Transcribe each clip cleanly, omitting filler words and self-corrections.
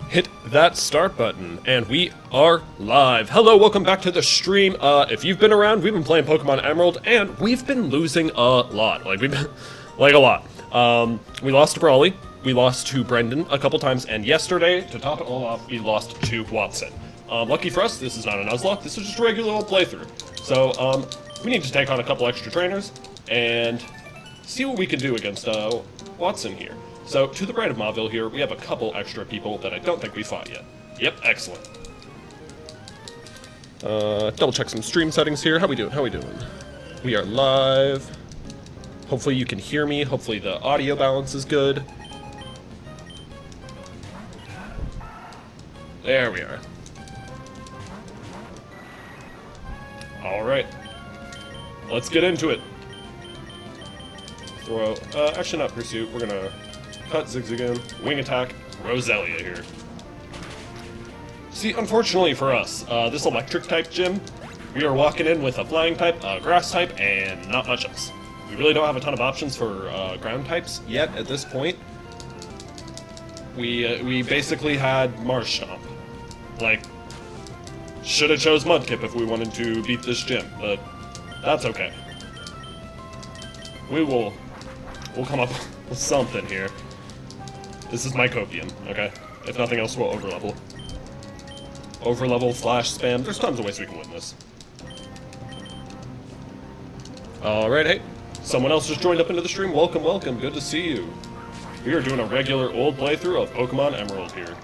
hit that start button, and we are live. Hello, welcome back to the stream. If you've been around, we've been playing Pokemon Emerald, and we've been losing a lot. Like, we've been, like, a lot. We lost to Brawly, we lost to Brendan a couple times, and yesterday, to top it all off, we lost to Watson. Lucky for us, this is not a Nuzlocke, this is just a regular old playthrough. So, we need to take on a couple extra trainers, and see what we can do against, Watson here. So, to the right of Mauville here, we have a couple extra people that I don't think we fought yet. Yep, excellent. Double check some stream settings here. How we doing? How we doing? We are live. Hopefully you can hear me. Hopefully the audio balance is good. There we are. Alright. Let's get into it. Throw, actually not Pursuit, we're gonna cut Zigzagoon, Wing Attack, Roselia here. See, unfortunately for us, this electric type gym, we are walking in with a flying type, a grass type, and not much else. We really don't have a ton of options for ground types yet at this point. We basically had Marsh Stomp. Like, should have chose Mudkip if we wanted to beat this gym, but that's okay. We'll come up with something here. This is my copium, okay? If nothing else, we'll overlevel. Overlevel, flash spam, there's tons of ways we can win this. Alright, hey. Someone else just joined up into the stream. Welcome, welcome, good to see you. We are doing a regular old playthrough of Pokemon Emerald here.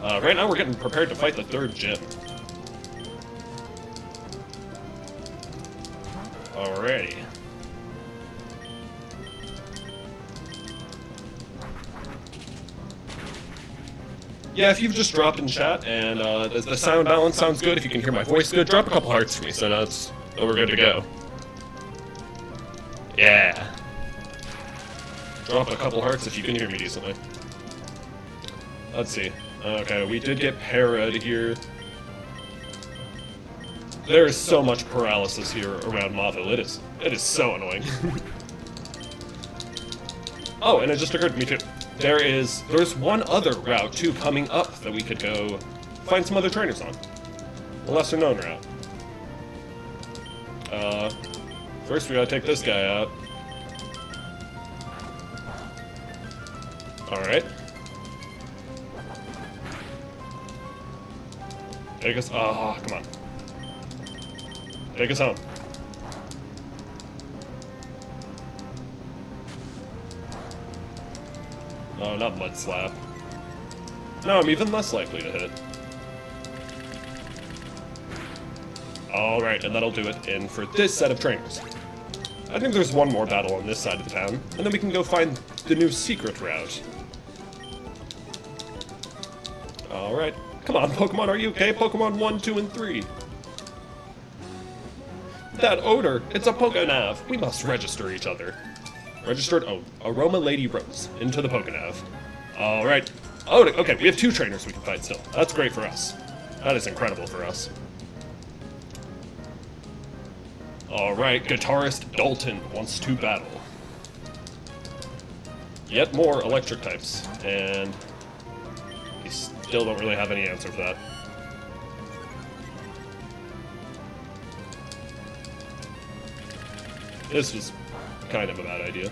Right now we're getting prepared to fight the third gym. Alrighty. Yeah, if you've just dropped in chat and the sound balance sounds good, if you can hear my voice good, drop a couple hearts for me, so now we're good to go. Yeah. Drop a couple hearts if you can hear me decently. Let's see. Okay, we did get parried here. There is so much paralysis here around Mauville. It is so annoying. Oh, and it just occurred to me too. There's one other route too coming up that we could go find some other trainers on. A lesser known route. First we gotta take this guy out. Alright. Take us, oh, come on. Take us home. Oh, not Mud Slap. No, I'm even less likely to hit. Alright, and that'll do it in for this set of trainers. I think there's one more battle on this side of the town, and then we can go find the new secret route. Alright. Come on, Pokemon, are you okay? Pokemon 1, 2, and 3. That odor! It's a Pokenav! We must register each other. Registered Aroma Lady Rose into the Pokenav. Alright. Oh, okay, we have two trainers we can fight still. That's great for us. That is incredible for us. Alright, guitarist Dalton wants to battle. Yet more electric types, and we still don't really have any answer for that. This was kind of a bad idea.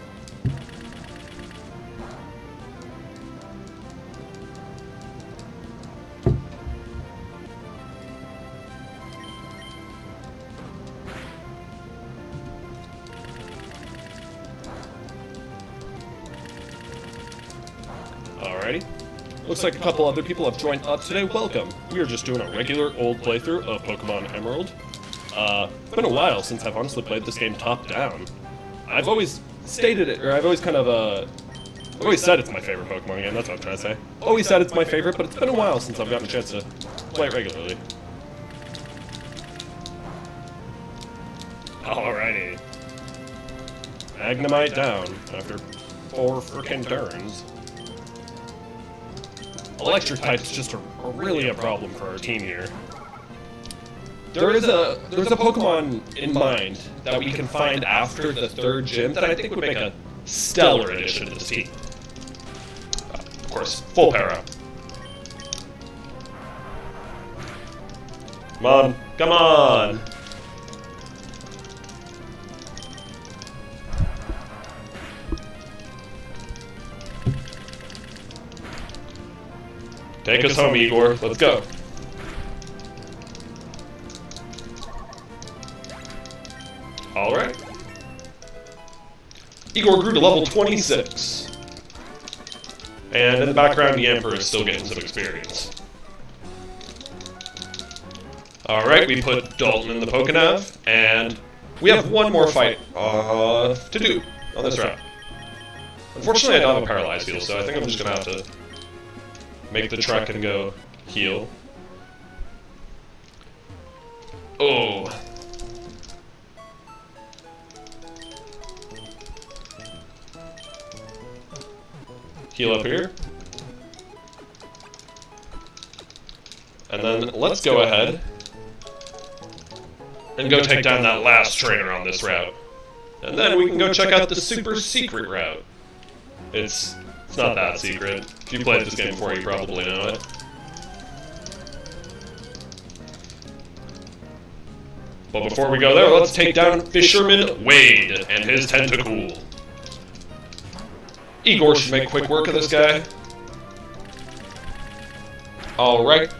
Alrighty. Looks like a couple other people have joined up today. Welcome. We are just doing a regular old playthrough of Pokemon Emerald. It's been a while since I've honestly played this game top-down. I've always stated it, or I've always kind of, I've always said it's my favorite Pokemon game, that's what I'm trying to say. Always said it's my favorite, but it's been a while since I've gotten a chance to play it regularly. Alrighty. Magnemite down after 4 frickin' turns. Electric type's just really a problem for our team here. There's a Pokemon in mind that we can find after the third gym that I think would make a stellar addition to the team. Of course, full power up. Come on, come on! Take us home, Igor. Let's go. Alright. Igor grew to level 26. And in the background, the Emperor is still getting some experience. Alright, we put Dalton in the Pokénav, and we have one more fight to do on this route. Unfortunately, I don't have a Paralyzed Heal, so I think I'm just gonna have to make the trek and go heal. Oh. Heal up here. And then let's go ahead and go take down that last trainer on this route. And then we can go check out the super secret route. It's not that secret. If you played this game before, you probably know it. But before we go there, let's take down Fisherman Wade and his Tentacool. Igor should make quick work of this guy. Alright.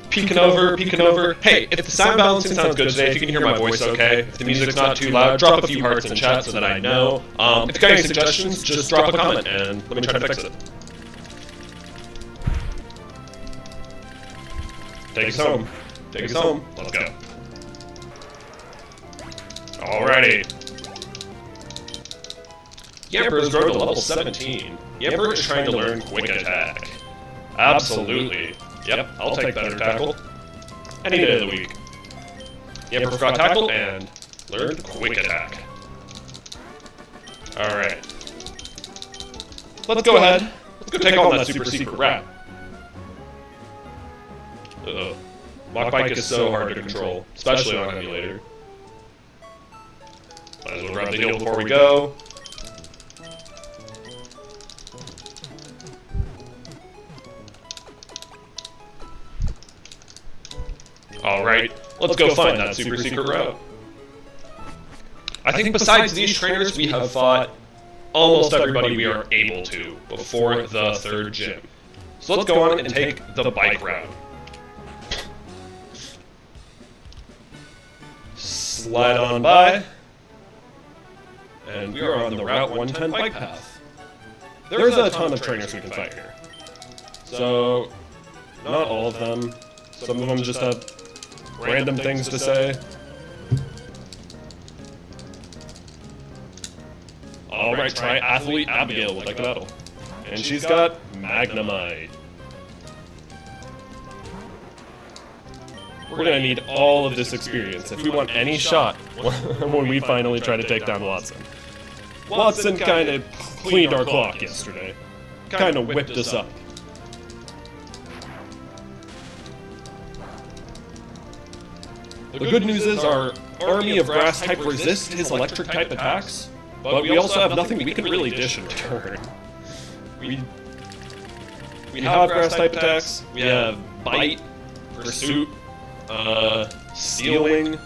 Peeking over, peeking over. Hey, if the sound balancing sounds good today, if you can hear my voice okay, if the music's not too loud, drop a few hearts in chat so that I know. If you got any suggestions, just drop a comment and let me try to fix it. Take us home. Take us home. Let's go. Alrighty. Yamper has grown to level 17. Yamper is trying to learn Quick Attack. Absolutely. Yep, I'll take Better Tackle. Any day of the week. Yamper forgot Tackle and learned Quick Attack. Alright. Let's go ahead. Let's go take on that super secret route. Uh-oh. Mach Bike is so hard to control, especially on emulator. Might as well grab the heal before we go. Alright, let's go find that super secret route. I think besides these trainers, we have fought almost everybody we are able to before the third gym. So let's go on and take the bike route. Slide on by. And we are on the Route 110 bike path. There's a ton of trainers we can fight here. So, not all of them. Some of them just have random things to say. Alright, try Athlete Abigail with like a medal. And she's got Magnemite. We're gonna need all of this experience if we want any shot when we finally try to take down Watson. Watson kind of cleaned our clock yesterday. Kind of whipped us up. The good news is our army of grass type resist his electric type attacks, but we also have nothing we can really dish in return. We have grass type attacks, we have Bite, Pursuit, Stealing.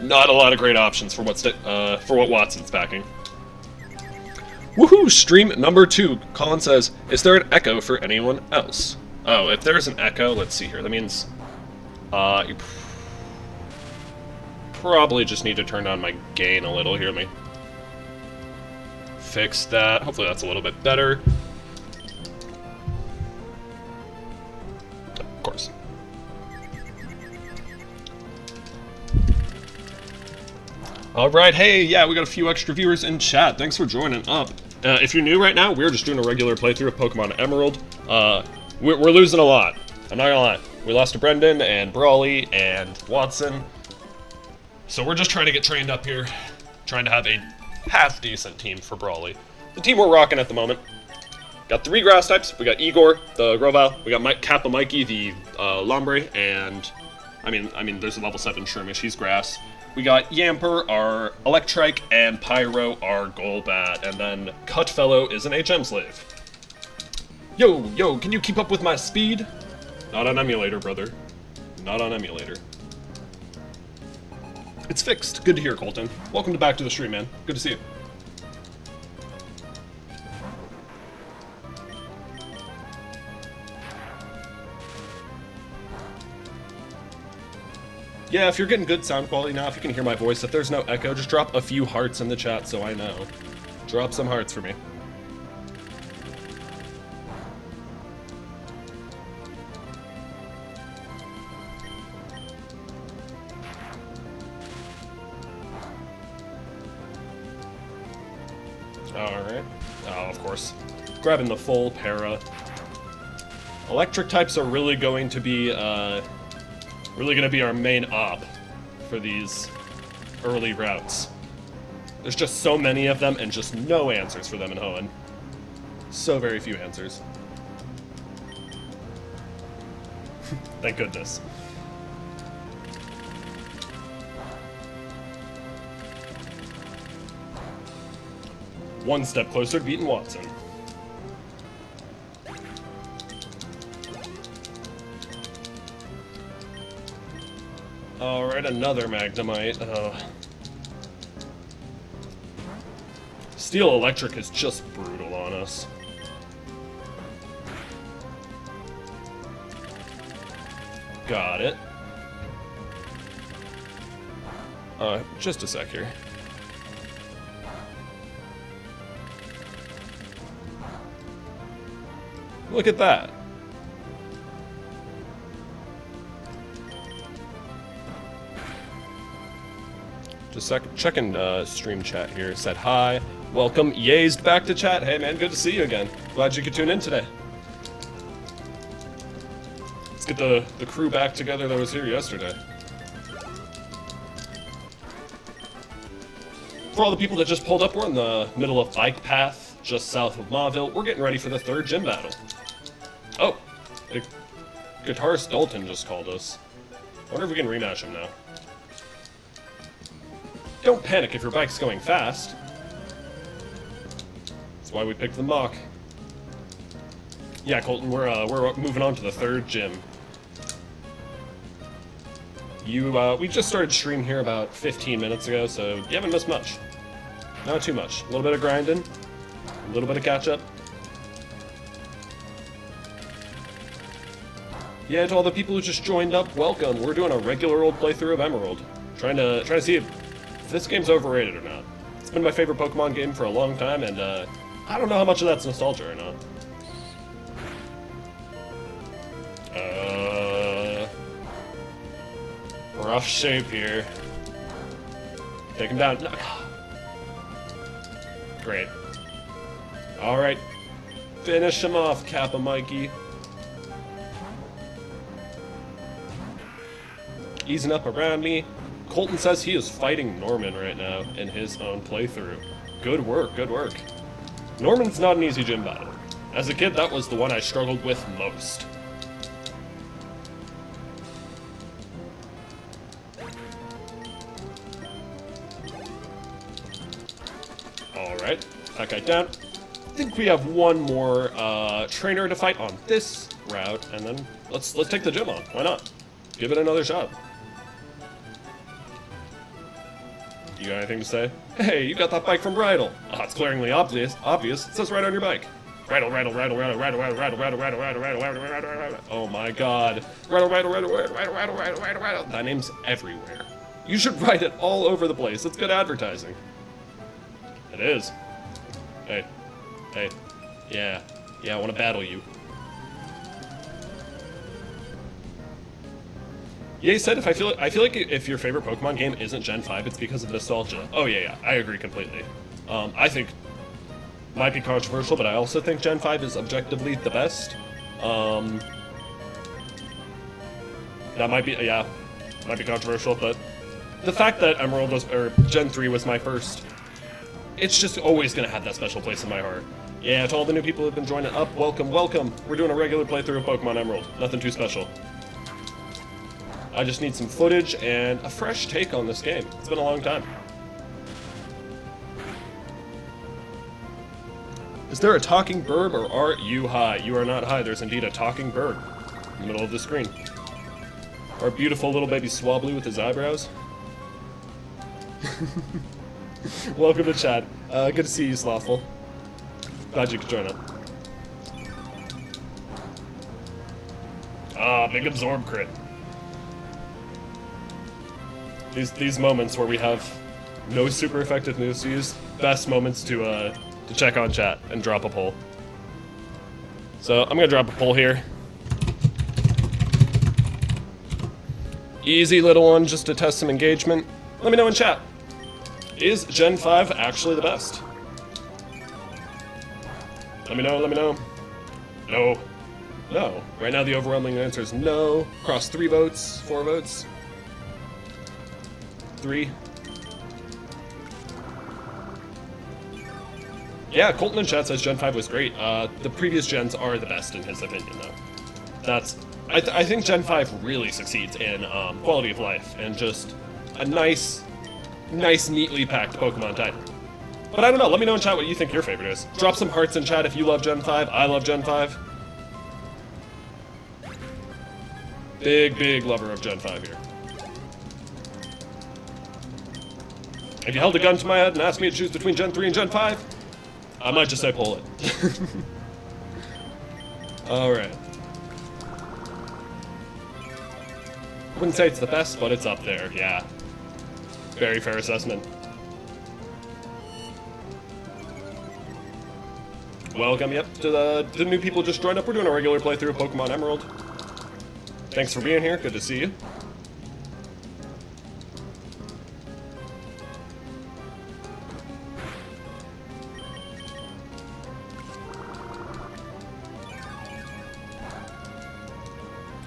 Not a lot of great options for what Watson's backing. Woohoo! Stream number 2. Colin says, is there an echo for anyone else? Oh, if there's an echo, let's see here. That means you probably just need to turn down my gain a little. Here, let me fix that. Hopefully that's a little bit better. Of course. Alright, hey, yeah, we got a few extra viewers in chat. Thanks for joining up. If you're new right now, we're just doing a regular playthrough of Pokemon Emerald. We're losing a lot. I'm not gonna lie. We lost to Brendan and Brawly and Watson. So we're just trying to get trained up here. Trying to have a half-decent team for Brawly. The team we're rocking at the moment. Got 3 grass types. We got Igor, the Grovyle. We got Kappa Mikey, the Lombre, and I mean, there's a level 7 Shermish. He's grass. We got Yamper, our Electrike, and Pyro, our Golbat, and then Cutfellow is an HM slave. Yo, can you keep up with my speed? Not on emulator, brother. Not on emulator. It's fixed. Good to hear, Colton. Welcome back to the stream, man. Good to see you. Yeah, if you're getting good sound quality now, if you can hear my voice, if there's no echo, just drop a few hearts in the chat so I know. Drop some hearts for me. Alright. Oh, of course. Grabbing the full para. Electric types are really going to be, our main op for these early routes. There's just so many of them and just no answers for them in Hoenn. So very few answers. Thank goodness. One step closer to beating Watson. Alright, another Magnemite. Steel Electric is just brutal on us. Got it. Just a sec here. Look at that. Just checking stream chat here. Said hi. Welcome. Yazed back to chat. Hey man, good to see you again. Glad you could tune in today. Let's get the crew back together that was here yesterday. For all the people that just pulled up, we're in the middle of Bike Path, just south of Mauville. We're getting ready for the 3rd gym battle. Oh, the guitarist Dalton just called us. I wonder if we can rematch him now. Don't panic if your bike's going fast. That's why we picked the Mach. Yeah, Colton, we're moving on to the 3rd gym. We just started stream here about 15 minutes ago, so you haven't missed much. Not too much. A little bit of grinding, a little bit of catch up. Yeah, to all the people who just joined up, welcome. We're doing a regular old playthrough of Emerald. Trying to see if this game's overrated or not. It's been my favorite Pokemon game for a long time, and I don't know how much of that's nostalgia or not. Rough shape here. Take him down. No. Great. Alright. Finish him off, Kappa Mikey. Easing up around me. Colton says he is fighting Norman right now in his own playthrough. Good work, good work. Norman's not an easy gym battle. As a kid, that was the one I struggled with most. Alright, that guy down. I think we have one more trainer to fight on this route, and then let's take the gym on. Why not? Give it another shot. You got anything to say? Hey, you got that bike from Bridle. Ah, it's glaringly obvious. It says right on your bike. Rattle. Oh my god. Rattle. That name's everywhere. You should write it all over the place. It's good advertising. It is. Hey. Yeah, I want to battle you. Yeah, he said I feel like if your favorite Pokemon game isn't Gen 5, it's because of nostalgia. Oh yeah, I agree completely. I think might be controversial, but I also think Gen 5 is objectively the best. That might be controversial, but the fact that Gen 3 was my first, it's just always gonna have that special place in my heart. Yeah, to all the new people who've been joining up, welcome. We're doing a regular playthrough of Pokemon Emerald. Nothing too special. I just need some footage and a fresh take on this game. It's been a long time. Is there a talking bird or are you high? You are not high. There's indeed a talking bird. the middle of the screen. Our beautiful little baby Swablu with his eyebrows. Welcome to chat. Good to see you, Slothful. Glad you could join up. Ah, big absorb crit. These moments where we have no super effective moves to use, best moments to check on chat and drop a poll. So I'm gonna drop a poll here. Easy little one just to test some engagement. Let me know in chat. Is Gen 5 actually the best? Let me know, let me know. No. No. Right now the overwhelming answer is no. Across 3 votes, 4 votes. 3. Yeah, Colton in chat says Gen 5 was great. The previous gens are the best in his opinion, though. That's... I think Gen 5 really succeeds in quality of life and just a nice, neatly packed Pokemon title. But I don't know, let me know in chat what you think your favorite is. Drop some hearts in chat if you love Gen 5. I love Gen 5. Big lover of Gen 5 here. If you held a gun to my head and asked me to choose between Gen 3 and Gen 5, I might just say pull it. Alright. Wouldn't say it's the best, but it's up there, yeah. Very fair assessment. Welcome, yep, to the new people just joined up. We're doing a regular playthrough of Pokemon Emerald. Thanks for being here, good to see you.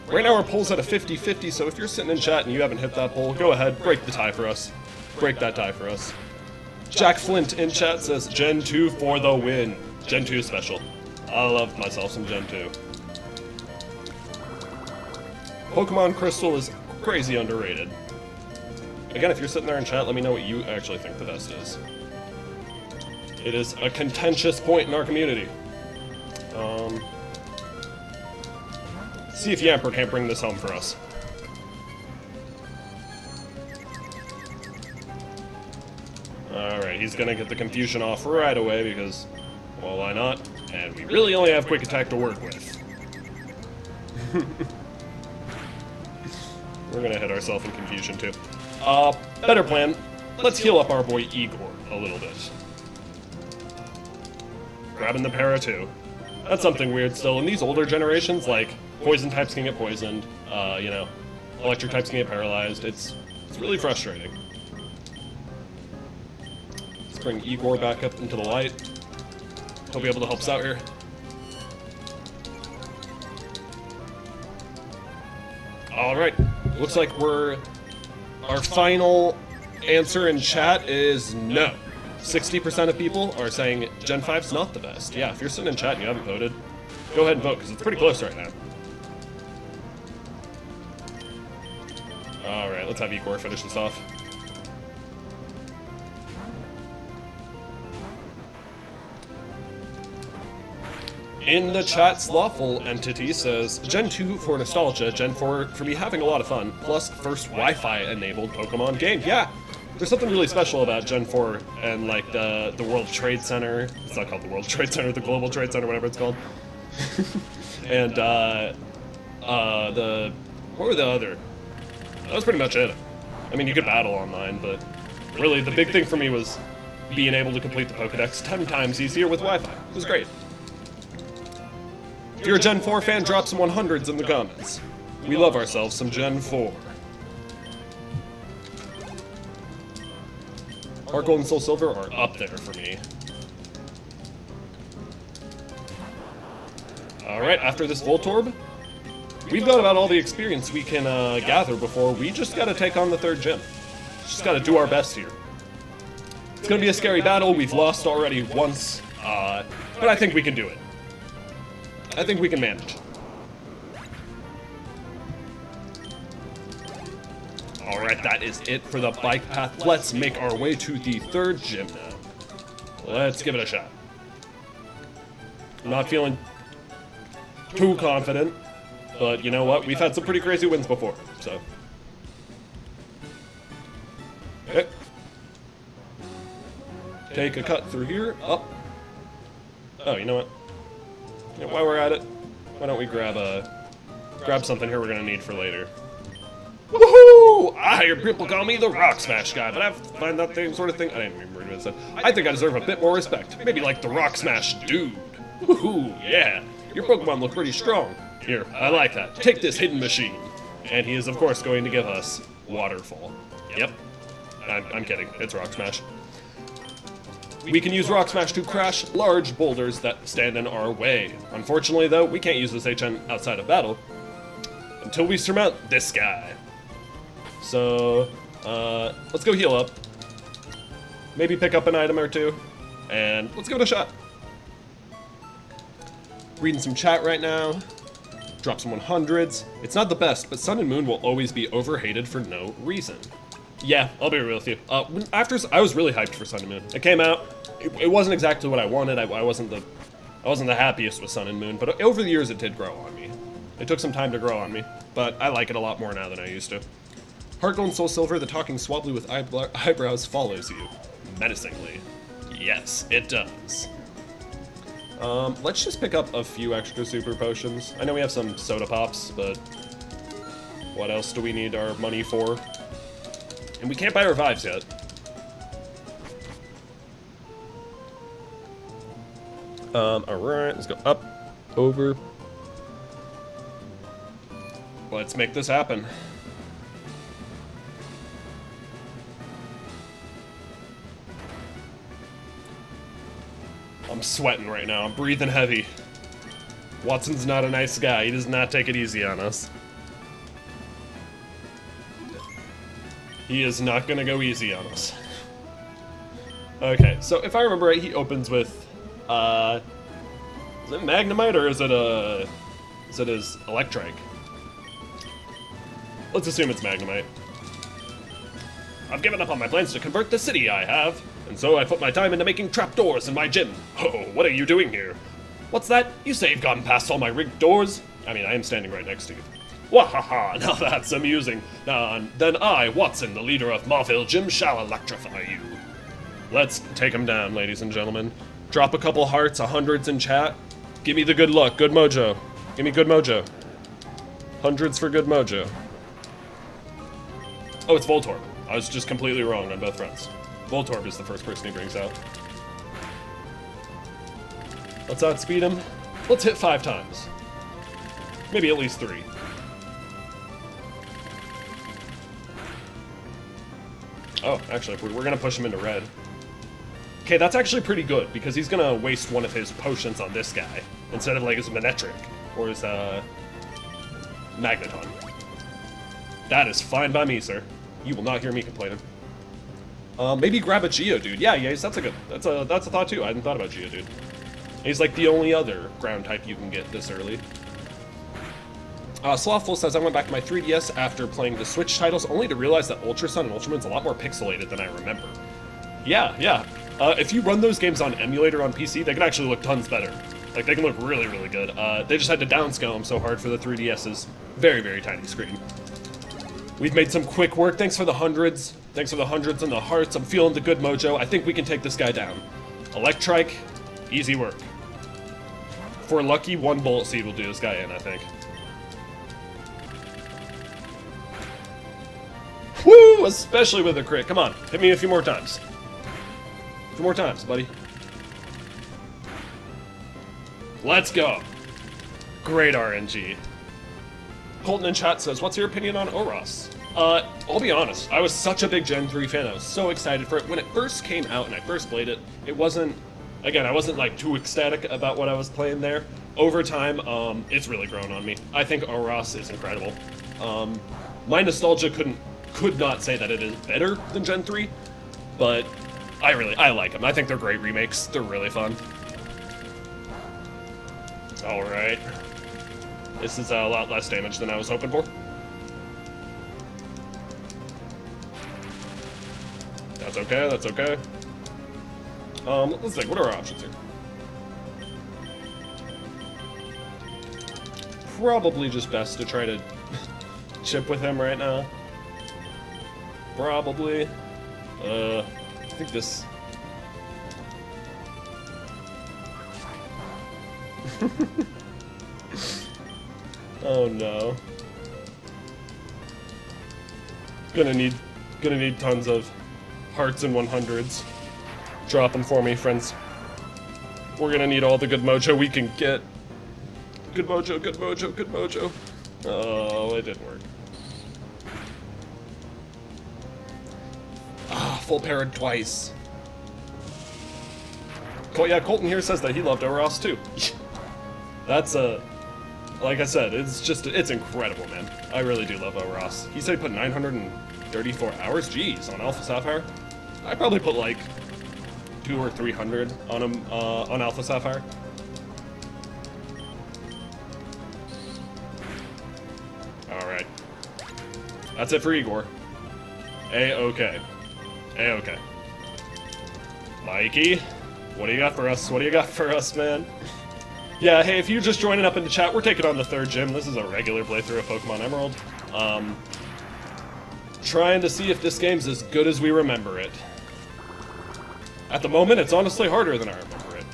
Right now our poll's at a 50-50, so if you're sitting in chat and you haven't hit that poll, go ahead, break the tie for us. Break that tie for us. Jack Flint in chat says Gen 2 for the win. Gen 2 is special. I love myself some Gen 2. Pokemon Crystal is crazy underrated. Again, if you're sitting there in chat, let me know what you actually think the best is. It is a contentious point in our community. See if Yamper can't bring this home for us. Alright, he's gonna get the confusion off right away because, well, why not? And we really only have Quick Attack to work with. We're gonna hit ourselves in confusion too. Better plan. Let's heal up our boy Igor a little bit. Grabbing the para too. That's something weird still. In these older generations, like, poison types can get poisoned, you know, electric types can get paralyzed. It's really frustrating. Let's bring Igor back up into the light. He'll be able to help us out here. Alright, looks like our final answer in chat is no. 60% of people are saying Gen 5's not the best. Yeah, if you're sitting in chat and you haven't voted, go ahead and vote, because it's pretty close right now. Alright, let's have Igor finish this off. In the chat, Slothful Entity says, Gen 2 for nostalgia, Gen 4 for me having a lot of fun, plus first Wi-Fi enabled Pokemon game. Yeah, there's something really special about Gen 4 and like the World Trade Center. It's not called the World Trade Center, the Global Trade Center, whatever it's called. And what were the other? That was pretty much it. I mean, you could battle online, but really the big thing for me was being able to complete the Pokedex 10 times easier with Wi-Fi. It was great. If you're a Gen 4 fan, drop some 100s in the comments. We love ourselves some Gen 4. Heart Gold and Soul Silver are up there for me. Alright, after this Voltorb, we've got about all the experience we can gather before we just gotta take on the 3rd gym. Just gotta do our best here. It's gonna be a scary battle, we've lost already once, but I think we can do it. I think we can manage. Alright, that is it for the bike path. Let's make our way to the 3rd gym now. Let's give it a shot. I'm not feeling too confident. But you know what? We've had some pretty crazy wins before, so. Okay. Take a cut through here, up. Oh, you know what? You know, while we're at it, why don't we grab something here we're gonna need for later. Woohoo! I hear people call me the Rock Smash guy, but I find that same sort of thing. I didn't remember what it said. I think I deserve a bit more respect. Maybe like the Rock Smash dude. Woohoo! Yeah, your Pokemon look pretty strong. Here, I like that. Take this hidden machine. And he is, of course, going to give us Waterfall. Yep. I'm kidding. It's Rock Smash. We can use Rock Smash to crash large boulders that stand in our way. Unfortunately, though, we can't use this HN outside of battle until we surmount this guy. So, let's go heal up. Maybe pick up an item or two, and let's give it a shot. Reading some chat right now. Drop some 100s. It's not the best, but Sun and Moon will always be overhated for no reason. Yeah, I'll be real with you. I was really hyped for Sun and Moon. It came out. It wasn't exactly what I wanted. I wasn't the happiest with Sun and Moon, but over the years it did grow on me. It took some time to grow on me, but I like it a lot more now than I used to. Heart Gold and Soul Silver, the talking Swablu with eyebrows follows you menacingly. Yes, it does. Let's just pick up a few extra super potions. I know we have some soda pops, but what else do we need our money for? And we can't buy revives yet. Alright, let's go up, over. Let's make this happen. I'm sweating right now. I'm breathing heavy. Watson's not a nice guy. He does not take it easy on us. He is not gonna go easy on us. Okay, so if I remember right, he opens with, is it Magnemite or is it his Electrike? Let's assume it's Magnemite. I've given up on my plans to convert the city, I have. And so I put my time into making trapdoors in my gym. Oh, what are you doing here? What's that? You say you've gotten past all my rigged doors? I mean, I am standing right next to you. Wahaha, now that's amusing. Then I, Watson, the leader of Mauville Gym, shall electrify you. Let's take him down, ladies and gentlemen. Drop a couple hearts, 100s in chat. Give me the good luck, good mojo. Give me good mojo. 100s for good mojo. Oh, it's Voltorb. I was just completely wrong on both fronts. Voltorb is the first person he brings out. Let's outspeed him. Let's hit 5 times. Maybe at least 3. Oh, actually, we're gonna push him into red. Okay, that's actually pretty good, because he's gonna waste one of his potions on this guy, instead of like his Manectric, or his, Magneton. That is fine by me, sir. You will not hear me complaining. Maybe grab a Geodude. Yeah, that's a thought too. I hadn't thought about Geodude. He's like the only other ground type you can get this early. Slothful says, I went back to my 3DS after playing the Switch titles, only to realize that Ultra Sun and Ultra Moon's a lot more pixelated than I remember. Yeah. If you run those games on emulator on PC, they can actually look tons better. Like, they can look really, really good. They just had to downscale them so hard for the 3DS's very, very tiny screen. We've made some quick work. Thanks for the 100s. Thanks for the 100s and the hearts. I'm feeling the good mojo. I think we can take this guy down. Electrike, easy work. If we're lucky, 1 Bullet Seed will do this guy in, I think. Woo! Especially with a crit. Come on, hit me a few more times. A few more times, buddy. Let's go. Great RNG. Colton in chat says, what's your opinion on Oros? I'll be honest, I was such a big Gen 3 fan, I was so excited for it. When it first came out and I first played it, it wasn't, again, I wasn't like too ecstatic about what I was playing there. Over time, it's really grown on me. I think Oros is incredible. My nostalgia could not say that it is better than Gen 3, but I like them. I think they're great remakes. They're really fun. Alright. This is a lot less damage than I was hoping for. That's okay, that's okay. Let's think, what are our options here? probably just best to try to chip with him right now. Probably. I think this... Oh no. Gonna need tons of hearts and 100s. Drop them for me, friends. We're gonna need all the good mojo we can get. Good mojo, good mojo, good mojo. Oh, it didn't work. Ah, full parried twice. Yeah, Colton here says that he loved Oros too. That's like I said, it's incredible, man. I really do love Oros. He said he put 934 hours, jeez, on Alpha Sapphire. I probably put like 200 or 300 on him on Alpha Sapphire. All right, that's it for Igor. A-okay, A-okay. Mikey, what do you got for us? What do you got for us, man? Yeah, hey, if you're just joining up in the chat, we're taking on the third gym. This is a regular playthrough of Pokemon Emerald. Trying to see if this game's as good as we remember it. At the moment, it's honestly harder than I remember it.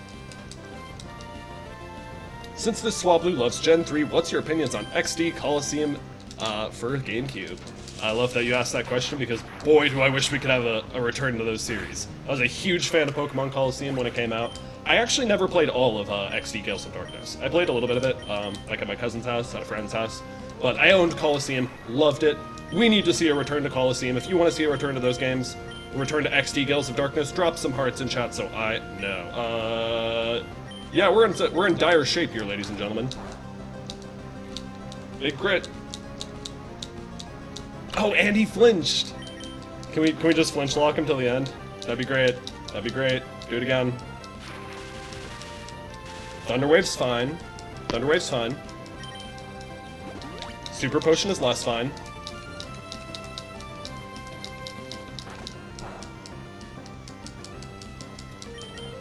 Since this Swablu loves Gen 3, what's your opinions on XD Coliseum for GameCube? I love that you asked that question because, boy, do I wish we could have a return to those series. I was a huge fan of Pokemon Coliseum when it came out. I actually never played all of XD Gales of Darkness. I played a little bit of it, like at my cousin's house, at a friend's house. But I owned Coliseum, loved it. We need to see a return to Coliseum. If you want to see a return to those games, a return to XD Gales of Darkness, drop some hearts in chat so I know. Yeah, we're in dire shape here, ladies and gentlemen. Big crit. Oh, and he flinched. Can we just flinch lock him till the end? That'd be great. That'd be great. Do it again. Thunderwave's fine. Thunderwave's fine. Super Potion is less fine.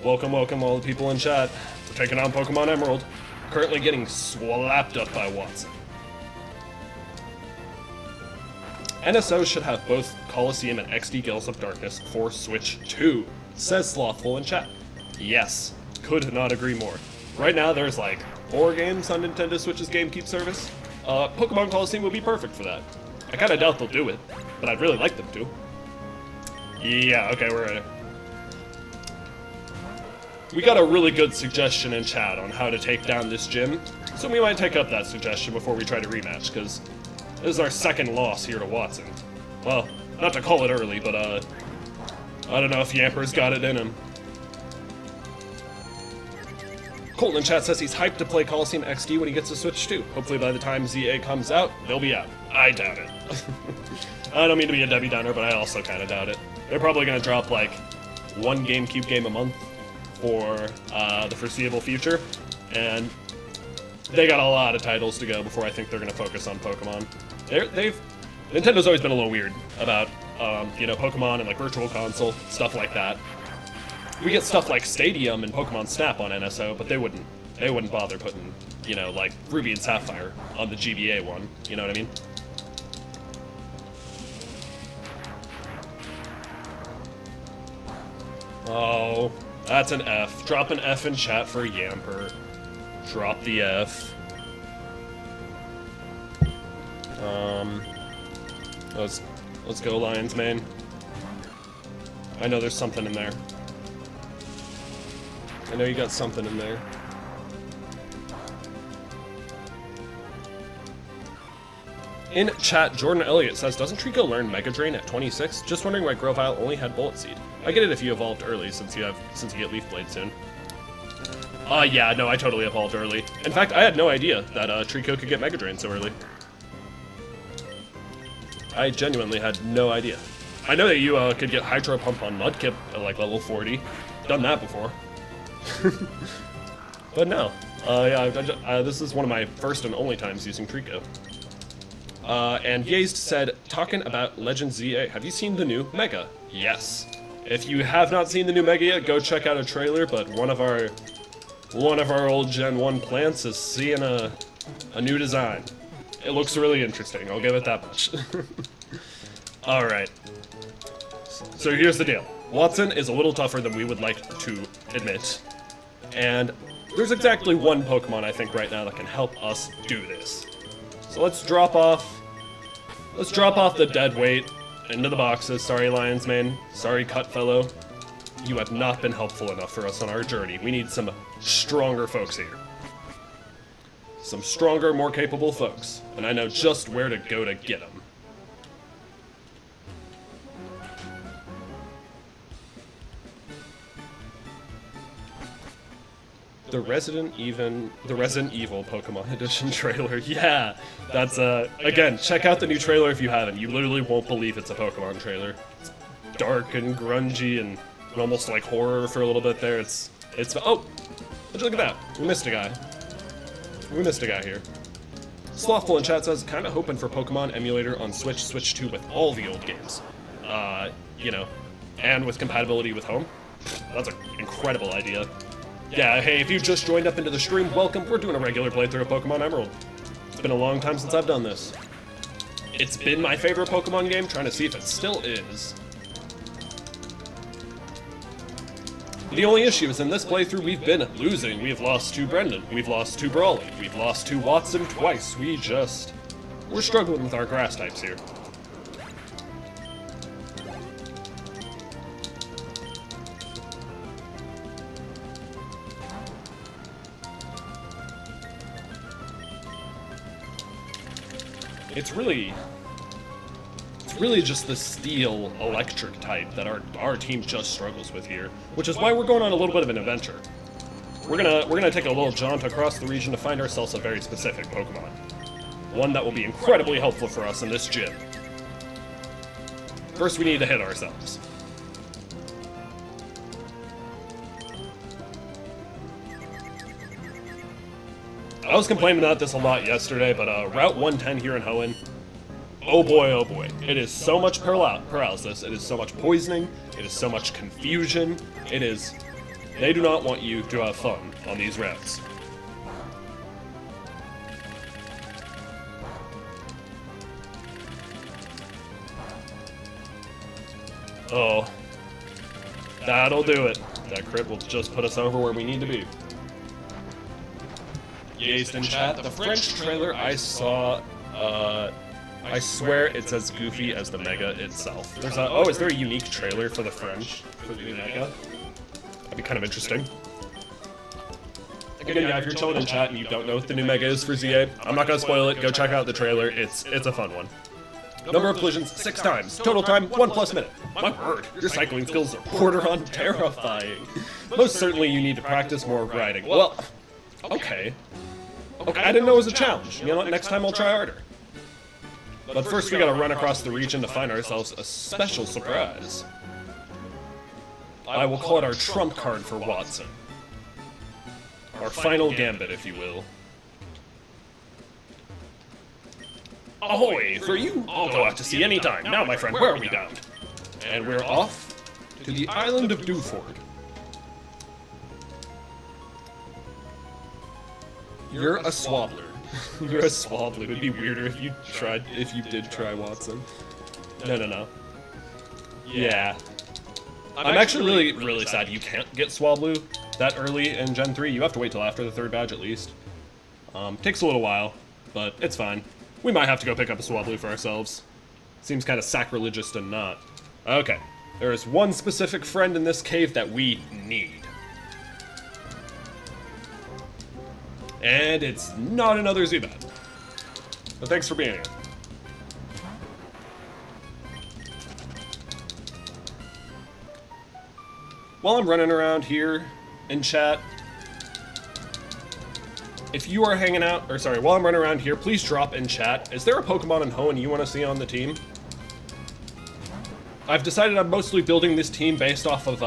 Welcome, welcome all the people in chat. We're taking on Pokemon Emerald. Currently getting slapped up by Watson. NSO should have both Coliseum and XD Gales of Darkness for Switch 2, says Slothful in chat. Yes, could not agree more. Right now there's like 4 games on Nintendo Switch's GameCube service. Pokemon Coliseum would be perfect for that. I kinda doubt they'll do it, but I'd really like them to. Yeah, okay, we're ready. We got a really good suggestion in chat on how to take down this gym, so we might take up that suggestion before we try to rematch, because this is our second loss here to Watson. Well, not to call it early, but I don't know if Yamper's got it in him. Colton in chat says he's hyped to play Coliseum XD when he gets to Switch 2. Hopefully by the time ZA comes out, they'll be out. I doubt it. I don't mean to be a Debbie Downer, but I also kind of doubt it. They're probably going to drop like 1 GameCube game a month for the foreseeable future, and they got a lot of titles to go before I think they're going to focus on Pokemon. Nintendo's always been a little weird about, you know, Pokemon and like Virtual Console, stuff like that. We get stuff like Stadium and Pokemon Snap on NSO, but they wouldn't bother putting, you know, like Ruby and Sapphire on the GBA one. You know what I mean? Oh, that's an F. Drop an F in chat for Yamper. Drop the F. Let's go Lion's Mane. I know there's something in there. I know you got something in there. In chat, Jordan Elliott says, doesn't Trico learn Mega Drain at 26? Just wondering why Grovyle only had Bullet Seed. I get it if you evolved early, since you get Leaf Blade soon. Yeah, no, I totally evolved early. In fact, I had no idea that Trico could get Mega Drain so early. I genuinely had no idea. I know that you could get Hydro Pump on Mudkip at like level 40. Done that before. But no. Yeah, this is one of my first and only times using Trico. And Yazed said, talking about Legend ZA, have you seen the new Mega? Yes. If you have not seen the new Mega yet, go check out a trailer, but one of our old Gen 1 plants is seeing a A new design. It looks really interesting, I'll give it that much. Alright. So here's the deal. Watson is a little tougher than we would like to admit. And there's exactly one Pokemon I think right now that can help us do this. So let's drop off the dead weight into the boxes. Sorry, Lion's Mane. Sorry, Cut Fellow. You have not been helpful enough for us on our journey. We need some stronger folks here. Some stronger, more capable folks. And I know just where to go to get them. The Resident Evil Pokemon Edition trailer. Yeah, that's again, check out the new trailer if you haven't. You literally won't believe it's a Pokemon trailer. It's dark and grungy and almost like horror for a little bit there. It's oh, look at that. We missed a guy. We missed a guy here. Slothful in chat says, kinda hoping for Pokemon emulator on Switch 2 with all the old games. You know, and with compatibility with home. That's an incredible idea. Yeah, hey, if you just joined up into the stream, welcome. We're doing a regular playthrough of Pokemon Emerald. It's been a long time since I've done this. It's been my favorite Pokemon game, trying to see if it still is. The only issue is in this playthrough we've been losing. We've lost to Brendan, we've lost to Brawley, we've lost to Watson twice. We're struggling with our grass types here. It's really just the steel electric type that our team just struggles with here, which is why we're going on a little bit of an adventure. We're gonna take a little jaunt across the region to find ourselves a very specific Pokemon. One that will be incredibly helpful for us in this gym. First, we need to hit ourselves. I was complaining about this a lot yesterday, but Route 110 here in Hoenn, oh boy, it is so much paralysis, it is so much poisoning, it is so much confusion, they do not want you to have fun on these routes. Oh, that'll do it. That crit will just put us over where we need to be. Yazed in chat, the French trailer I saw, I swear it's as goofy as the Mega itself. Is there a unique trailer for the French, for the Mega? That'd be kind of interesting. Again, yeah, if you're chilling in chat and you don't know what the new Mega is for ZA, I'm not gonna spoil it, go check out the trailer, it's a fun one. Number of collisions, 6 times. Total time, 1+ minute. My word, your cycling skills are border on terrifying. Most certainly you need to practice more riding. Well, okay, I didn't know it was a challenge. You know what, next time I'll try harder. But first we gotta run across the region to find ourselves a special surprise. I will call it our trump card for Watson. Our final gambit, if you will. Ahoy! For you, I'll go out to sea anytime. Now, my friend, where are we bound? And we're off to the island of Dewford. You're a Swabbler. You're a Swablu. It'd be weirder if you did try Watson. No. Yeah. I'm actually really sad you can't get Swablu that early in Gen 3. You have to wait till after the 3rd badge at least. Takes a little while, but it's fine. We might have to go pick up a Swablu for ourselves. Seems kind of sacrilegious to not. Okay. There is one specific friend in this cave that we need. And it's not another Zubat. But thanks for being here. While I'm running around here in chat, if you are hanging out, while I'm running around here, please drop in chat. Is there a Pokemon in Hoenn you want to see on the team? I've decided I'm mostly building this team based off of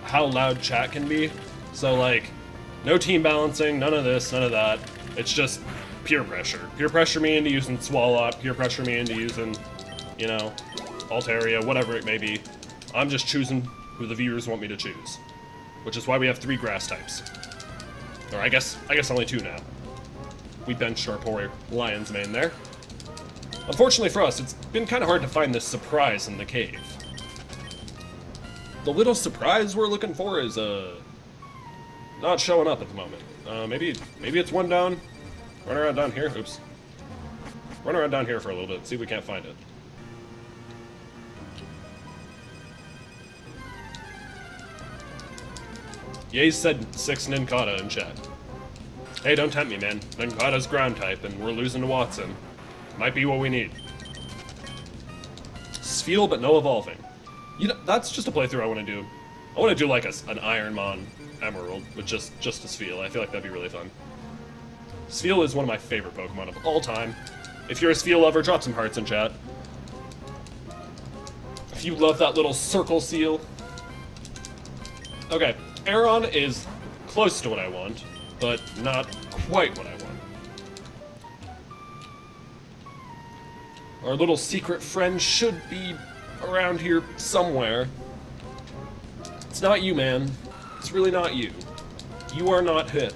how loud chat can be. So like, no team balancing, none of this, none of that. It's just peer pressure. Peer pressure me into using Swalot, peer pressure me into using, you know, Altaria, whatever it may be. I'm just choosing who the viewers want me to choose. Which is why we have 3 grass types. Or I guess only 2 now. we benched our poor lion's mane there. Unfortunately for us, it's been kind of hard to find this surprise in the cave. The little surprise we're looking for is, not showing up at the moment. Maybe it's one down. Run around down here. Oops. Run around down here for a little bit, see if we can't find it. Ye said 6 Ninkata in chat. Hey, don't tempt me, man. Ninkata's ground type, and we're losing to Watson. Might be what we need. Spheal, but no evolving. You know, that's just a playthrough I want to do. I want to do like an Ironmon Emerald with just a Spheal. I feel like that'd be really fun. Spheal is one of my favorite Pokemon of all time. If you're a Spheal lover, drop some hearts in chat. If you love that little circle seal. Okay, Aeron is close to what I want, but not quite what I want. Our little secret friend should be around here somewhere. It's not you, man. It's really not you. You are not him.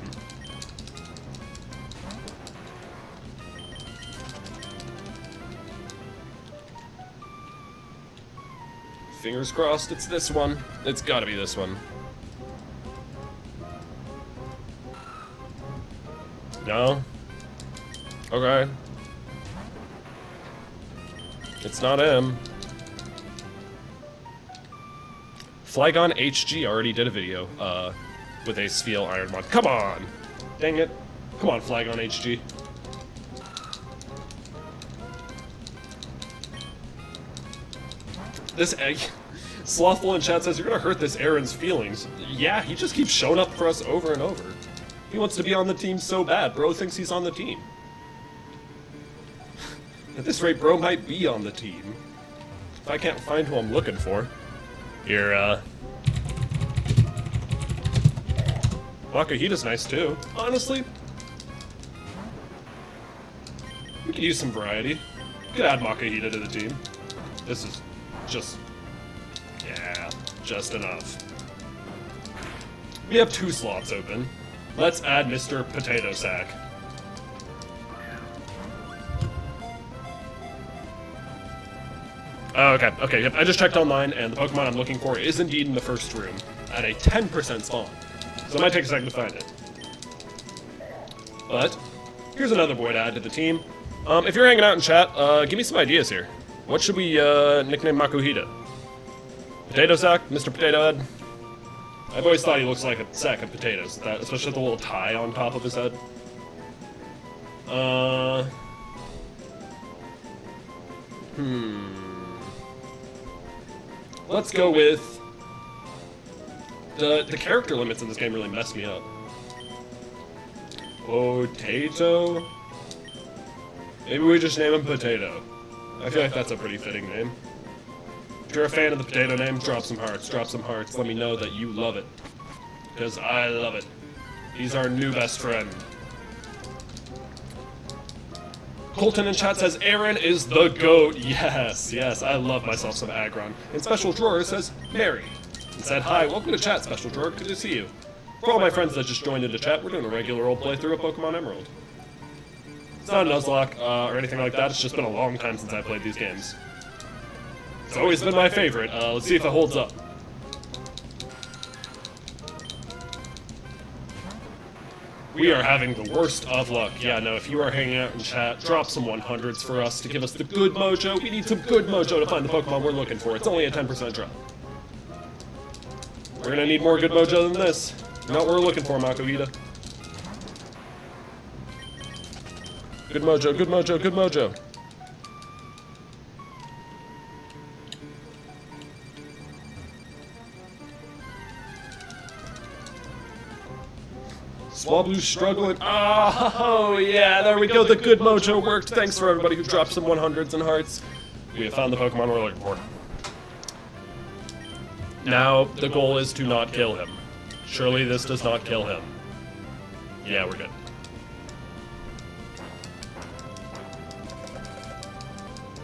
Fingers crossed it's this one. It's gotta be this one. No? Okay. It's not him. Flygon HG already did a video, with a Spheal Ironmon. Come on! Dang it. Come on, Flygon HG. This egg... Slothful in chat says, you're gonna hurt this Aaron's feelings. Yeah, he just keeps showing up for us over and over. He wants to be on the team so bad, bro thinks he's on the team. At this rate, bro might be on the team. If I can't find who I'm looking for. Here, Makuhita's nice too. Honestly, we could use some variety. We could add Makuhita to the team. This is just... yeah, just enough. We have 2 slots open. Let's add Mr. Potato Sack. Okay, yep, I just checked online, and the Pokemon I'm looking for is indeed in the first room, at a 10% spawn. So it might take a second to find it. But, here's another boy to add to the team. If you're hanging out in chat, give me some ideas here. What should we, nickname Makuhita? Potato Sack? Mr. Potato Head? I've always thought he looks like a sack of potatoes, especially with the little tie on top of his head. Let's go with... The character limits in this game really messed me up. Potato? Maybe we just name him Potato. I feel like that's a pretty fitting name. If you're a fan of the potato name, drop some hearts. Drop some hearts. Let me know that you love it. Because I love it. He's our new best friend. Colton in chat says, Aaron is the GOAT. Yes, yes, I love myself some Aggron. And Special Drawer says, Mary. And said, hi, welcome to chat, Special Drawer. Good to see you. For all my friends that just joined into chat, we're doing a regular old playthrough of Pokemon Emerald. It's not a Nuzlocke or anything like that. It's just been a long time since I played these games. It's always been my favorite. Let's see if it holds up. We are having the worst of luck. Yeah, no, if you are hanging out in chat, drop some 100s for us to give us the good mojo. We need some good mojo to find the Pokemon we're looking for. It's only a 10% drop. We're gonna need more good mojo than this. Not what we're looking for, Makuhita. Good mojo, good mojo, good mojo. Swablu's struggling. Oh, yeah, there we go. The good mojo worked. Thanks for everybody who dropped some 100s and hearts. We have found the Pokemon we're looking for. Now, the goal is to not kill him. Surely this does not kill him. Yeah, we're good.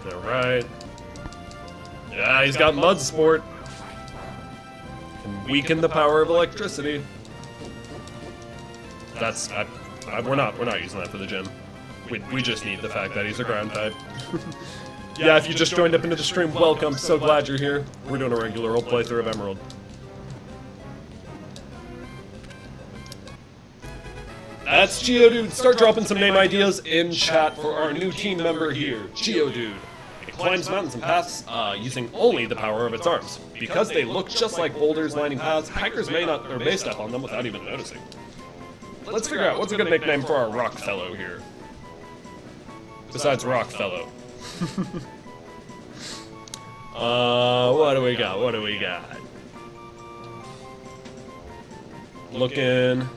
Alright. Yeah, he's got Mud Sport. Can weaken the power of electricity. That's... we're not using that for the gym. We just need the fact that he's a ground type. Yeah, if you just joined up into the stream, welcome. So glad you're here. We're doing a regular old playthrough of Emerald. That's Geodude. Start dropping some name ideas in chat for our new team member here, Geodude. It climbs mountains and paths using only the power of its arms. Because they look just like boulders lining paths, hikers may step on them without even noticing. Let's figure out what's a good nickname for our rock fellow here. Besides rock fellow. What do we got? What do we got? Looking.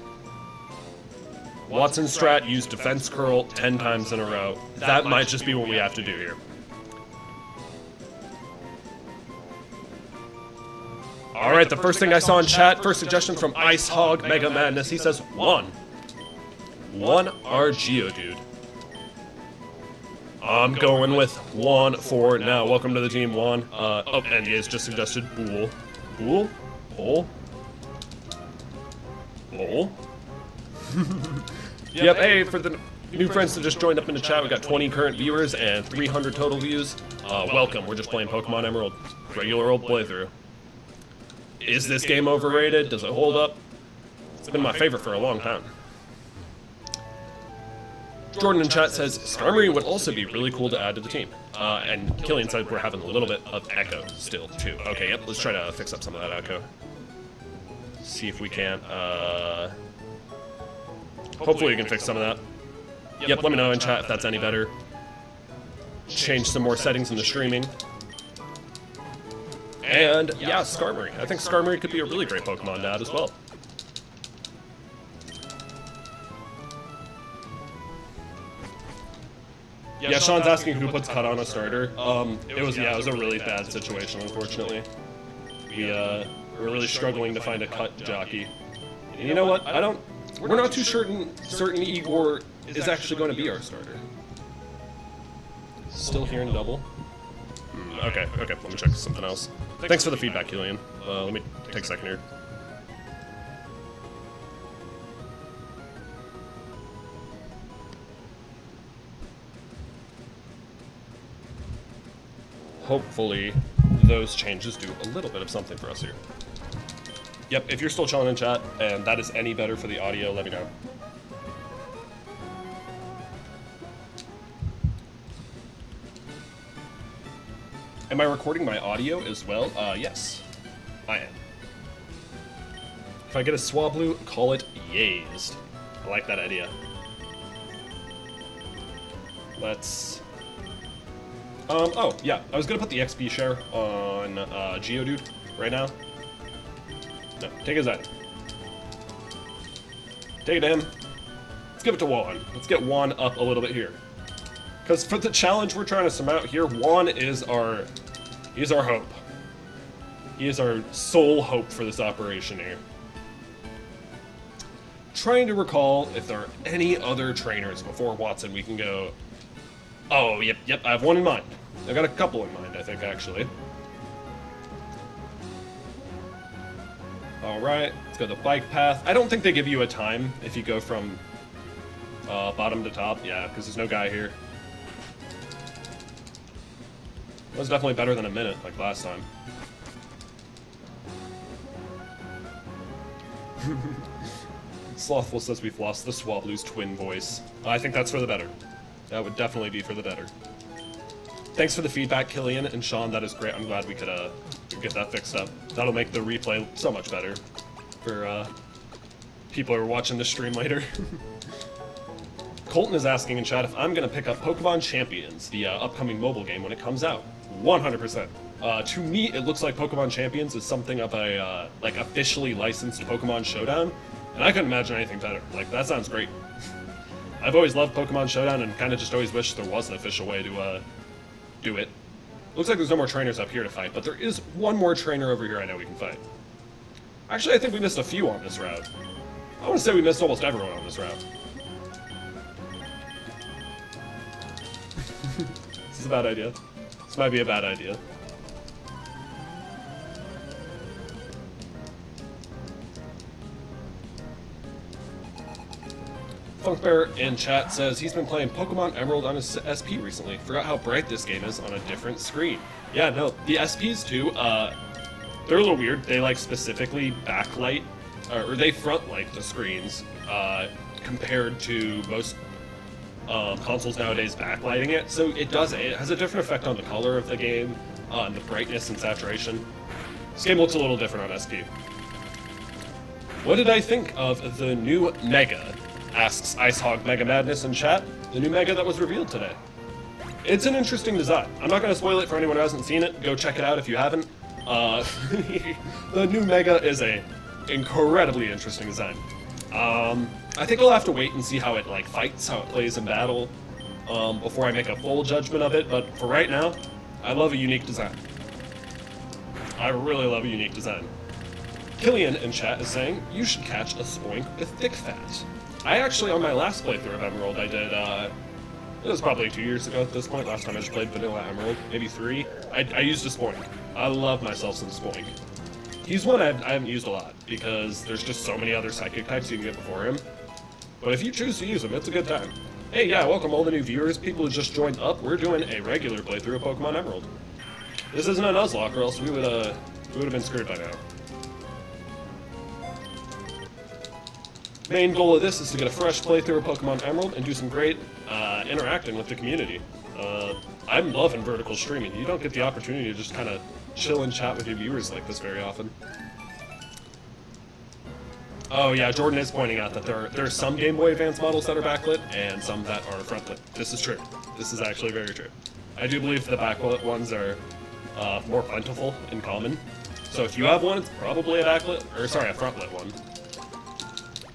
Watson strat used defense curl 10 times in a row. That might just be what we have to do here. Alright, the first thing I saw in chat, first suggestion from Ice Hog Mega Madness. He says 1. 1 our Geodude. I'm going with 1 for now. Welcome to the team, 1. Oh, and he has just suggested Bool. Bool? Bool? Bool? Yep, hey, for the new friends that just joined up in the chat, we got 20 current viewers and 300 total views. Welcome, we're just playing Pokemon Emerald. Regular old playthrough. Is this game overrated? Does it hold up? It's been my favorite for a long time. Jordan in chat says, Skarmory would also be really cool to add to the team. And Killian said we're having a little bit of echo still, too. Okay, yep, let's try to fix up some of that echo. See if we can, hopefully we can fix some of that. Yep, let me know in chat if that's any better. Change some more settings in the streaming. And, yeah, Skarmory. I think Skarmory could be a really great Pokemon to add as well. Yeah, Sean's asking who puts cut on a starter. It was a really bad situation, unfortunately. We're really struggling to find a cut jockey. And you know what? We're not too certain Igor is actually going to be our starter. Still here in double. Okay, let me check something else. Thanks for the feedback, Killian. Let me take a second here. Hopefully, those changes do a little bit of something for us here. Yep, if you're still chilling in chat, and that is any better for the audio, let me know. Am I recording my audio as well? Yes, I am. If I get a Swablu, call it Yazed. I like that idea. Let's... oh, yeah, I was gonna put the XP share on Geodude right now. No, take his item. Take it to him. Let's give it to Juan. Let's get Juan up a little bit here. Because for the challenge we're trying to surmount here, Juan is our hope. He is our sole hope for this operation here. Trying to recall if there are any other trainers before Watson we can go... Oh, yep, I have one in mind. I got a couple in mind, I think, actually. Alright, let's go the bike path. I don't think they give you a time if you go from bottom to top. Yeah, because there's no guy here. It was definitely better than a minute, like last time. Slothful says we've lost the Swablu's twin voice. I think that's for the better. That would definitely be for the better. Thanks for the feedback, Killian and Sean. That is great. I'm glad we could get that fixed up. That'll make the replay so much better for people who are watching this stream later. Colton is asking in chat if I'm going to pick up Pokemon Champions, the upcoming mobile game, when it comes out. 100%. To me, it looks like Pokemon Champions is something of a like officially licensed Pokemon Showdown, and I couldn't imagine anything better. Like, that sounds great. I've always loved Pokemon Showdown and kind of just always wished there was an official way to do it. Looks like there's no more trainers up here to fight, but there is one more trainer over here I know we can fight. Actually, I think we missed a few on this route. I want to say we missed almost everyone on this route. This is a bad idea. This might be a bad idea. Funkbear in chat says he's been playing Pokemon Emerald on his SP recently. Forgot how bright this game is on a different screen. Yeah, no, the SPs too, they're a little weird. They like specifically backlight, or they front light the screens, compared to most consoles nowadays backlighting it. So it has a different effect on the color of the game, on the brightness and saturation. This game looks a little different on SP. What did I think of the new Mega? Asks Icehog Mega Madness in chat. The new Mega that was revealed today. It's an interesting design. I'm not going to spoil it for anyone who hasn't seen it. Go check it out if you haven't. The new Mega is a incredibly interesting design. I think I'll have to wait and see how it fights, how it plays in battle, before I make a full judgment of it. But for right now, I love a unique design. I really love a unique design. Killian in chat is saying, you should catch a Spoink with Thick Fat. I actually, on my last playthrough of Emerald, I did, it was probably 2 years ago at this point, last time I just played Vanilla Emerald, maybe 3. I used a Spoink. I love myself some Spoink. He's one I haven't used a lot, because there's just so many other Psychic types you can get before him. But if you choose to use him, it's a good time. Hey, yeah, welcome all the new viewers, people who just joined up. We're doing a regular playthrough of Pokemon Emerald. This isn't a Nuzlocke, or else we would have been screwed by now. Main goal of this is to get a fresh playthrough of Pokemon Emerald and do some great interacting with the community. I'm loving vertical streaming. You don't get the opportunity to just kind of chill and chat with your viewers like this very often. Oh yeah, Jordan is pointing out that there are some Game Boy Advance models that are backlit and some that are frontlit. This is true. This is actually very true. I do believe the backlit ones are more plentiful and common. So if you have one, it's probably a frontlit one.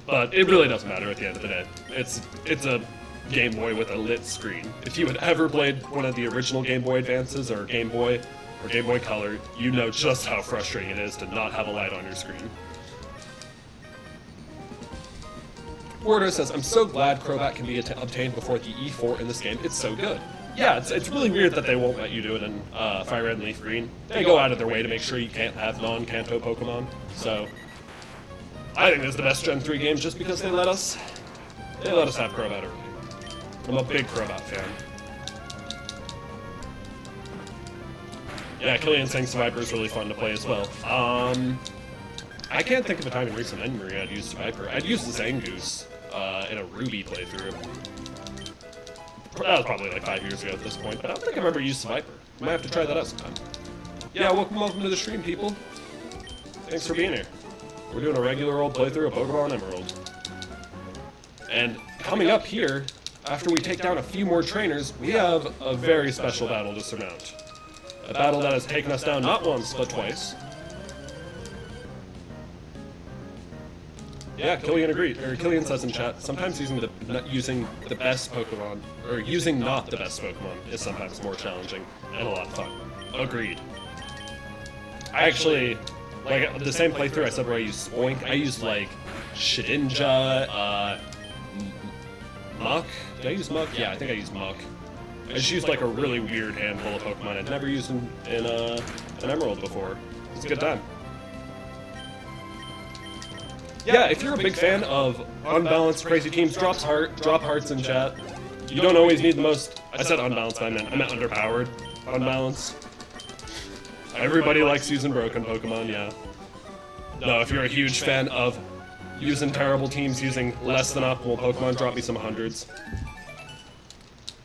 But it really doesn't matter at the end of the day. It's a Game Boy with a lit screen. If you had ever played one of the original Game Boy Advances or Game Boy Color, you know just how frustrating it is to not have a light on your screen. Warder says, I'm so glad Crobat can be obtained before the E4 in this game. It's so good. Yeah, it's really weird that they won't let you do it in Fire Red and Leaf Green. They go out of their way to make sure you can't have non-Kanto Pokemon. So I think this is the best Gen 3 game just because they let us have Crobat early. I'm a big Crobat fan. Yeah, Killian saying Swiper is really fun to play as well. I can't think of a time in recent memory I'd used Swiper. I'd used the Zangoose in a Ruby playthrough. That was probably like 5 years ago at this point, but I don't think I've ever used Swiper. Might have to try that out sometime. Yeah, welcome to the stream, people. Thanks for being here. We're doing a regular old playthrough of Pokemon Emerald. And coming up here, after we take down a few more trainers, we have a very special battle to surmount. A battle that has taken us down not once, but twice. Yeah, Killian agreed. Or Killian says in chat, sometimes using the best Pokemon, or using not the best Pokemon, is sometimes more challenging and a lot of fun. Agreed. I actually, like, the same playthrough I said where I used Spoink, I used, like, Shedinja, Muck? Did I use Muck? Yeah, I think I used Muck. I just used, like, a really weird handful of Pokemon I'd never used in an Emerald before. It's a good time. Yeah, if you're a big fan of unbalanced crazy teams, drop hearts in chat. You don't always need the most. I said unbalanced, I meant underpowered. Unbalanced. Everybody likes using broken Pokemon, yeah. No, if you're a huge fan of using terrible teams, using less than optimal Pokemon, drop me some hundreds.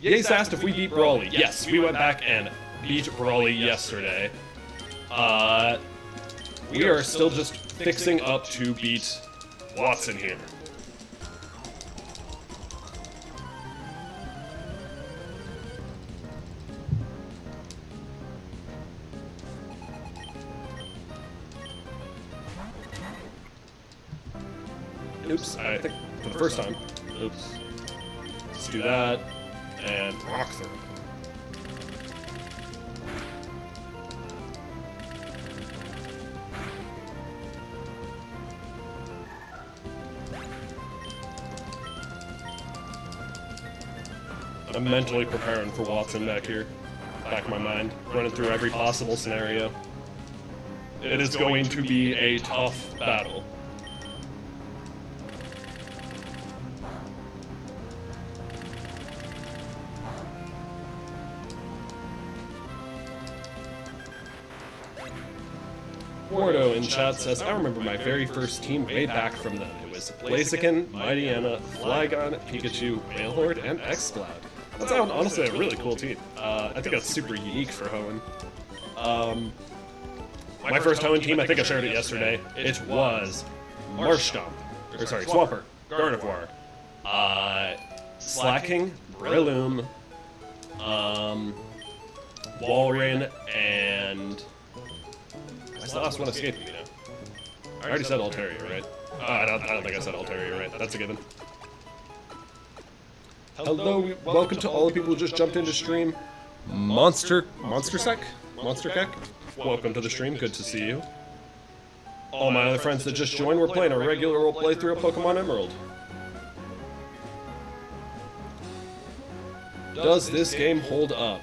Yace asked if we beat Brawly. Yes, we went back and beat Brawly yesterday. We are still just fixing up to beat Watson here. Oops, I think for the first time. Oops. Let's do that. And rock through. I'm mentally preparing for Watson back here. Back in my mind. Running through every possible scenario. It is going to be a tough battle. Wardo in chat says, I remember my very first team way back from then. It was Blaziken, Mightyena, Flygon, Pikachu, Wailord, and Exploud. That's honestly a really cool team. I think that's super unique for Hoenn. My first Hoenn team, I think I shared it yesterday. It was Marshtomp, or sorry, Swampert, Gardevoir, Slacking, Breloom, Walrein, and what's the last one escaping me now? I already said Altaria, right? I don't think I said Altaria, right? That's a given. Hello, welcome to all the people who just jumped into stream. Monster Keck? Welcome to the stream, good to see you. All my other friends that just joined, we're playing a regular role playthrough of Pokemon Emerald. Does this game hold up?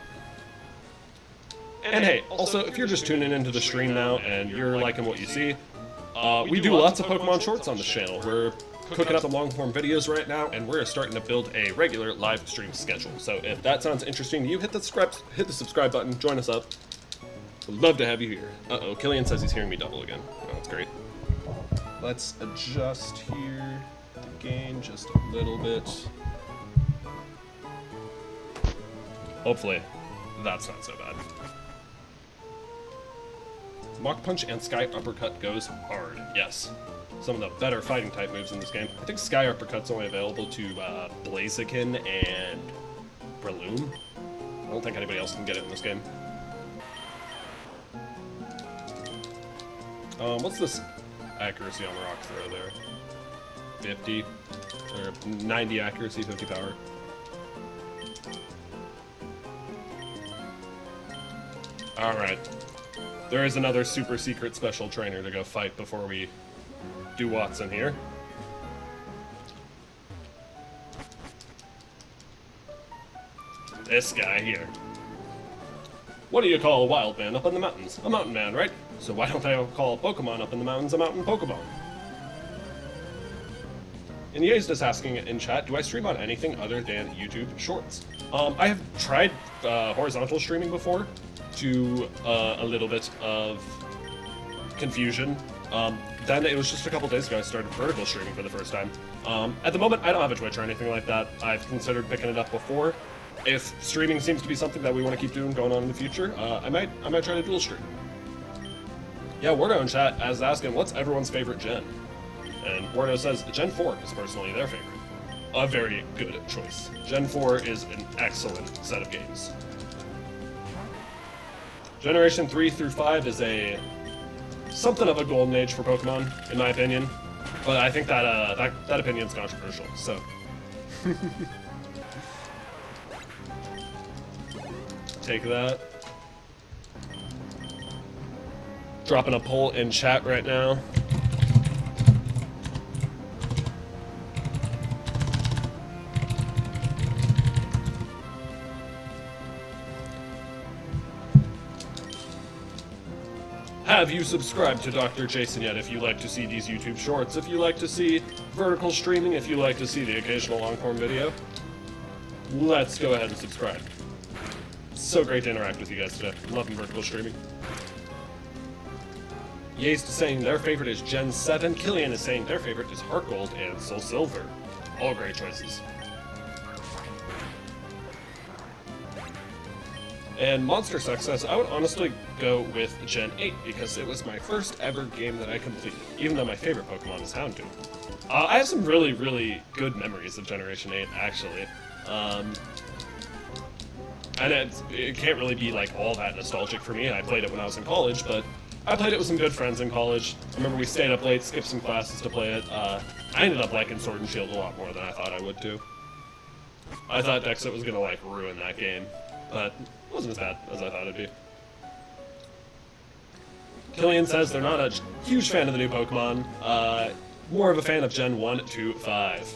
And hey, also, if you're just tuning into the stream now and you're liking what you see, we do lots of Pokemon shorts on this channel. We're cooking up the long-form videos right now, and we're starting to build a regular live stream schedule. So if that sounds interesting to you, hit the subscribe button, join us up. We'd love to have you here. Uh-oh, Killian says he's hearing me double again. Oh, that's great. Let's adjust here the gain just a little bit. Hopefully, that's not so bad. Mach Punch and Sky Uppercut goes hard, yes. Some of the better fighting type moves in this game. I think Sky Uppercut's only available to Blaziken and Breloom. I don't think anybody else can get it in this game. What's this accuracy on the rock throw there? 50? Or 90 accuracy, 50 power. Alright. There is another super secret special trainer to go fight before we do Watson here. This guy here. What do you call a wild man up in the mountains? A mountain man, right? So why don't I call a Pokemon up in the mountains a mountain Pokemon? And Ye's just asking in chat, do I stream on anything other than YouTube Shorts? I have tried horizontal streaming before to a little bit of confusion. Then it was just a couple days ago I started vertical streaming for the first time. At the moment, I don't have a Twitch or anything like that. I've considered picking it up before. If streaming seems to be something that we want to keep doing going on in the future, I might try to dual stream. Yeah, Wardo in chat is asking, what's everyone's favorite gen? And Wardo says Gen 4 is personally their favorite. A very good choice. Gen 4 is an excellent set of games. Generation 3 through 5 is something of a golden age for Pokemon, in my opinion. But I think that that opinion's controversial, so. Take that. Dropping a poll in chat right now. Have you subscribed to Dr. Jason yet if you like to see these YouTube shorts, if you like to see vertical streaming, if you like to see the occasional long-form video? Let's go ahead and subscribe. So great to interact with you guys today. Loving vertical streaming. Ye's saying their favorite is Gen 7. Killian is saying their favorite is Heart Gold and Soul Silver. All great choices. And Monster Suck says, I would honestly go with Gen 8 because it was my first ever game that I completed, even though my favorite Pokemon is Houndoom. I have some really, really good memories of Generation 8, actually. And it can't really be like all that nostalgic for me. I played it when I was in college, but I played it with some good friends in college. I remember we stayed up late, skipped some classes to play it. I ended up liking Sword and Shield a lot more than I thought I would too. I thought Dexit was gonna like ruin that game, but it wasn't as bad as I thought it'd be. Killian says they're not a huge fan of the new Pokemon, more of a fan of Gen 1 to 5.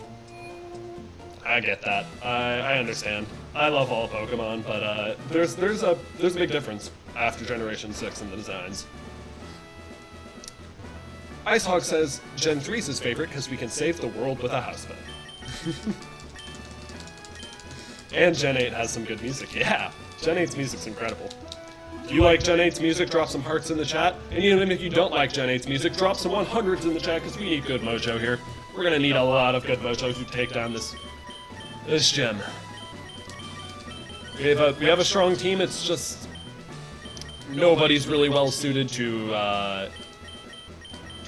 I get that. I understand. I love all Pokemon, but there's a big difference after Generation 6 in the designs. Icehog says Gen 3 is his favorite because we can save the world with a house bed. And Gen 8 has some good music. Yeah, Gen 8's music's incredible. If you like Gen 8's music, drop some hearts in the chat. And even if you don't like Gen 8's music, drop some 100s in the chat, because we need good mojo here. We're gonna need a lot of good mojo to take down this gem. We have a strong team, it's just nobody's really well suited to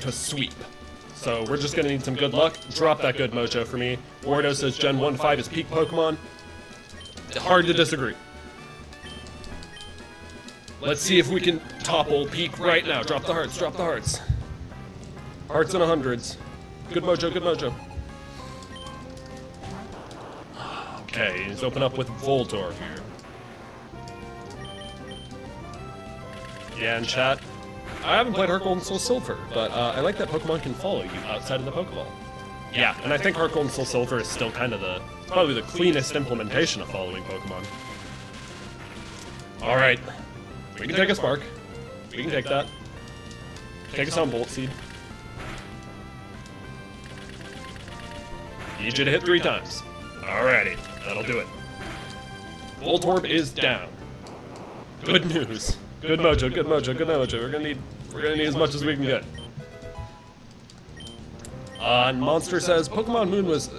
sweep. So we're just gonna need some good luck. Drop that good mojo for me. Wardo says Gen 1-5 is peak Pokemon. Hard to disagree. Let's see if we can topple peak right now. Drop the hearts, drop the hearts. Hearts in 100s. Good mojo, good mojo. Okay, let's open up with Voltorb here. Yeah, in chat, I haven't played Heart Gold and Soul Silver, but I like that Pokemon can follow you outside of the Pokeball. Yeah, and I think Heart Gold and Soul Silver is still kind of probably the cleanest implementation of following Pokemon. Alright, we can take a Spark. We can take that. Take us on Volt Seed. Need you to hit 3 times. Alrighty, that'll do it. Voltorb is down. Good news. Good mojo, good mojo, good mojo. We're gonna need as much as we can get. And Monster says Pokemon Moon was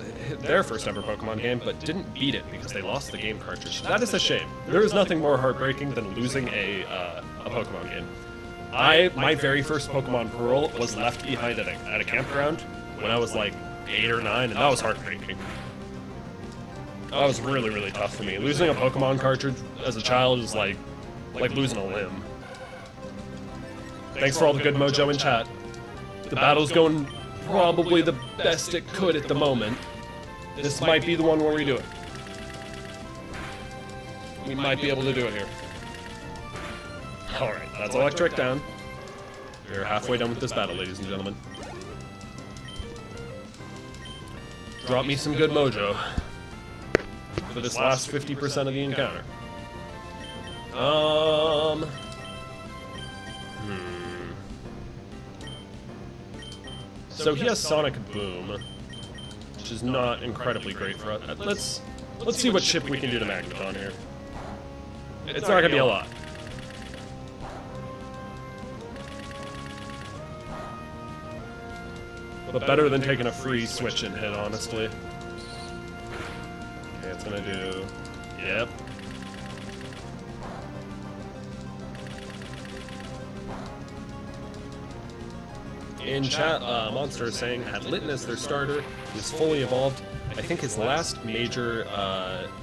their first ever Pokemon game, but didn't beat it because they lost the game cartridge. That is a shame. There is nothing more heartbreaking than losing a Pokemon game. My very first Pokemon Pearl was left behind at a campground when I was like 8 or 9, and that was heartbreaking. That was really, really tough for me. Losing a Pokemon cartridge as a child is like losing a limb. Thanks for all the good mojo in chat. The battle's going probably the best it could at the moment. This might be the one where we do it. We might be able to do it here. Alright, that's electric down. We're halfway done with this battle, ladies and gentlemen. Drop me some good mojo for this last 50% of the encounter. So he has Sonic Boom, which is not incredibly great for us. Let's see what chip we can do to Magneton here. It's not gonna be a lot. But better than taking a free switch and hit, honestly. Okay, it's gonna do... Yep. In chat, Monster is saying, had Litten as their starter, he is fully evolved. I think his last major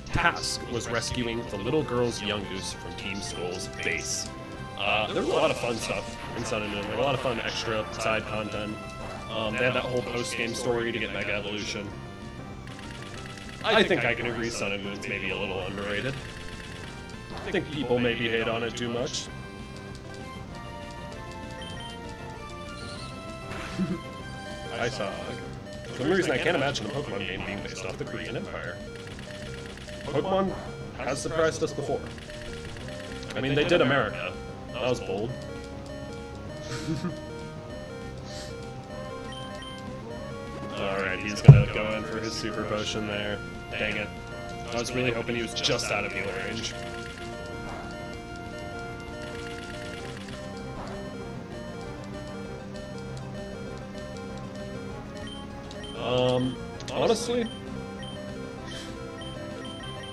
task was rescuing the little girl's Yungoos from Team Skull's base. There was a lot of fun stuff in Sun and Moon, like a lot of fun extra side content. They had that whole post-game story to get Mega Evolution. I think I can agree Sun and Moon's maybe a little underrated. I think people maybe hate on it too much. I saw. For some reason, I can't imagine a Pokemon game being based off the Korean Empire. Pokemon has surprised us before. I mean, they did America. That was bold. Alright, he's gonna go in for his Super Potion there. Dang it. I was really hoping he was just out of healer range. Honestly,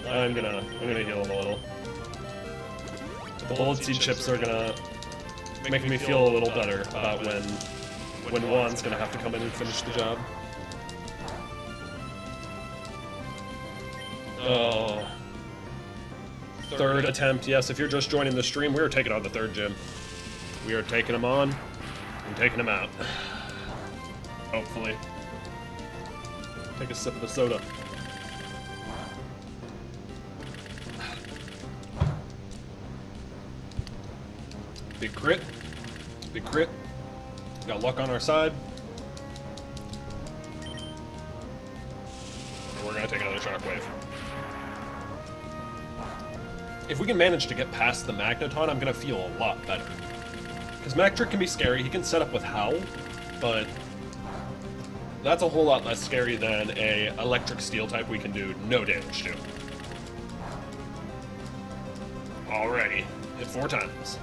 I'm gonna heal him a little. The Bullet Seed chips are gonna make me feel a little better about when Juan's gonna have to come in and finish the job. Oh. Third attempt, yes, if you're just joining the stream, we are taking on the third gym. We are taking him on and taking him out. Hopefully. Take a sip of the soda. Big crit. Big crit. Got luck on our side. And we're gonna take another Shockwave. If we can manage to get past the Magneton, I'm gonna feel a lot better. Because Magtrick can be scary, he can set up with Howl, but that's a whole lot less scary than a electric steel type we can do no damage to. Alrighty. Hit 4 times.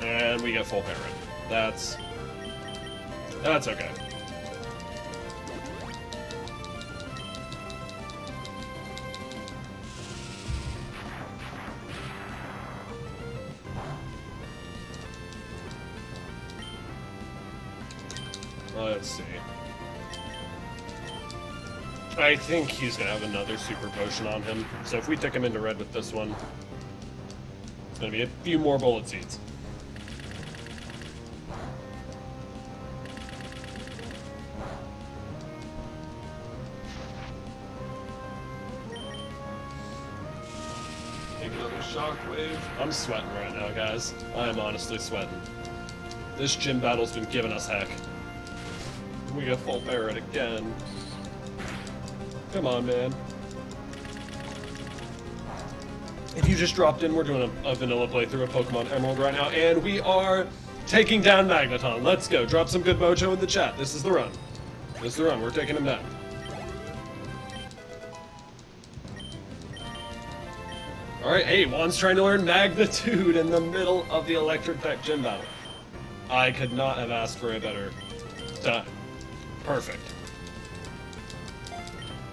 And we get full parry. That's okay. Let's see. I think he's gonna have another super potion on him, so if we tick him into red with this one, it's gonna be a few more bullet seeds. Take another shockwave. I'm sweating right now, guys. I am honestly sweating. This gym battle's been giving us heck. We got full parrot again. Come on, man. If you just dropped in, we're doing a vanilla playthrough of Pokemon Emerald right now, and we are taking down Magneton. Let's go. Drop some good mojo in the chat. This is the run. This is the run. We're taking him down. Alright, hey, Juan's trying to learn Magnitude in the middle of the Electric Deck gym battle. I could not have asked for a better time. Perfect.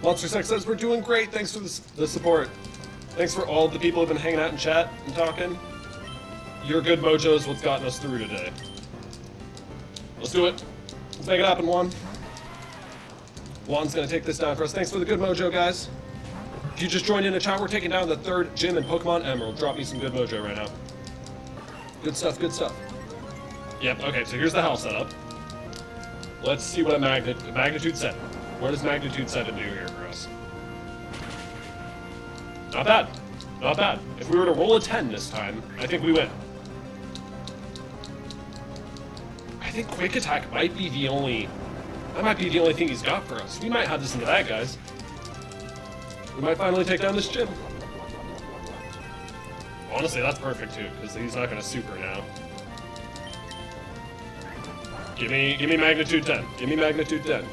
Monster Sex says we're doing great. Thanks for the support. Thanks for all the people who've been hanging out in chat and talking. Your good mojo is what's gotten us through today. Let's do it. Let's make it happen, Juan. Juan's gonna take this down for us. Thanks for the good mojo, guys. If you just joined in the chat, we're taking down the 3rd gym in Pokemon Emerald. Drop me some good mojo right now. Good stuff, good stuff. Yep, okay, so here's the house setup. Let's see what a Magnitude 7. What does Magnitude 7 do here for us? Not bad. Not bad. If we were to roll a 10 this time, I think we win. I think Quick Attack might be the only... That might be the only thing he's got for us. We might have this in the bag, guys. We might finally take down this gym. Honestly, that's perfect, too, because he's not going to super now. Give me Magnitude 10. Give me Magnitude 10.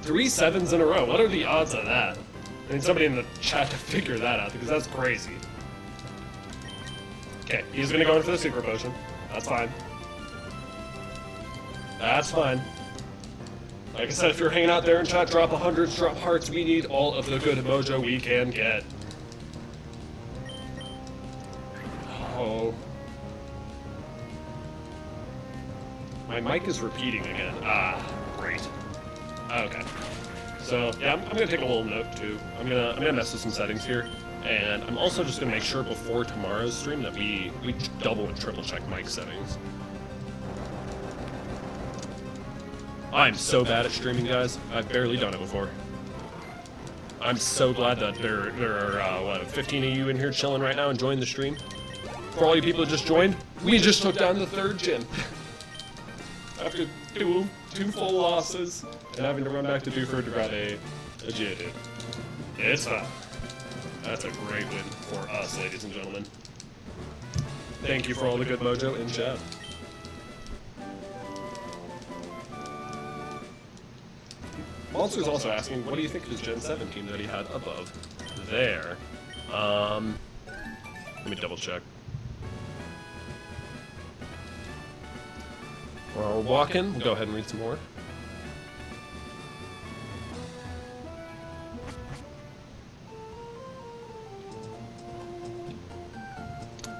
3 7s in a row. What are the odds of that? I need somebody in the chat to figure that out, because that's crazy. Okay, he's gonna go in for the super potion. That's fine. That's fine. Like I said, if you're hanging out there in chat, drop 100s, drop hearts. We need all of the good mojo we can get. Oh. My mic is repeating again. Ah, great. Okay. So yeah, I'm gonna take a little note too. I'm gonna mess with some settings here, and I'm also just gonna make sure before tomorrow's stream that we double and triple check mic settings. I'm so bad at streaming, guys. I've barely done it before. I'm so glad that there are what, 15 of you in here chilling right now enjoying the stream. For all you people who just joined, we just took down the 3rd gym. After two full losses and having to run back to Dewford to grab a Geodude. It's fine. That's a great win for us, ladies and gentlemen. Thank you for all the good mojo in chat. Monster's also asking, what do you think of his Gen 7 team that he had above there? Let me double check. While we're walking, we'll go ahead and read some more.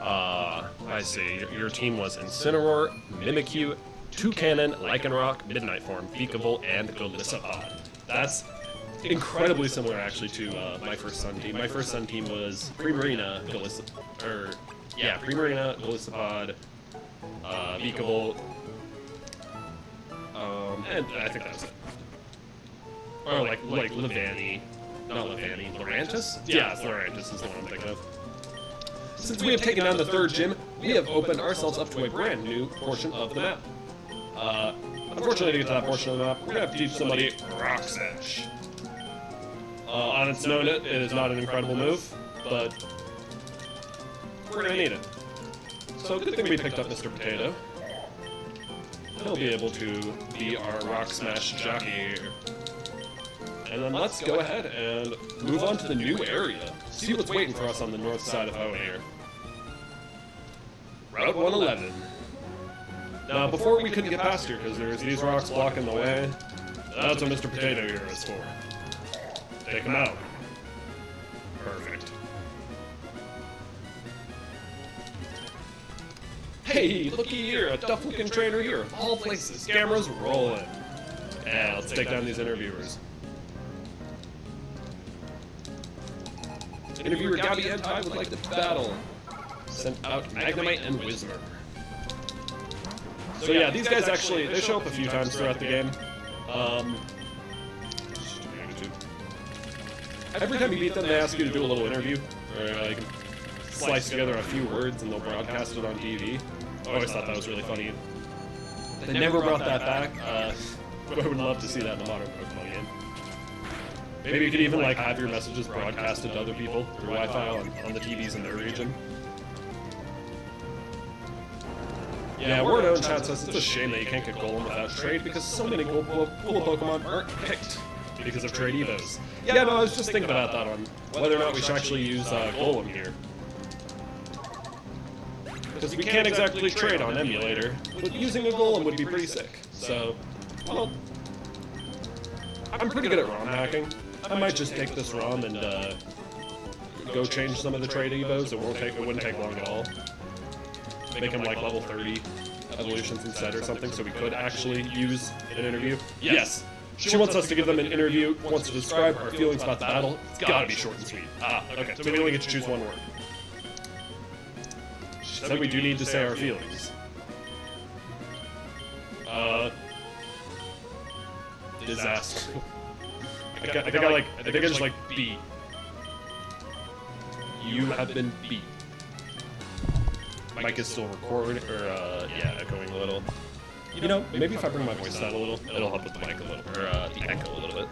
I see. Your team was Incineroar, Mimikyu, Toucannon, Lycanroc, Midnight Form, Vikavolt, and Golisopod. That's incredibly similar, actually, to my first Sun team. My first Sun team was Primarina, Golisopod, Vikavolt, and I think that was it. Or like Levani. Not Levani, Lurantis? Yeah, Lurantis is the one I'm thinking of. Since we have taken on the 3rd gym, we have opened ourselves up to a brand new portion of the map. Unfortunately, to get to that portion of the map, we're gonna have to teach somebody Rock's Edge. On its own, it is not an incredible move, but we're gonna need it. So good thing we picked up Mr. Potato. He'll be able to be our Rock Smash jockey here. And then let's go ahead and move on to the new area. See what's waiting for us on the north side of Hoenn here. Route 111. Now, before we couldn't get past here because there's these rocks blocking the way. That's what Mr. Potato here is for. Take him out. Perfect. Hey, looky here, a tough-looking trainer here. Of all places, cameras rolling. Yeah, let's take down these interviewers. Interviewer Gabby Entai would like to battle. Sent out Magnemite and Whismer. So yeah, these guys actually, they show up a few times throughout the game. Every time you beat them, they ask you to do a little interview. Or you can slice together a few words and they'll broadcast it on TV. I always thought that was really funny. They never brought that back. I would love to see that in a modern Pokemon game. Maybe you could even like have your messages broadcasted to other people through Wi-Fi on the TVs in their region. Yeah, Word On Chat says it's a shame that you can't get Golem without trade because so many cool Pokemon aren't picked because of trade evos. Yeah, no, I was just thinking about that on whether or not we should actually use Golem here. Because we can't exactly trade on Emulator, but using a Golem would be pretty sick. So, well, I'm pretty good at ROM hacking. I might just take this ROM and go change some of the trade evos. It wouldn't take long at all. Make them like level 30 evolutions instead or something, so we could actually use an interview. Yes! She wants us to give them an interview, wants to describe our feelings about the battle. It's gotta be short and sweet. Ah, okay, so we only get to choose one word. She said we do need to say our feelings. Disaster. I think I just like beat. You have been beat. Mic is still recording, or yeah, echoing a little. You know, maybe if I bring my voice down a little, it'll help with the mic a little, or the echo a little bit.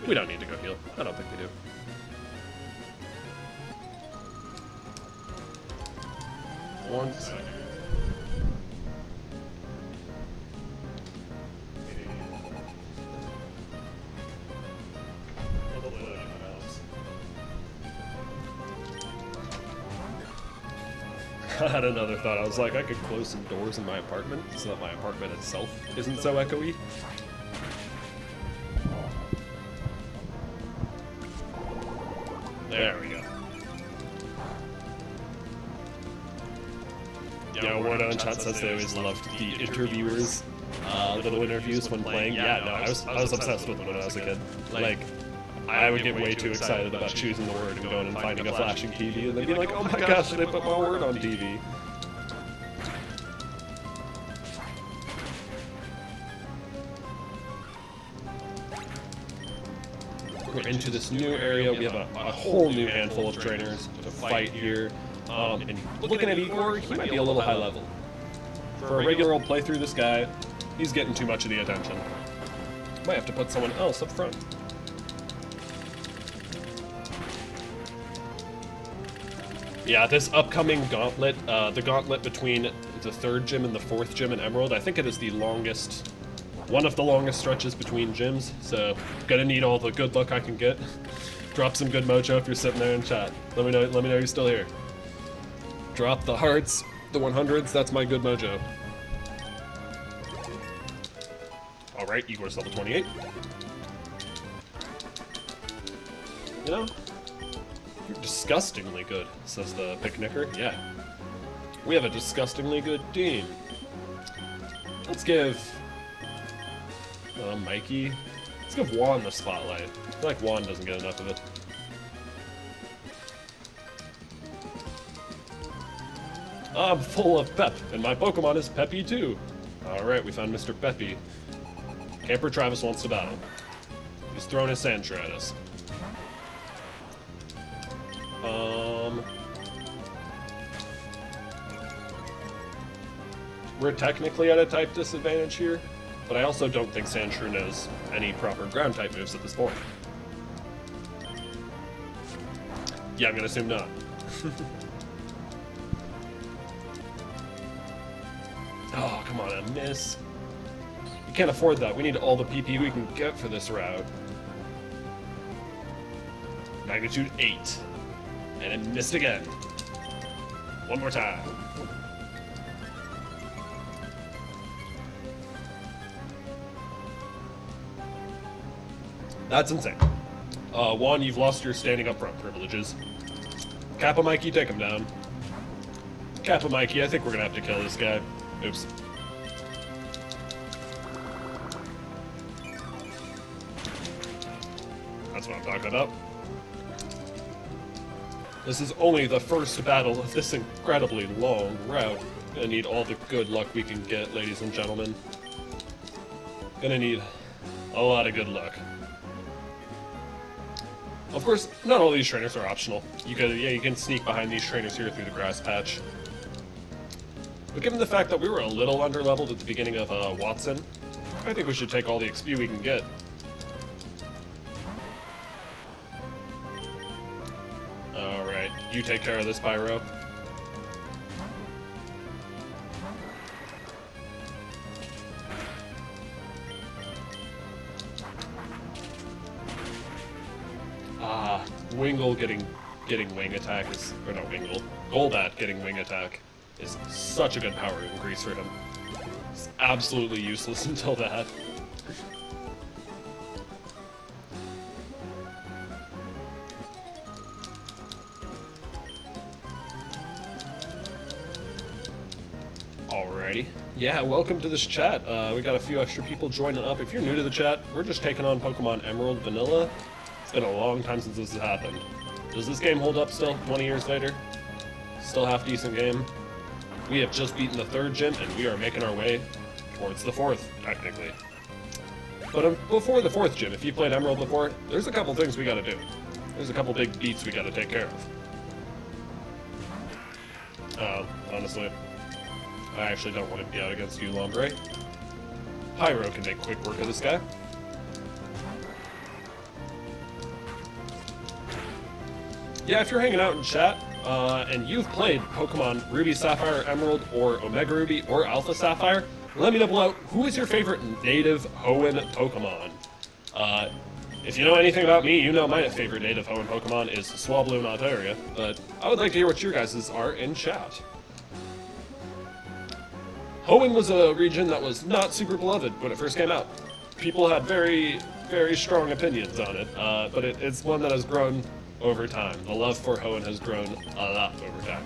We don't need to go heal. I don't think we do. One second. I had another thought. I was like, I could close some doors in my apartment so that my apartment itself isn't so echoey. There we go. Yeah, Word On Chat says they always loved the interviewers, little interviews when playing. Yeah, no, I was obsessed with them when I was a kid. Like, I would get way too excited about choosing the word and going and finding a flashing TV and then be like, oh my gosh, they put my word on TV. We're into this new area. We have a whole new handful of trainers to fight here. And looking at Igor, he might be a little high level. For a regular old playthrough, this guy, he's getting too much of the attention. Might have to put someone else up front. Yeah, this upcoming gauntlet, the gauntlet between the 3rd gym and the 4th gym in Emerald, I think it is the longest, one of the longest stretches between gyms, so gonna need all the good luck I can get. Drop some good mojo if you're sitting there in chat. Let me know you're still here. Drop the hearts, the 100s, that's my good mojo. Alright, Igor's level 28. You know? You're disgustingly good, says the picnicker. Yeah. We have a disgustingly good team. Let's give... Mikey. Let's give Juan the spotlight. I feel like Juan doesn't get enough of it. I'm full of pep, and my Pokemon is peppy too. Alright, we found Mr. Peppy. Camper Travis wants to battle. He's throwing his Sandshrew at us. We're technically at a type disadvantage here, but I also don't think Sandshrew knows any proper ground type moves at this point. Yeah, I'm gonna assume not. Oh, come on, a miss. We can't afford that. We need all the PP we can get for this route. Magnitude 8. And it missed again. One more time. That's insane. Juan, you've lost your standing up front privileges. Kappa Mikey, take him down. Kappa Mikey, I think we're gonna have to kill this guy. Oops. That's what I'm talking about. This is only the first battle of this incredibly long route. Gonna need all the good luck we can get, ladies and gentlemen. Gonna need a lot of good luck. Of course, not all these trainers are optional. You can sneak behind these trainers here through the grass patch. But given the fact that we were a little underleveled at the beginning of Watson, I think we should take all the XP we can get. Alright, you take care of this, Pyro. Wingle getting wing attack is, or no, Wingle. Golbat getting wing attack is such a good power increase for him. It's absolutely useless until that. Alrighty. Yeah, welcome to this chat. We got a few extra people joining up. If you're new to the chat, we're just taking on Pokemon Emerald Vanilla. It's been a long time since this has happened. Does this game hold up still, 20 years later? Still half decent game. We have just beaten the 3rd gym, and we are making our way towards the 4th, technically. But before the 4th gym, if you played Emerald before, there's a couple things we gotta do. There's a couple big beats we gotta take care of. Honestly, I actually don't want to be out against you, Lombre. Pyro can make quick work of this guy. Yeah, if you're hanging out in chat, and you've played Pokemon Ruby, Sapphire, Emerald, or Omega Ruby, or Alpha Sapphire, let me know below, who is your favorite native Hoenn Pokemon? If you know anything about me, you know my favorite native Hoenn Pokemon is Swablu and Altaria, but I would like to hear what your guys' are in chat. Hoenn was a region that was not super beloved when it first came out. People had very, very strong opinions on it, but it's one that has grown over time. The love for Hoenn has grown a lot over time.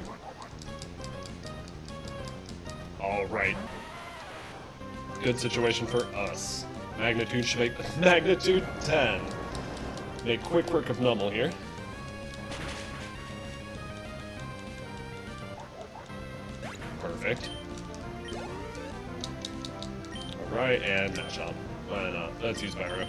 Alright. Good situation for us. Magnitude should make Magnitude 10. Make quick work of Numble here. Perfect. Alright, and match up. Why not? Let's use Pyro.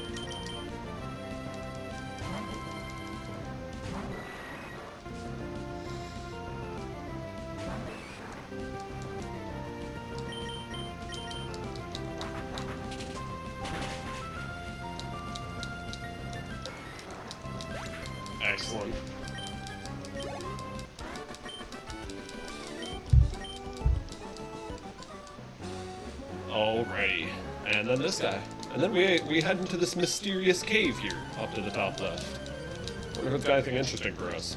Excellent. Alrighty. And then this guy. And then we head into this mysterious cave here, up to the top left. Wonder if it's got anything interesting for us.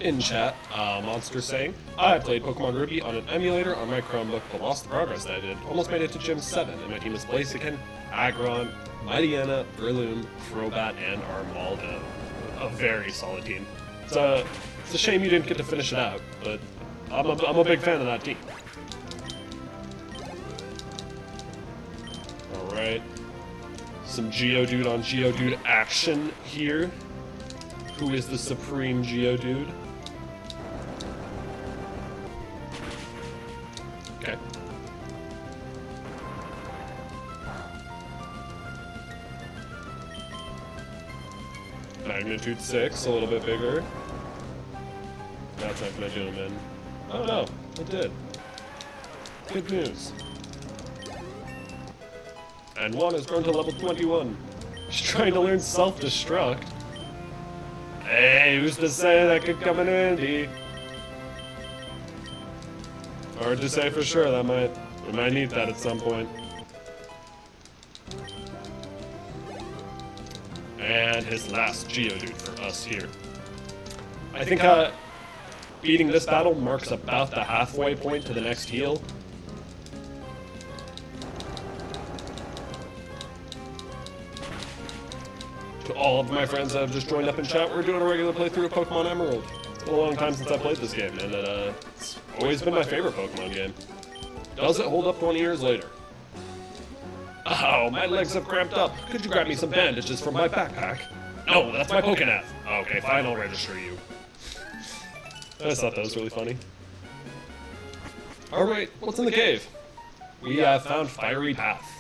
In chat, Monster saying, I played Pokemon Ruby on an emulator on my Chromebook, but lost the progress that I did. Almost made it to Gym 7, and my team is Blaziken, Aggron, Mightyena, Breloom, Crobat, and Armaldo. A very solid team. It's a shame you didn't get to finish it out, but I'm a big fan of that team. Alright. Some Geodude on Geodude action here. Who is the supreme Geodude? Okay. Magnitude 6, a little bit bigger. That's not gonna do him in. Oh no, it did. Good news. And Juan has grown to level 21. He's trying to learn self-destruct. Hey, who's to say that could come in handy? Hard to say for sure. We might need that at some point. And his last Geodude for us here. I think beating this battle marks about the halfway point to the next heal. To all of my friends that have just joined up in chat, we're doing a regular playthrough of Pokemon Emerald. It's been a long time since I played this game, and it's always been my favorite Pokemon game. Does it hold up 20 years later? Oh, my legs have cramped up. Could you grab me some bandages from my backpack? No, that's my Pokénav. Okay, fine, I'll register you. I just thought that was really funny. Alright, what's in the cave? We have found Fiery Path.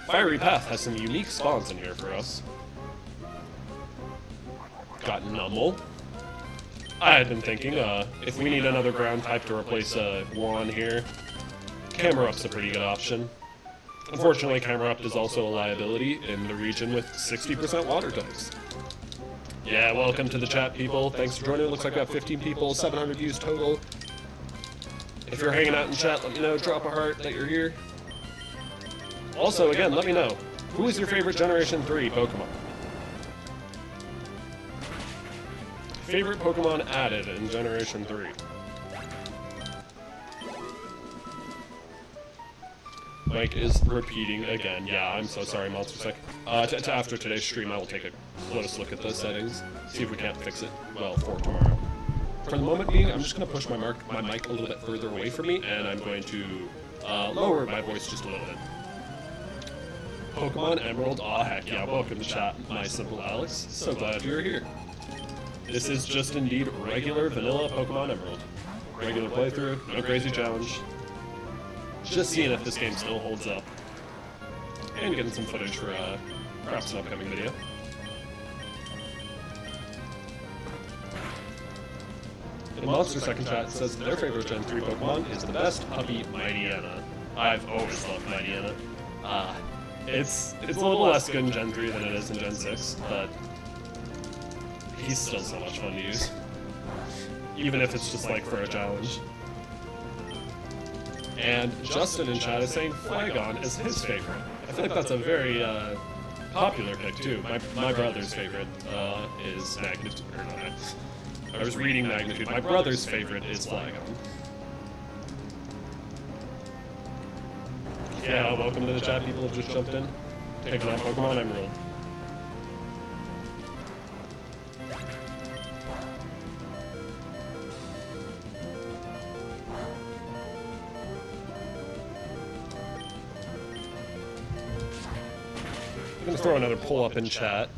Fiery Path has some unique spawns in here for us. Got Numble. I had been thinking, if we need another ground type to replace Juan here, Camerup's a pretty good option. Unfortunately, Camerupt is also a liability in the region with 60% water types. Yeah, welcome to the chat, people. Thanks for joining. Looks like we have 15 people, 700 views total. If you're hanging out in chat, let me know. Drop a heart that you're here. Also, again, let me know. Who is your favorite Generation 3 Pokemon? Favorite Pokemon added in Generation 3? Mike is repeating again. Yeah, I'm so sorry, Monster Sec. After today's stream, I will take a close look at those settings, see if we can't fix it, well, for tomorrow. For the moment being, I'm just going to push my mic a little bit further away from me, and I'm going to lower my voice just a little bit. Pokemon Emerald, aw heck yeah, welcome to chat, my simple Alex. So glad you're here. This is just indeed regular vanilla Pokemon Emerald. Regular playthrough, no crazy challenge. Just seeing if this game still holds up. And getting some footage for perhaps an upcoming video. In Monster Second Chat says their favorite Gen 3 Pokemon is the best puppy, Mightyena. I've always loved Mightyena. It's a little less good in Gen 3 than it is in Gen 6, but he's still so much fun to use. Even if it's just like for a challenge. And Justin in chat is saying Flygon is his favorite. I feel like that's a very popular pick too. My brother's favorite is Magnitude. I was reading Magnitude. My brother's favorite is Flygon. Yeah, welcome to the chat. People have just jumped in. Taking on Pokemon Emerald. I'm gonna throw another poll up in chat.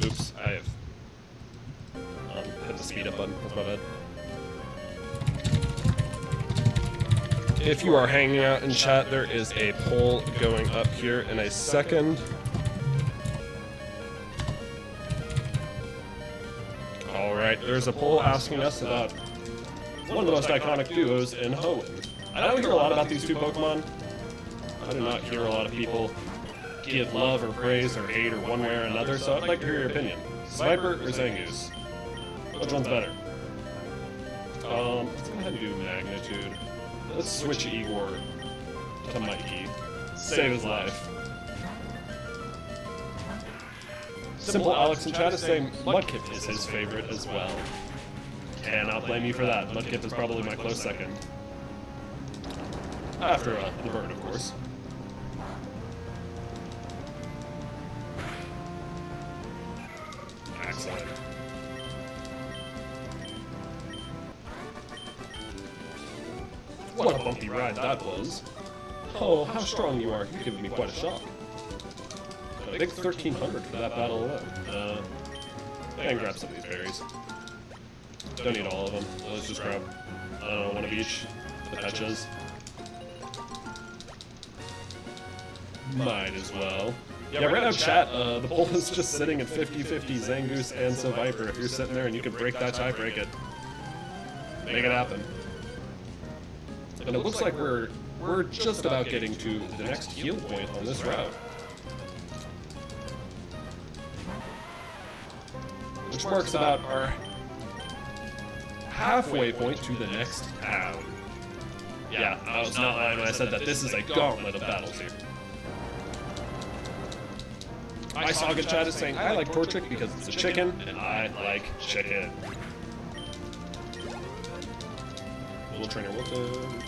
Oops, I have hit the speed up button. That's my bad. If you are hanging out in chat, there is a poll going up here in a second. Alright, there's a poll asking us about one of the most iconic duos in Hoenn. I don't hear a lot about these two Pokemon. I do not hear a lot of people give love or praise or hate or one way or another, so I'd like to hear your opinion. Sniper or Zangoose? Which one's better? Let's go ahead and do Magnitude. Let's switch Igor to Mikey. Save his life. Simple Alex in chat is saying Mudkip is his favorite as well. Cannot blame you for that. Mudkip is probably my close second. After the bird, of course. Excellent. What a bumpy ride that was. Oh, how strong you are. You've given me quite a shock. A big 1300 for that battle alone. And grab some of these berries. Don't need all of them. Let's just grab, I don't know, one of each. The Petchas. Might as well. Yeah, right now chat, the poll is just sitting at 50-50 Zangoose and Seviper. If you're sitting there and you can break that tie, break it. Make it happen. And it looks like we're just about getting to the next heal point on this route. Which marks about our halfway point to the next town. Yeah, I was not lying when I said that this is a gauntlet of battles here. I saw good chat is saying, I like Torchic because it's a chicken, and I like chicken. Little trainer, welcome.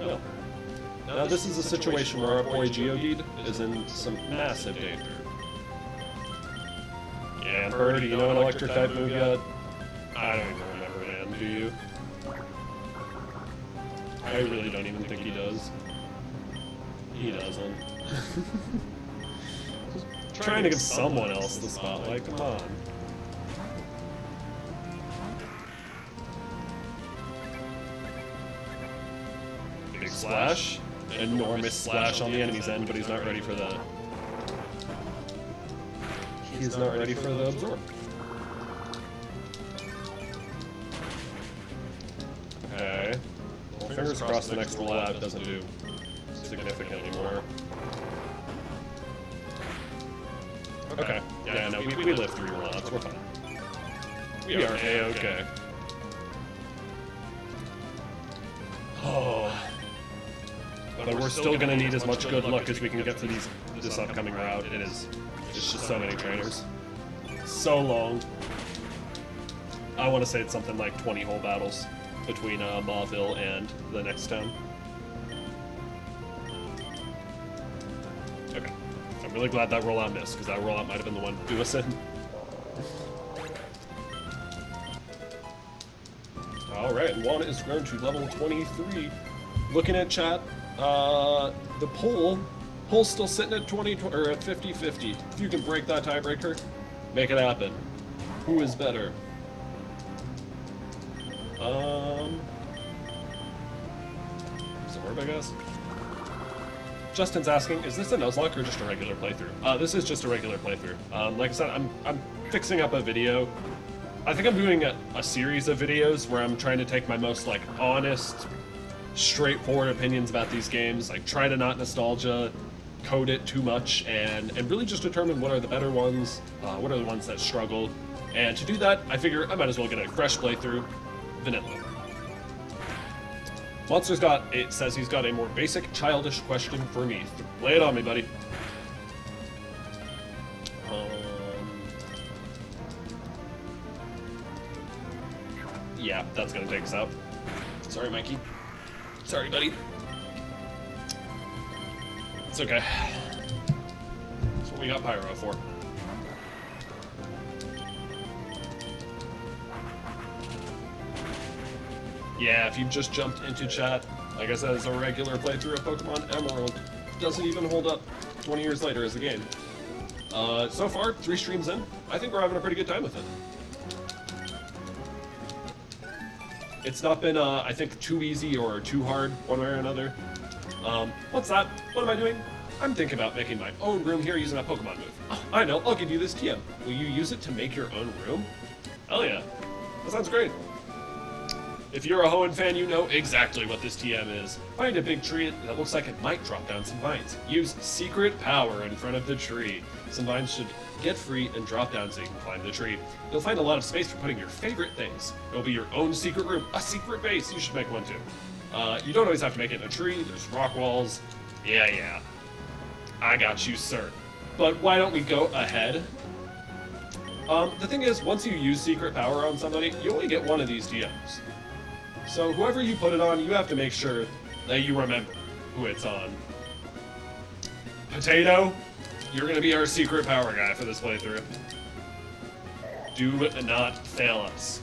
No. Now this is a situation where our boy Geodude is in some massive danger. Yeah, Bird, do you know an electric type move yet? I don't even remember, man, do you? I really don't even think he does. He doesn't. Trying to give someone else the spotlight, come on. Big splash. Enormous splash on the enemy's end, but he's not ready for that. He's not ready for the absorb. Okay. Well, fingers crossed the next rollout doesn't do significantly more. Okay. Yeah, no, we live 3 rollouts, we're fine. We are A-okay. Oh. But we're still gonna need as much good luck as we can get for this upcoming route. It's just so many trainers. So long. I want to say it's something like 20 whole battles between Mauville and the next town. Okay. I'm really glad that rollout missed, because that rollout might have been the one to do us in. Alright, Juan is grown to level 23. Looking at chat, the poll's still sitting at 50-50. If you can break that tiebreaker, make it happen. Who is better? Absorb, I guess. Justin's asking, is this a Nuzlocke or just a regular playthrough? This is just a regular playthrough. Like I said, I'm fixing up a video. I think I'm doing a series of videos where I'm trying to take my most, like, honest, straightforward opinions about these games, like, try to not nostalgia code it too much, and really just determine what are the better ones, what are the ones that struggle. And to do that, I figure I might as well get a fresh playthrough, vanilla. Monster's says he's got a more basic, childish question for me. Lay it on me, buddy. Yeah, that's gonna take us out. Sorry, Mikey. Sorry, buddy. It's okay. That's what we got Pyro for. Yeah, if you've just jumped into chat, like I said, it's a regular playthrough of Pokemon Emerald. Doesn't even hold up 20 years later as a game. So far, 3 streams in, I think we're having a pretty good time with it. It's not been, I think, too easy or too hard, one way or another. What's that? What am I doing? I'm thinking about making my own room here using a Pokemon move. Oh, I know, I'll give you this TM. Will you use it to make your own room? Hell yeah. That sounds great. If you're a Hoenn fan, you know exactly what this TM is. Find a big tree that looks like it might drop down some vines. Use secret power in front of the tree. Some vines should get free and drop down so you can climb the tree. You'll find a lot of space for putting your favorite things. It'll be your own secret room, a secret base. You should make one too. You don't always have to make it in a tree. There's rock walls. Yeah. I got you, sir. But why don't we go ahead? The thing is, once you use secret power on somebody, you only get one of these TMs. So whoever you put it on, you have to make sure that you remember who it's on. Potato, you're gonna be our secret power guy for this playthrough. Do not fail us.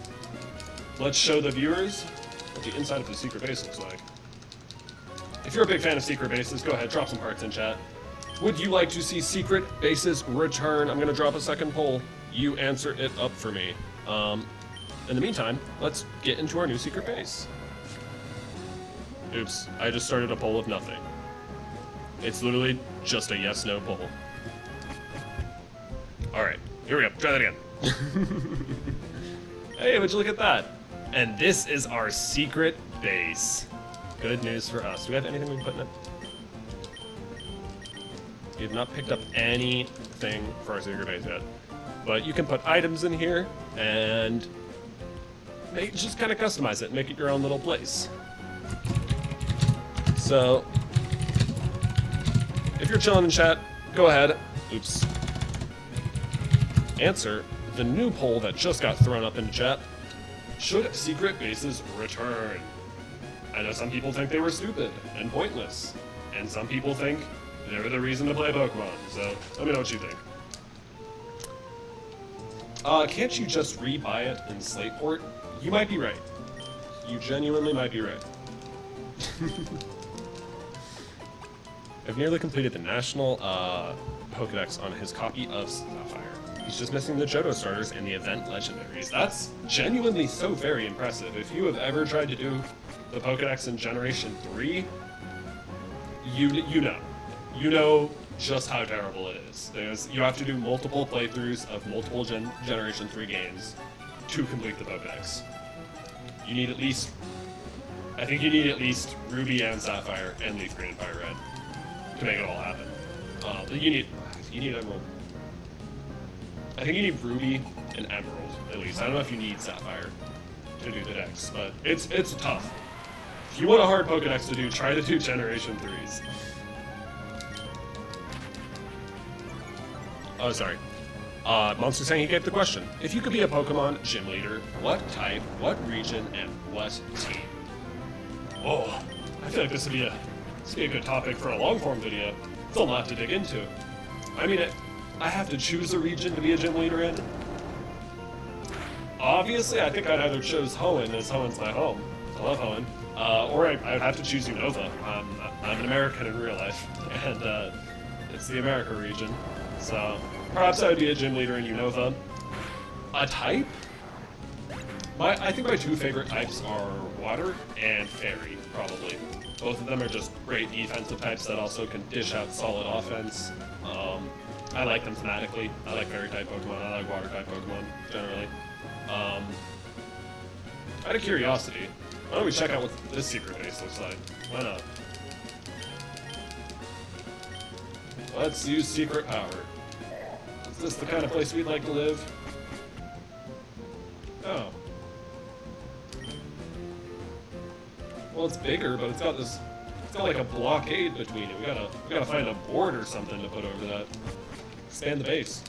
Let's show the viewers what the inside of the secret base looks like. If you're a big fan of secret bases, go ahead, drop some hearts in chat. Would you like to see secret bases return? I'm gonna drop a second poll. You answer it up for me. In the meantime, let's get into our new secret base. Oops, I just started a poll of nothing. It's literally just a yes-no poll. Alright, here we go, try that again. Hey, would you look at that? And this is our secret base. Good news for us. Do we have anything we can put in it? You have not picked up anything for our secret base yet. But you can put items in here and just kind of customize it, make it your own little place. So, if you're chilling in chat, go ahead. Oops. Answer the new poll that just got thrown up in chat. Should secret bases return? I know some people think they were stupid and pointless, and some people think they're the reason to play Pokemon, so let me know what you think. Can't you just rebuy it in Slateport? You might be right. You genuinely might be right. I've nearly completed the national Pokedex on his copy of Sapphire. He's just missing the Johto starters and the event legendaries. That's genuinely so very impressive. If you have ever tried to do the Pokedex in Generation 3, you know just how terrible it is. You have to do multiple playthroughs of multiple Generation 3 games to complete the Pokedex. You need at least, I think you need at least Ruby and Sapphire and Leaf Green and Fire Red to make it all happen. You need Emerald. I think you need Ruby and Emerald, at least. I don't know if you need Sapphire to do the Dex, but it's tough. If you want a hard Pokedex to do, try to do Generation 3s. Oh, sorry. Monster saying he gave the question. If you could be a Pokemon gym leader, what type, what region, and what team? Oh, I feel like this would be a good topic for a long-form video. It's a lot to dig into. I mean, I have to choose a region to be a gym leader in. Obviously, I think I'd either choose Hoenn, as Hoenn's my home. I love Hoenn. Or I'd have to choose Unova. I'm an American in real life, and it's the America region. So, perhaps I would be a gym leader in Unova. A type? I think my two favorite types are Water and Fairy, probably. Both of them are just great defensive types that also can dish out solid offense. I like them thematically. I like Fairy-type Pokemon. I like Water-type Pokemon, generally. Out of curiosity, why don't we check out what this secret base looks like? Why not? Let's use secret power. Is this the kind of place we'd like to live? Oh. Well, it's bigger, but it's got like a blockade between it. We gotta find a board or something to put over that. Expand the base.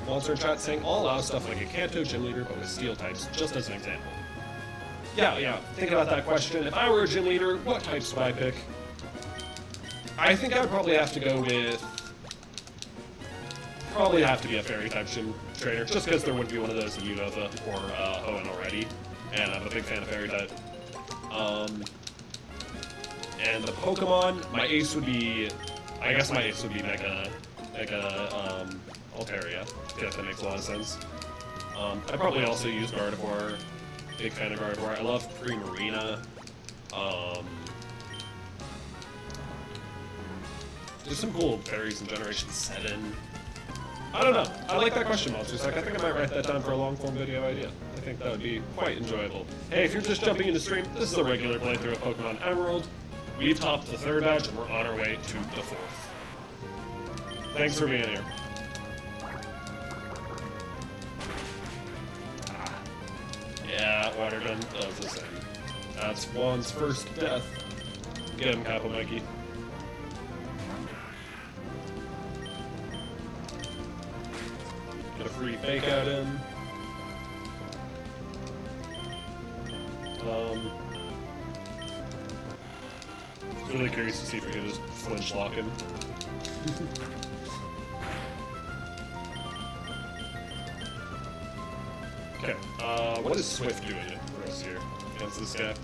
Monster in chat saying I'll allow stuff like a Kanto gym leader, but with steel types, just as an example. Yeah. Think about that question. If I were a gym leader, what types would I pick? I think I would probably have to go with. Probably have to be a Fairy type gym trainer, just because there would be one of those in Unova or Hoenn already, and I'm a big fan of Fairy type. And the Pokemon, my ace would be. I guess my ace would be Mega Altaria. I feel like that makes a lot of sense. I'd probably also use Gardevoir. Big fan of Gardevoir. I love Primarina. There's some cool berries in Generation 7. I don't know. I like that question, Monsters. Like, I think I might write that down for a long-form video idea. I think that would be quite enjoyable. Hey, if you're just jumping into stream, this is a regular playthrough of Pokemon Emerald. We've topped the 3rd badge, and we're on our way to the 4th. Thanks for being here. Yeah, Water Gun does the same. That's Juan's first death. Get him, Kappa Mikey. Get a free fake out in. Really curious to see if we can just flinch lock him. Okay, what is Swift doing for us here against this guy?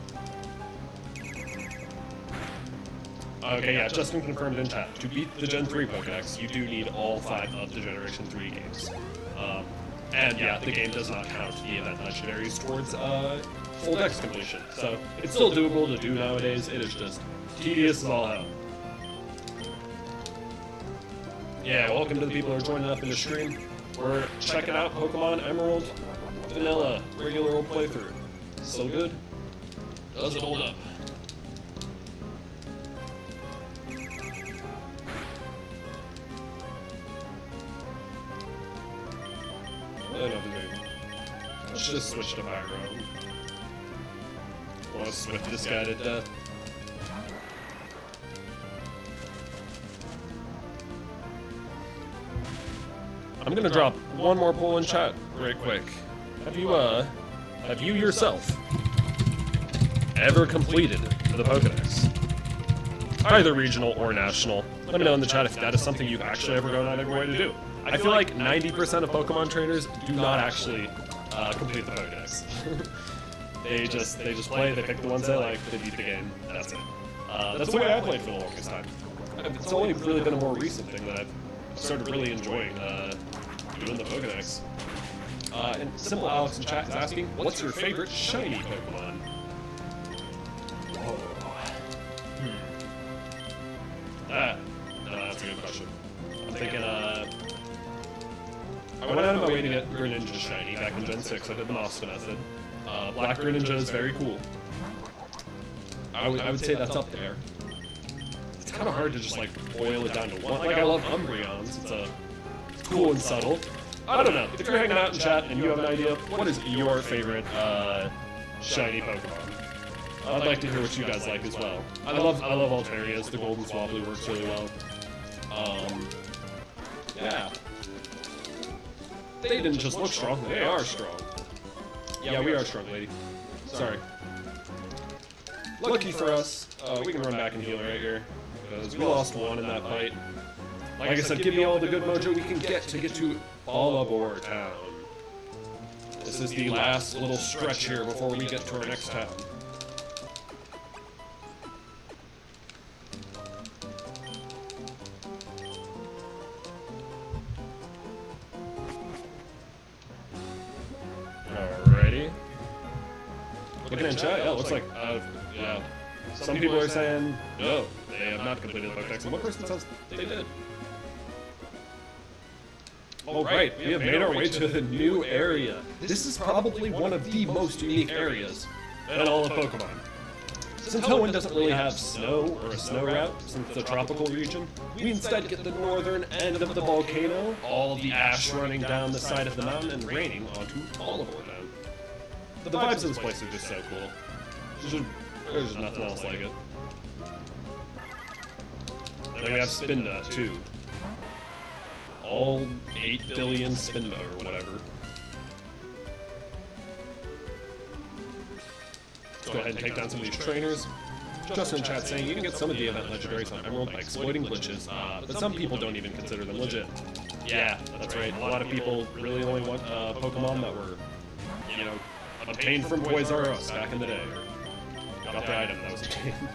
Okay, yeah, Justin confirmed in chat. To beat the Gen 3 Pokedex, you do need all 5 of the Generation 3 games. And yeah, the game does not count the event legendaries towards full dex completion. So it's still doable to do nowadays, it is just tedious as all hell. Yeah, welcome to the people who are joining up in the stream. We're checking out Pokemon Emerald Vanilla, regular old playthrough. So good. Does it hold up? Let's just switch to Pyro. Want to swift this guy to death. I'm gonna drop one more poll in chat right quick. Have you yourself ever completed the Pokédex? Either regional or national. Let me know in the chat if that is something you've actually ever gone out of your way to do. I feel like 90% of Pokemon trainers do not actually complete the Pokédex. they just play, they pick the ones they like, they beat the game, that's it. That's the way I played for the longest time. It's only really been a more recent thing that I've started really enjoying doing the Pokédex. And Simple Alex in chat is asking, what's your favorite shiny Pokemon? That's a good question. I'm thinking, I went out of my way to get Greninja shiny back in Gen 6. I did the Monster method. Black Greninja is very cool. I would say that's up there. It's kind of hard to just, like, boil it down to one. Like, I love Umbreons. It's cool and subtle. I don't know. If you're hanging out in chat and you have an idea, what is your favorite shiny Pokemon? I'd like to hear what you guys like as well. I love Altarias. The Golden Swablu works really well. Yeah. They didn't just look strong, they are strong. Yeah, we are strong, lady. Sorry. Lucky for us, we can run back and heal right here. Because we lost one in that fight. Like I said, give me all the good mojo we can get to Ballabor Town. This is the last little stretch here before we get to our next town. Alrighty. Looking in chat, yeah, it looks like, yeah. Some people are saying, no, they have not completed the Pokédex, and one person says they did. Alright, we have made our way to the new area. This is probably one of the most unique areas in all of Pokemon. Since Hoenn doesn't really have snow or a snow route, since it's a tropical region, we instead get the northern end of the volcano, all of the ash running down the side of the mountain and raining onto Ballabor Town. The vibes of this place are just so cool. There's just nothing else like it. Then we have Spinda, too. All 8 billion Spinda or whatever. Let's go ahead and take down some of these trainers. Justin in chat saying you can get some of the event legendaries on Emerald by exploiting glitches, but some people don't even consider them legit. Yeah, that's right. A lot of people really only want Pokemon that were, you know, obtained from Toys R Us back in the day. Or got the item that was obtained.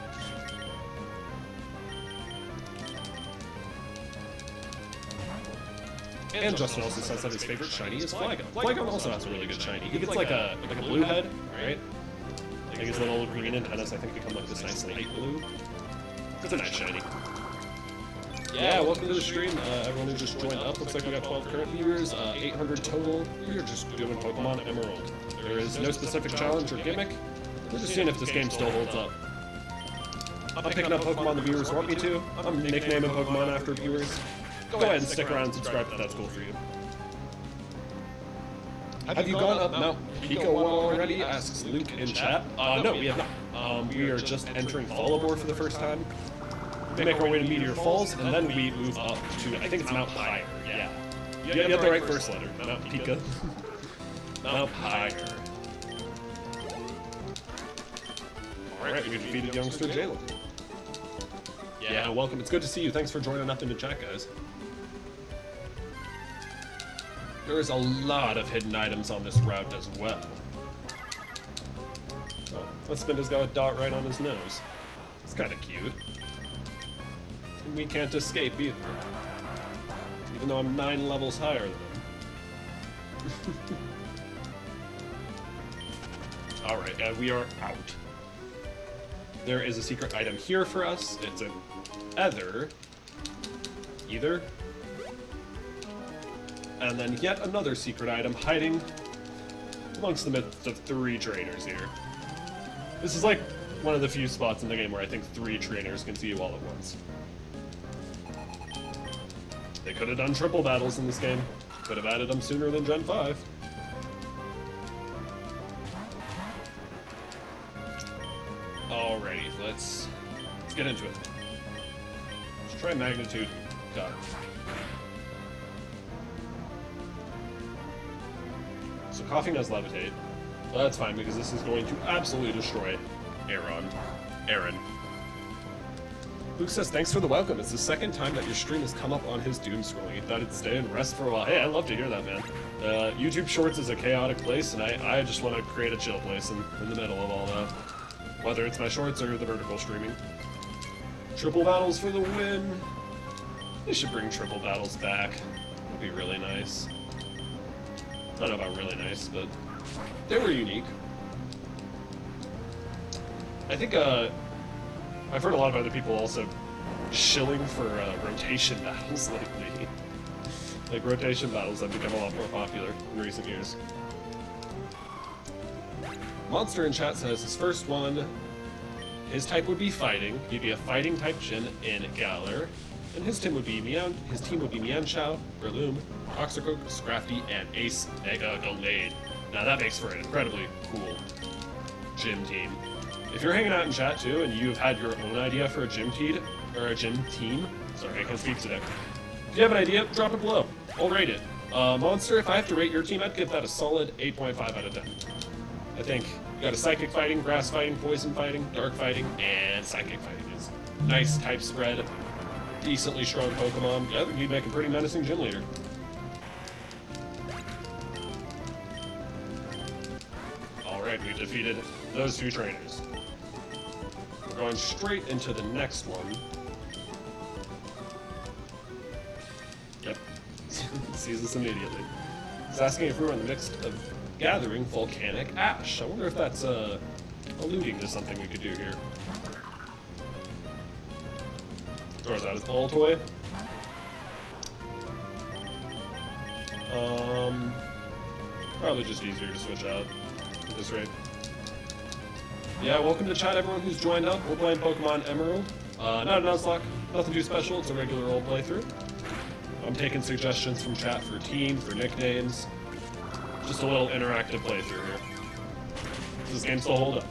And Justin also says that his favorite shiny is Flygon. Flygon also has a really good shiny. He gets like a blue head, right? Like his little green antennas, I think, become like this nice light blue. It's a nice shiny. Yeah, welcome to the stream. Everyone who just joined up. Looks like we got 12 current viewers, 800 total. We are just doing Pokemon Emerald. There is no specific challenge or gimmick. We're just seeing if this game still holds up. I'm picking up Pokemon the viewers want me to. I'm nicknaming Pokemon after viewers. Go ahead and stick around and subscribe if that's cool for you. Have you gone up Mount Pico 1 already? Asks Luke in chat. No, we have not. We are just entering Ballabor for the first time. We make our way to Meteor Falls, and then we move up to, I think it's Mount Pyre. Yeah. You have the right first letter. Mount Pico. Mount Pyre. Alright, we defeated youngster Jalen. Yeah, welcome. It's good to see you. Thanks for joining up into chat, guys. There is a lot of hidden items on this route as well. Oh, let's spin has got a dot right on his nose. It's kind of cute. And we can't escape either. Even though I'm 9 levels higher than him. Alright, we are out. There is a secret item here for us. It's an Either. And then yet another secret item hiding amongst the midst of 3 trainers here. This is like one of the few spots in the game where I think 3 trainers can see you all at once. They could have done triple battles in this game. Could have added them sooner than Gen 5. let's get into it. Let's try magnitude. Got it. So Coughing does levitate. But that's fine because this is going to absolutely destroy Aaron. Luke says, thanks for the welcome. It's the second time that your stream has come up on his doom scrolling. He thought he'd stay and rest for a while. Hey, I'd love to hear that, man. YouTube Shorts is a chaotic place, and I just want to create a chill place in the middle of all that. Whether it's my shorts or the vertical streaming. Triple battles for the win. They should bring triple battles back. That'd be really nice. I don't know about really nice, but they were unique. I think, I've heard a lot of other people also shilling for rotation battles lately. Like, rotation battles have become a lot more popular in recent years. Monster in chat says his first one, his type would be fighting. He'd be a fighting type Jin in Galar. And his team would be Mianchao, Breloom, Toxicroak, Scrafty, and Ace Mega Gallade. Now that makes for an incredibly cool gym team. If you're hanging out in chat too, and you've had your own idea for a gym team, sorry, I can't speak today. If you have an idea, drop it below. I'll rate it. Monster, if I have to rate your team, I'd give that a solid 8.5 out of 10. I think you got a Psychic Fighting, Grass Fighting, Poison Fighting, Dark Fighting, and Psychic Fighting is nice type spread. Decently strong Pokemon. Yeah, you'd make a pretty menacing gym leader. Alright, we've defeated those two trainers. We're going straight into the next one. Yep. Sees us immediately. He's asking if we were in the midst of gathering volcanic ash. I wonder if that's alluding to something we could do here. Throws out his ball toy. Probably just easier to switch out at this rate. Yeah, welcome to chat, everyone who's joined up. We're playing Pokemon Emerald. Not a Nuzlocke, nothing too special. It's a regular old playthrough. I'm taking suggestions from chat for team, for nicknames. Just a little interactive playthrough here. Does this game still hold up?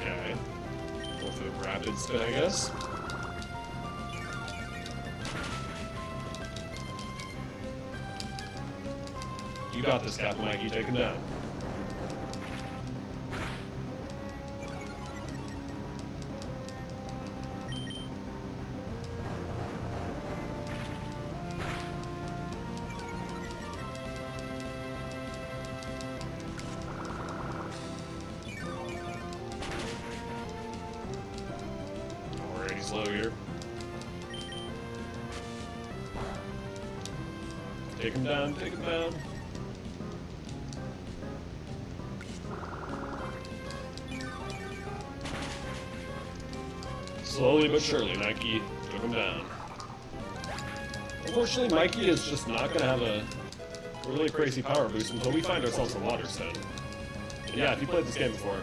Okay. Go for the rapid spin, I guess. You got this, Captain Mikey. Take him down. Alrighty, slow here. Take him down, take him down. Slowly but surely, Mikey took him down. Unfortunately, Mikey is just not going to have a really crazy power boost until we find ourselves a Water Stone. And yeah, if you played this game before,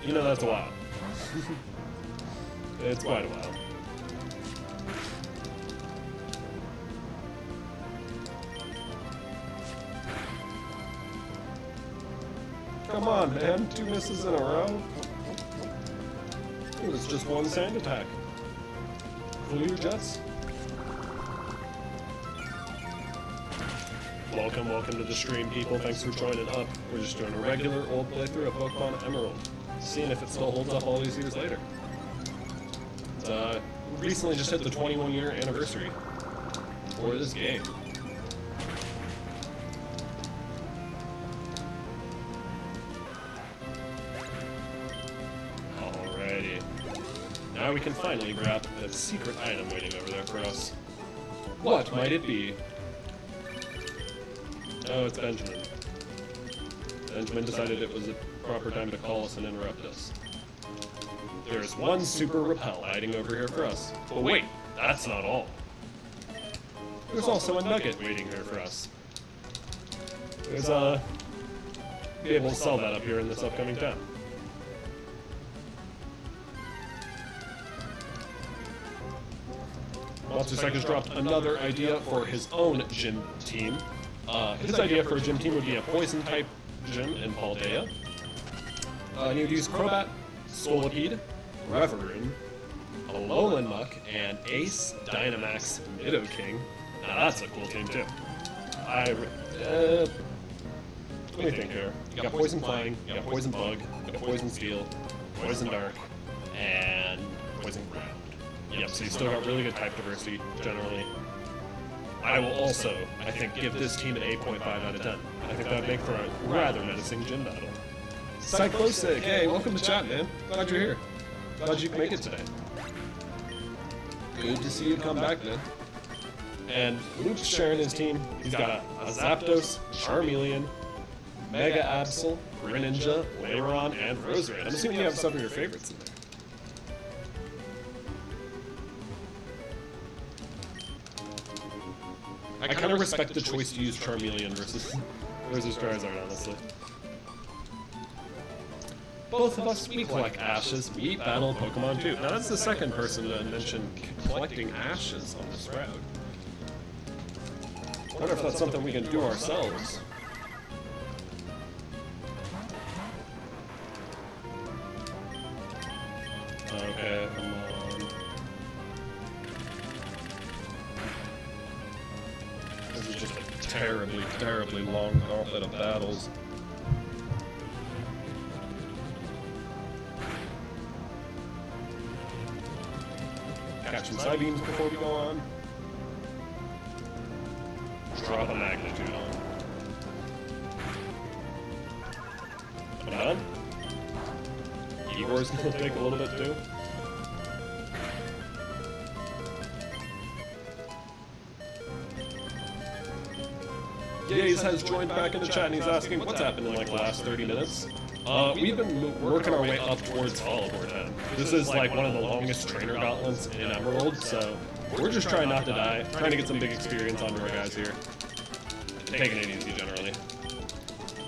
you know that's a while. It's quite a while. Come on, man. 2 misses in a row. It was just one sand attack. Cool your jets. Welcome to the stream, people. Thanks for joining up. We're just doing a regular old playthrough of Pokemon Emerald. Seeing if it still holds up all these years later. Recently just hit the 21-year anniversary for this game. Now we can finally grab that secret item waiting over there for us. What might it be? Oh, it's Benjamin. Benjamin decided it was the proper time to call us and interrupt us. There's one super repel hiding over here for us. But wait, that's not all. There's also a nugget waiting here for us. There's be able to sell that up here in this upcoming town. Monster Psych has dropped another idea for his own gym team. His idea for a gym team would be a poison-type gym in Paldea. And he would use Crobat, Scolipede, Reverie, Alolan Muck, and Ace Dynamax Nidoking. Now that's a cool team too. Let me think here. You got Poison Flying, you got Poison Bug, you got Poison Steel, Poison Dark, and Poison Ground. Yep, so you still got really good type diversity, generally. I will also, I think, give this team an 8.5 out of 10. I think that would make for a rather menacing gym battle. Cyclosic, hey, welcome to chat, man. Glad you're here. Glad you can make it today. Good to see you come back, man. And Luke's sharing his team. He's got a Zapdos, Charmeleon, Mega Absol, Greninja, Lairon, and Roserade. I'm assuming you have some of your favorites in there. I kind of respect the choice to use Charmeleon versus Charizard, honestly. Both of us, we collect ashes. We battle Pokemon too. Now that's the second person to mention collecting ashes on this route. I wonder if that's something we can do ourselves. Okay, come on. This is just a terribly, terribly long gauntlet of battles. Catch some Psybeams before we go on. Drop a magnitude on. I'm done. Igor's gonna take a little bit too. Yaze has joined back in the chat and he's asking what's happened in like the last 30 minutes. We've been working our way up towards Follower 10. This is like one of the longest trainer gauntlets in Emerald, so we're just trying not to die, trying to get some big experience onto our guys here. Taking it easy generally.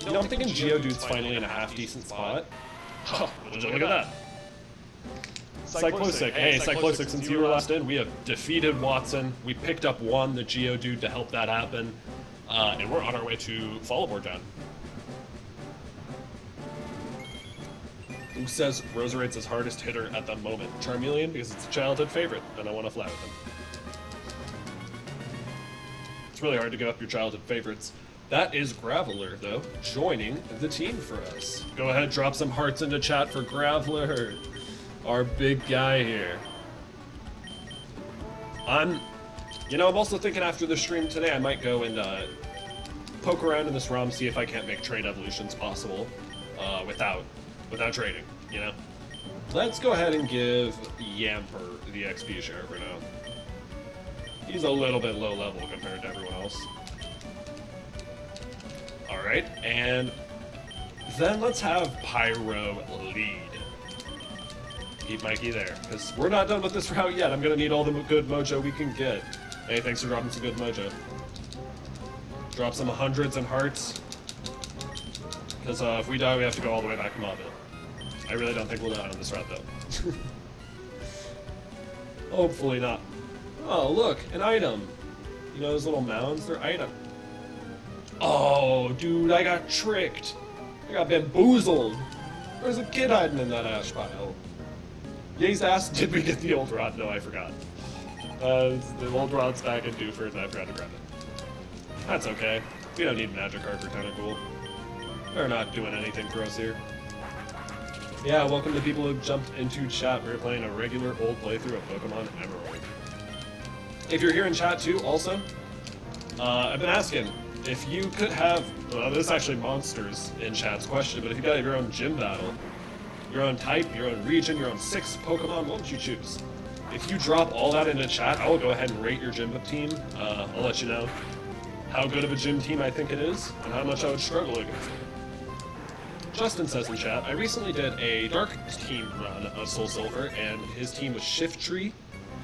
You know, I'm thinking Geodude's finally in a half-decent spot. Oh, look at that. Cyclosic. Hey, Cyclosic, since you were last in, we have defeated Watson. We picked up the Geodude to help that happen. And we're on our way to Follower Town. Who says Roserade's his hardest hitter at the moment? Charmeleon, because it's a childhood favorite, and I want to fly with him. It's really hard to give up your childhood favorites. That is Graveler, though, joining the team for us. Go ahead, drop some hearts into chat for Graveler, our big guy here. I'm also thinking after the stream today, I might go and poke around in this ROM, see if I can't make trade evolutions possible without trading, you know? Let's go ahead and give Yamper the XP share for now. He's a little bit low level compared to everyone else. Alright, and then let's have Pyro lead. Keep Mikey there, because we're not done with this route yet. I'm going to need all the good mojo we can get. Hey, thanks for dropping some good mojo. Drop some hundreds and hearts. Because if we die, we have to go all the way back to Mauville. I really don't think we'll die on this route, though. Hopefully not. Oh, look, an item. You know those little mounds? They're item. Oh, dude, I got tricked. I got bamboozled. There's a kid hiding in that ash pile. Yaze asked, did we get the old rod? No, I forgot. The old rod's back in Dewford, and I forgot to grab it. That's okay. We don't need Magikarp or Tentacool. They're not doing anything for us here. Yeah, welcome to people who jumped into chat. We're playing a regular old playthrough of Pokemon Emerald. If you're here in chat too, also, I've been asking, if you could have, well, this is actually Monsters in chat's question, but if you got your own gym battle, your own type, your own region, your own 6 Pokemon, what would you choose? If you drop all that into chat, I will go ahead and rate your gym team. I'll let you know how good of a gym team I think it is, and how much I would struggle against it. Justin says in chat, I recently did a Dark team run of Soul Silver, and his team was Shiftry,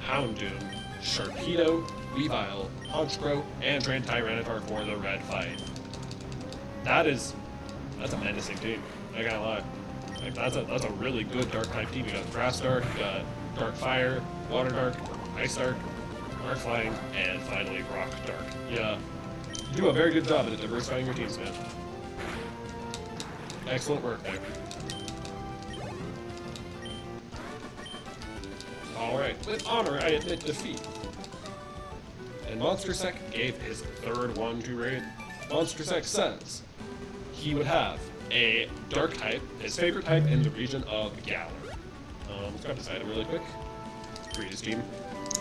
Houndoom, Sharpedo, Weavile, Honchkrow, and trained Tyranitar for the red fight. That's a menacing team, I gotta lie. Like, that's a really good Dark type team. You got Grass Dark, you got Dark Fire, Water Dark, Ice Dark, Dark Flying, and finally Rock Dark. Yeah, You do a very good job at diversifying your teams, man. Excellent work there. Alright, with honor, I admit defeat. And Monster Sec gave his third one to raid. Monster Sec says he would have a dark type, his favorite type in the region of Galar. Let's grab this item really quick. Read his team.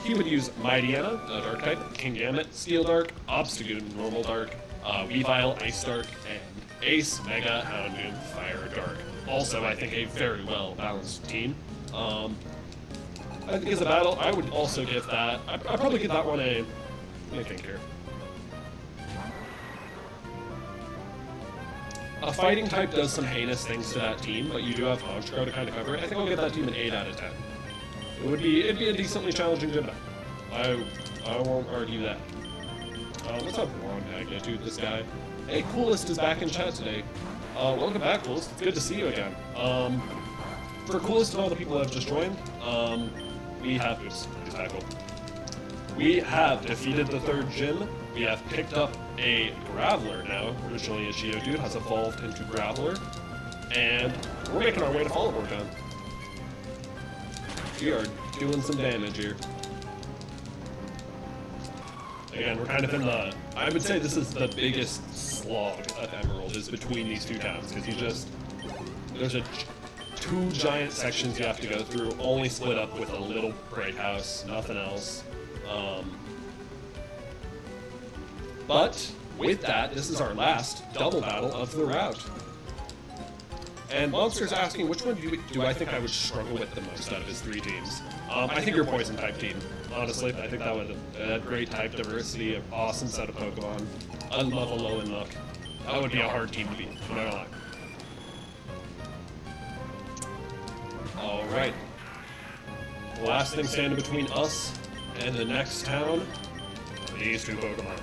He would use Mightyena, a dark type, Kingambit, Steel Dark, Obstagoon, Normal Dark, Weavile, Ice Dark, and Ace, Mega, Houndoom, Fire Dark. Also, I think a very well balanced team. I think as a battle, I would also give that. I'd probably give that one a. Let me think here. A fighting type does some heinous things to that team, but you do have Honchkrow to kind of cover it. I think I'll give that team an 8 out of 10. It'd be a decently challenging gym battle. I won't argue that. Let's have wrong magnitude, this guy. Hey, Coolest is back in chat today. Welcome back, Coolest. It's good to see you again. For Coolest and all the people that have just joined, we have... Oops, he's back up. We have defeated the third gym. We have picked up a Graveler now. Originally a Geodude has evolved into Graveler. And we're making our way to Follow Town. We are doing some damage here. Again, we're kind of in the... I would say this is the biggest slog of Emerald is between these two towns, because you just... There's two giant sections you have to go through, only split up with a little great house, nothing else. But, with that, this is our last double battle of the route. And Monster's asking, which one do I think I would struggle with the most out of his three teams? I think your Poison type team, honestly. I think that would have great type diversity, an awesome set of Pokemon, unlevel low in luck. That would be a hard team to beat, I'm not gonna lie. Alright. The last thing standing between us and the next town, these two Pokemon.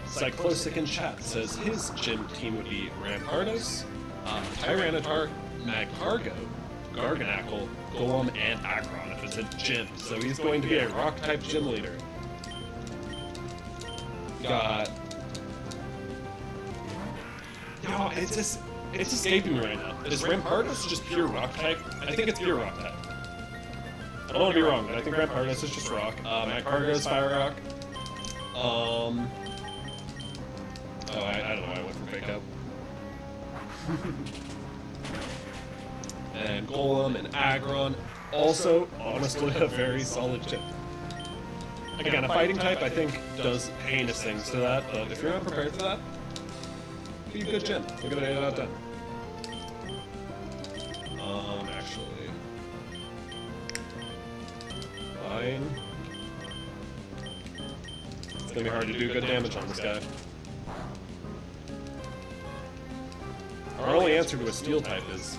Cyclosic in chat says his gym team would be Rampardos, Tyranitar, Magcargo, Garganacl, Golem, and Aggron if it's a gym. So he's going to be a rock-type gym leader. Got... No, it's escaping me right now. Is Rampardos just pure rock-type? I think it's pure rock-type. I don't want to be wrong, but I think Rampardos is just rock. Magcargo is fire rock. Oh, I don't know why I went for Fake Out. And Golem and Aggron, also, honestly, a very solid gym. Again, a fighting type, I think, does heinous things to that, but if you're not prepared for that, be a good gym. Look at an 8 out of 10. Actually... Fine. It's gonna be hard to do good damage on this guy. Our only answer to a steel type is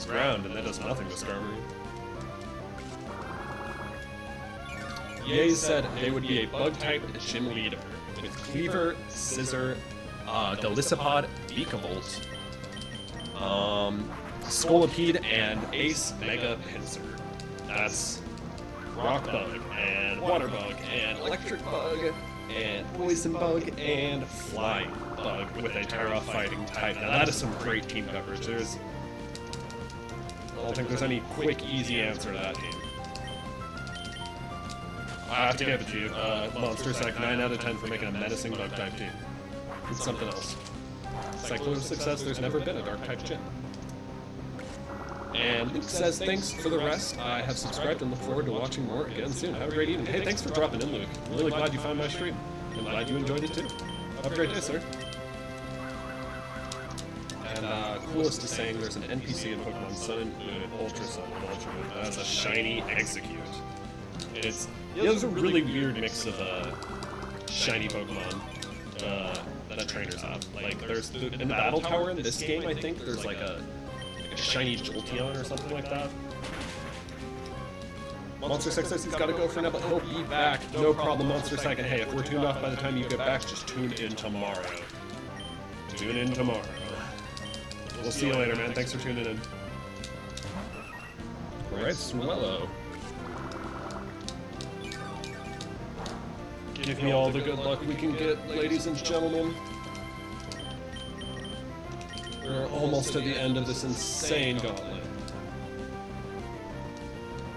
ground, and that does nothing to Skarmory. Ye said they would be a bug type gym leader with Cleaver, Scissor, Delicipod, Vikavolt, Scolipede, and Ace Mega Pinsir. That's Rock Bug, and Water Bug, and Electric Bug, and Poison Bug, and Flying Bug with a Terra Fighting type. Now that is some great team coverage. I don't think there's any quick, easy answer to that team. I have to give it to you. Monster Sec 9 out of 10 for making a menacing bug type team. It's something else. Cyclone success, there's never been a dark type gym. And Luke says, thanks for the rest. I have subscribed and look forward to watching more again soon. Have a great evening. Hey, thanks for dropping in, Luke. I'm really glad you found my stream. I'm glad you enjoyed it too. Have a great day, sir. And Coolest is saying there's an NPC in Pokemon Sun and Moon, Ultra Sun and Ultra Moon. That's a shiny Execute. There's a really weird mix of shiny Pokemon that trainers have. Like, there's in the Battle Tower in this game, I think there's like a shiny Jolteon or something like that. Monster Sec says he's got to go for now, but he'll be back. No problem, Monster Sec. Hey, if we're tuned off by the time you get back, just tune in tomorrow. Tune in tomorrow. We'll see you later, man. Thanks for tuning in. Alright, Swellow. Give me all the good luck we can get, ladies and gentlemen. We're almost to the end of this insane gauntlet.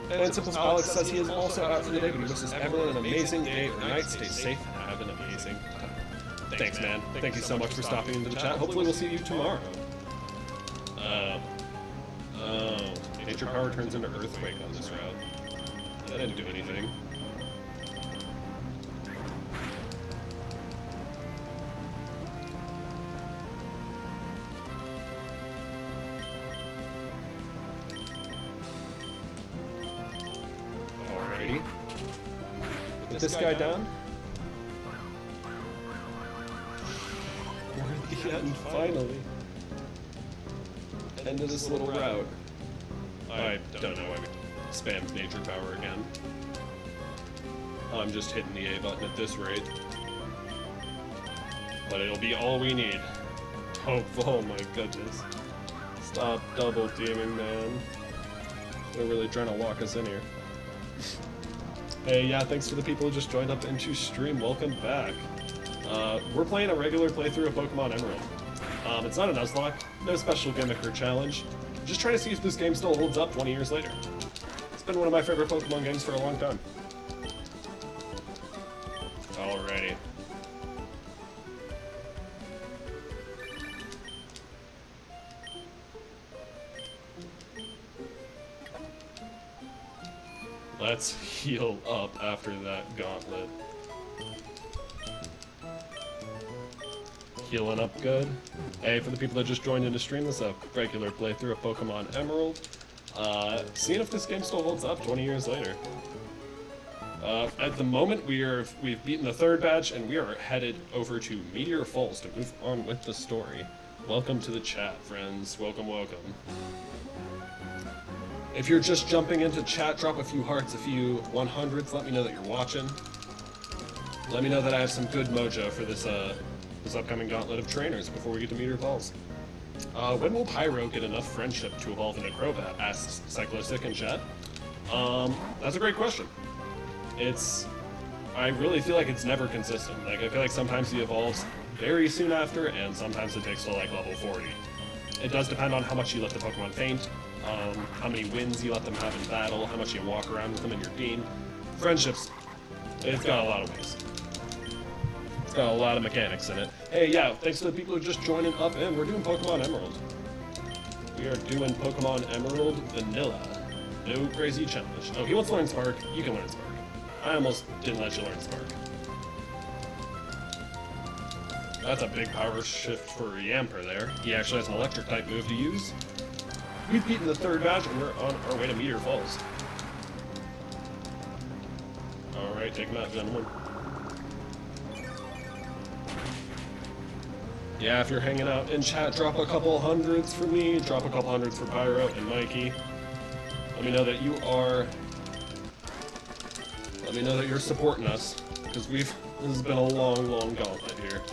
And Simple Alex says he is also out for the day, but he wishes everyone an amazing day or night. Stay safe and have an amazing time. Thanks, man. Thank you so much for stopping into the chat. Hopefully we'll see you tomorrow. Nature power turns into earthquake on this route. That didn't do anything. Alrighty. Get this guy down. We're at the end, finally. End of this little route. I don't know, I spammed nature power again. I'm just hitting the A button at this rate. But it'll be all we need. Oh my goodness. Stop double teaming, man. They're really trying to lock us in here. Hey, yeah, thanks to the people who just joined up into stream. Welcome back. We're playing a regular playthrough of Pokemon Emerald. It's not a Nuzlocke, no special gimmick or challenge. Just trying to see if this game still holds up 20 years later. It's been one of my favorite Pokemon games for a long time. Alrighty. Let's heal up after that gauntlet. Healing up good. Hey, for the people that just joined in to stream, this is a regular playthrough of Pokemon Emerald. Seeing if this game still holds up 20 years later. At the moment, we've beaten the third badge, and we are headed over to Meteor Falls to move on with the story. Welcome to the chat, friends. Welcome, welcome. If you're just jumping into chat, drop a few hearts, a few 100s. Let me know that you're watching. Let me know that I have some good mojo for this upcoming gauntlet of trainers before we get to Meteor Falls. When will Pyro get enough friendship to evolve into Crobat? Asks Cyclosic in chat. That's a great question. I really feel like it's never consistent. Like, I feel like sometimes he evolves very soon after, and sometimes it takes till like level 40. It does depend on how much you let the Pokemon faint, how many wins you let them have in battle, how much you walk around with them in your team. Friendships, it's got a lot of ways. It's got a lot of mechanics in it. Hey, yeah, thanks to the people who are just joining up in. We're doing Pokemon Emerald. We are doing Pokemon Emerald Vanilla. No crazy challenge. Oh, he wants to learn Spark. You can learn Spark. I almost didn't let you learn Spark. That's a big power shift for Yamper there. He actually has an electric type move to use. We've beaten the third badge and we're on our way to Meteor Falls. Alright, take him out, gentlemen. Yeah, if you're hanging out in chat, drop a couple hundreds for me, drop a couple hundreds for Pyro and Mikey. Let me know that you are... Let me know that you're supporting us, because this has been a long, long gauntlet here.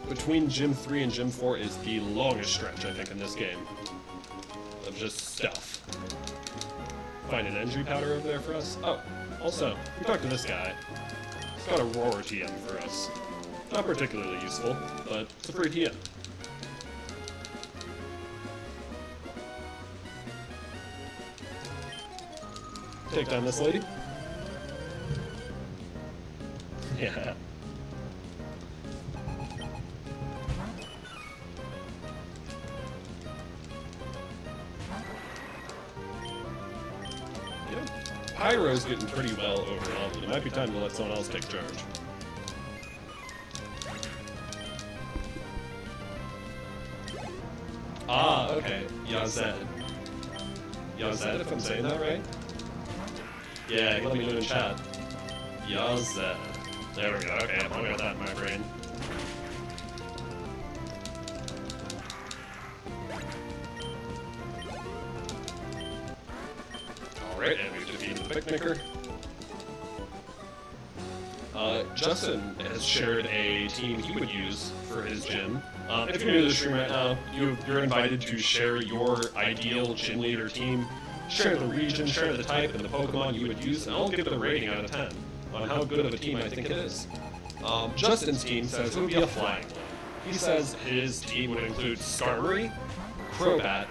Between Gym 3 and Gym 4 is the longest stretch, I think, in this game. Of just stuff. Find an energy powder over there for us. Oh, also, we talked to this guy. He's got a Roar TM for us. Not particularly useful, but it's a free TM. Take down this lady. Yeah. Pyro's getting pretty well overall, but it might be time to let someone else take charge. Ah, okay. Yazed. Yazed, if I'm saying that right? Yeah, let me know in chat. Yazed. There we go, okay, I've got that in my brain. Alright, and we've defeated the Picnicker. Justin has shared a team he would use for his gym. If you're new to the stream right now, you're invited to share your ideal gym leader team, share the region, share the type, and the Pokemon you would use, and I'll give it a rating out of 10. on how good of a team I think it is. Justin's team says it would be a flying one. He says his team would include Skarmory, Crobat,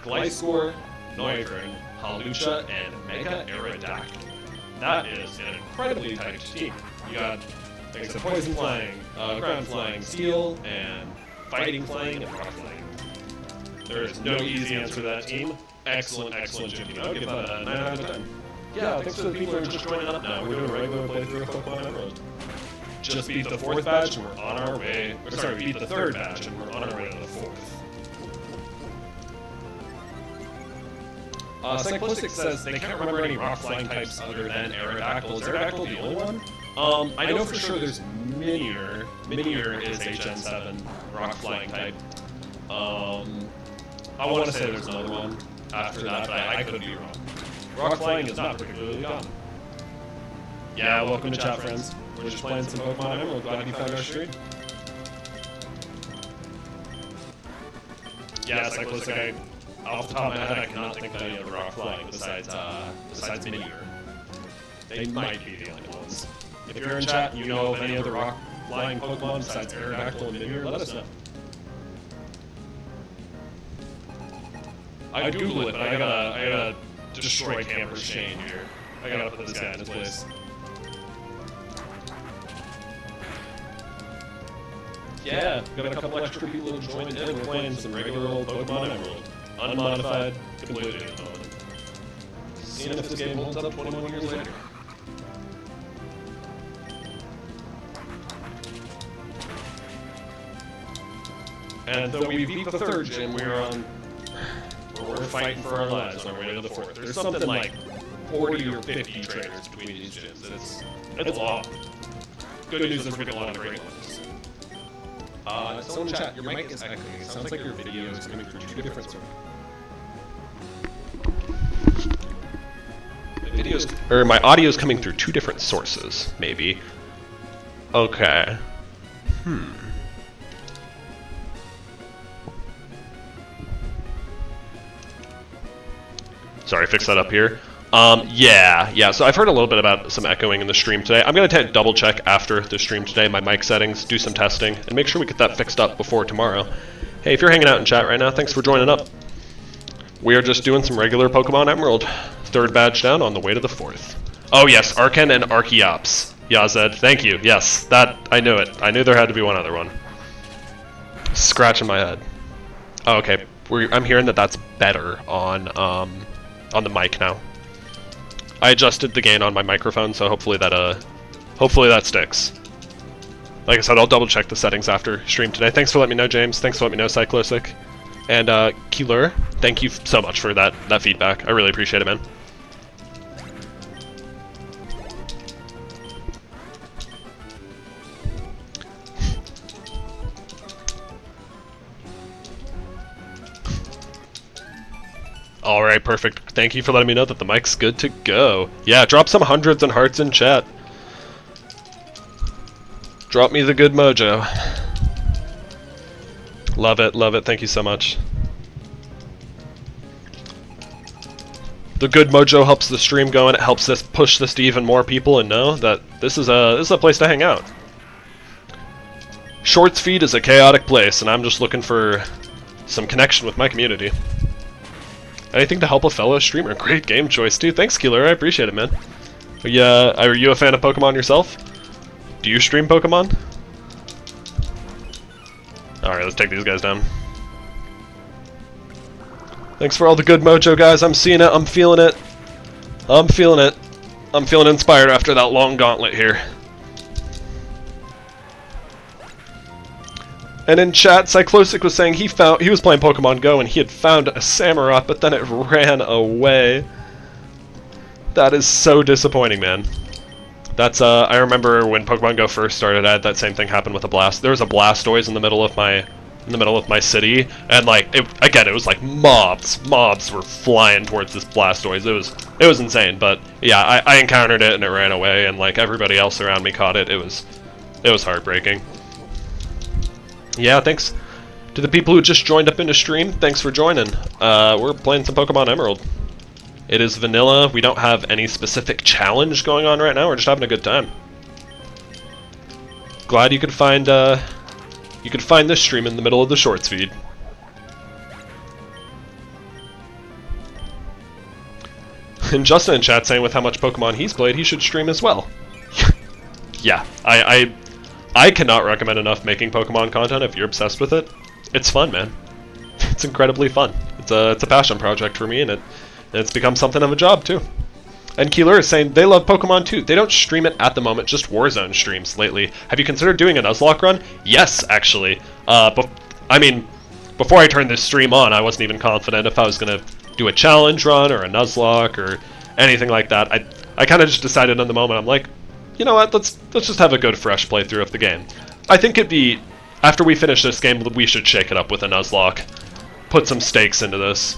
Gliscor, Noivern, Hawlucha, and Mega Aerodactyl. That is an incredibly typed team. You got things of Poison Flying, Ground Flying, Steel, and Fighting Flying, and Rock Flying. There is no easy answer to that team. Excellent, excellent gym team. I would give that a 9 out of 10. Yeah, thanks to the people who are just joining up now. We're doing a regular playthrough of Pokemon Emerald. Just beat the 4th badge and we're on our way. Or sorry, beat the 3rd badge and we're on our way to the 4th. Cyclistic says they can't remember any rock flying types other than Aerodactyl. Is Aerodactyl the only one? I know for sure there's Minior. Minior is HN7 rock flying type. I want to say there's another one after that, but I could be wrong. Rock flying is not particularly common. Yeah, welcome to chat, friends. We're just playing some Pokemon Emerald. Glad you found our stream. Yeah, Cyclistic, off the top of my head, I cannot think of any other rock flying besides Minior. They might be the only ones. If you're in chat and you know of any other rock flying Pokemon besides Aerodactyl and Minior, let us know. I'd Google it, but I gotta destroy Camper's Shane here. I gotta put this guy in his place. Yeah, got a couple extra people who joined in. We're playing some regular old Pokemon Emerald. Unmodified, completely at the moment. Seeing if this game holds up 21 years later. And though we beat the 3rd gym, we're fighting for our lives on our way to the 4th. There's something like 40 or 50 trainers between these gyms. It's a lot. Good news is we're getting a lot of great ones. Someone in chat, your mic is echoing. It sounds like your video is coming through 2 different sources. My audio is coming through 2 different sources, maybe. Okay. Sorry, fix that up here. Yeah, so I've heard a little bit about some echoing in the stream today. I'm going to double check after the stream today, my mic settings, do some testing, and make sure we get that fixed up before tomorrow. Hey, if you're hanging out in chat right now, thanks for joining up. We are just doing some regular Pokemon Emerald. 3rd badge down on the way to the 4th. Oh yes, Arcan and Archeops. Yazed, thank you. Yes, that, I knew it. I knew there had to be one other one. Scratching my head. Oh, okay, I'm hearing that that's better on the mic now. I adjusted the gain on my microphone, so hopefully that sticks. Like I said, I'll double check the settings after stream today. Thanks for letting me know, James. Thanks for letting me know, Cyclistic. And Keeler, thank you so much for that feedback. I really appreciate it, man. Alright, perfect. Thank you for letting me know that the mic's good to go. Yeah, drop some hundreds and hearts in chat. Drop me the good mojo. Love it, love it. Thank you so much. The good mojo helps the stream go, and it helps us push this to even more people and know that this is a place to hang out. Shorts feed is a chaotic place, and I'm just looking for some connection with my community. Anything to help a fellow streamer. Great game choice, too. Thanks, Keeler. I appreciate it, man. Yeah, are you a fan of Pokemon yourself? Do you stream Pokemon? Alright, let's take these guys down. Thanks for all the good mojo, guys. I'm seeing it. I'm feeling it. I'm feeling it. I'm feeling inspired after that long gauntlet here. And in chat, Cyclosic was saying he was playing Pokemon Go and he had found a Samurott, but then it ran away. That is so disappointing, man. That's I remember when Pokemon Go first started, I had that same thing happen with a Blast. There was a Blastoise in the middle of my city, and like it was like mobs were flying towards this Blastoise. It was insane, but yeah, I encountered it and it ran away, and like everybody else around me caught it. It was heartbreaking. Yeah, thanks to the people who just joined up into stream. Thanks for joining. We're playing some Pokemon Emerald. It is vanilla. We don't have any specific challenge going on right now. We're just having a good time. Glad you could find this stream in the middle of the shorts feed. And Justin in chat saying with how much Pokemon he's played, he should stream as well. Yeah, I cannot recommend enough making Pokemon content if you're obsessed with it. It's fun, man. It's incredibly fun. It's a passion project for me, and it's become something of a job too. And Keeler is saying they love Pokemon too. They don't stream it at the moment, just Warzone streams lately. Have you considered doing a Nuzlocke run? Yes, actually. I mean, before I turned this stream on, I wasn't even confident if I was gonna do a challenge run or a Nuzlocke or anything like that. I kind of just decided in the moment. I'm like, you know what? Let's just have a good fresh playthrough of the game. I think it'd be after we finish this game, we should shake it up with a Nuzlocke. Put some stakes into this.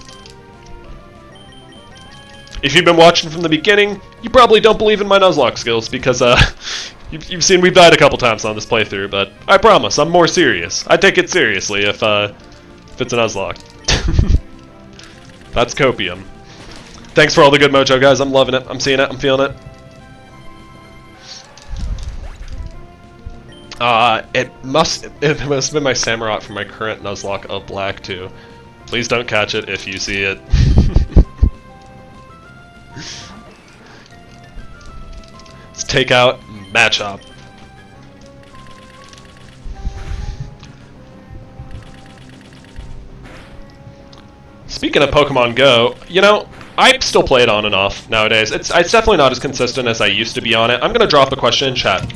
If you've been watching from the beginning, you probably don't believe in my Nuzlocke skills because you've seen we've died a couple times on this playthrough. But I promise, I'm more serious. I take it seriously if it's a Nuzlocke. That's copium. Thanks for all the good mojo, guys. I'm loving it. I'm seeing it. I'm feeling it. It must have been my Samurott from my current Nuzlocke of Black too. Please don't catch it if you see it. Let's take out Matchup. Speaking of Pokemon Go, you know, I still play it on and off nowadays. It's definitely not as consistent as I used to be on it. I'm gonna drop a question in chat.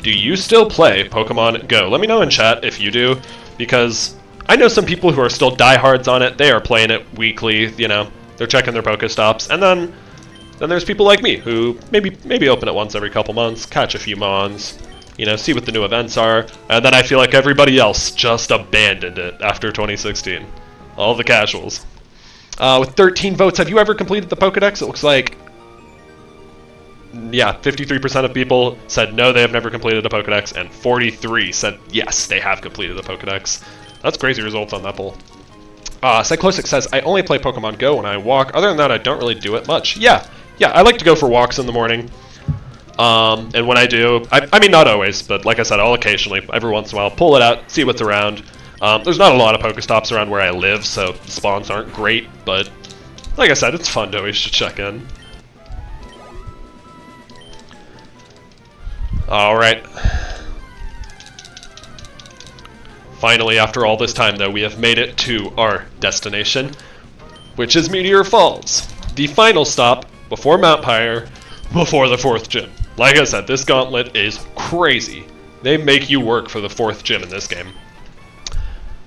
Do you still play Pokemon Go? Let me know in chat if you do, because I know some people who are still diehards on it. They are playing it weekly, you know. They're checking their Pokestops, and then there's people like me who maybe open it once every couple months, catch a few Mons, you know, see what the new events are, and then I feel like everybody else just abandoned it after 2016. All the casuals. With 13 votes, have you ever completed the Pokedex? It looks like, yeah, 53% of people said no, they have never completed a Pokedex, and 43 said yes, they have completed the Pokedex. That's crazy results on that poll. Cyclosic says, I only play Pokemon Go when I walk. Other than that, I don't really do it much. Yeah, I like to go for walks in the morning. And when I do, I mean, not always, but like I said, I'll occasionally, every once in a while, pull it out, see what's around. There's not a lot of Pokestops around where I live, so spawns aren't great, but like I said, it's fun to always check in. Alright. Finally, after all this time, though, we have made it to our destination, which is Meteor Falls. The final stop before Mount Pyre, before the 4th gym. Like I said, this gauntlet is crazy. They make you work for the 4th gym in this game.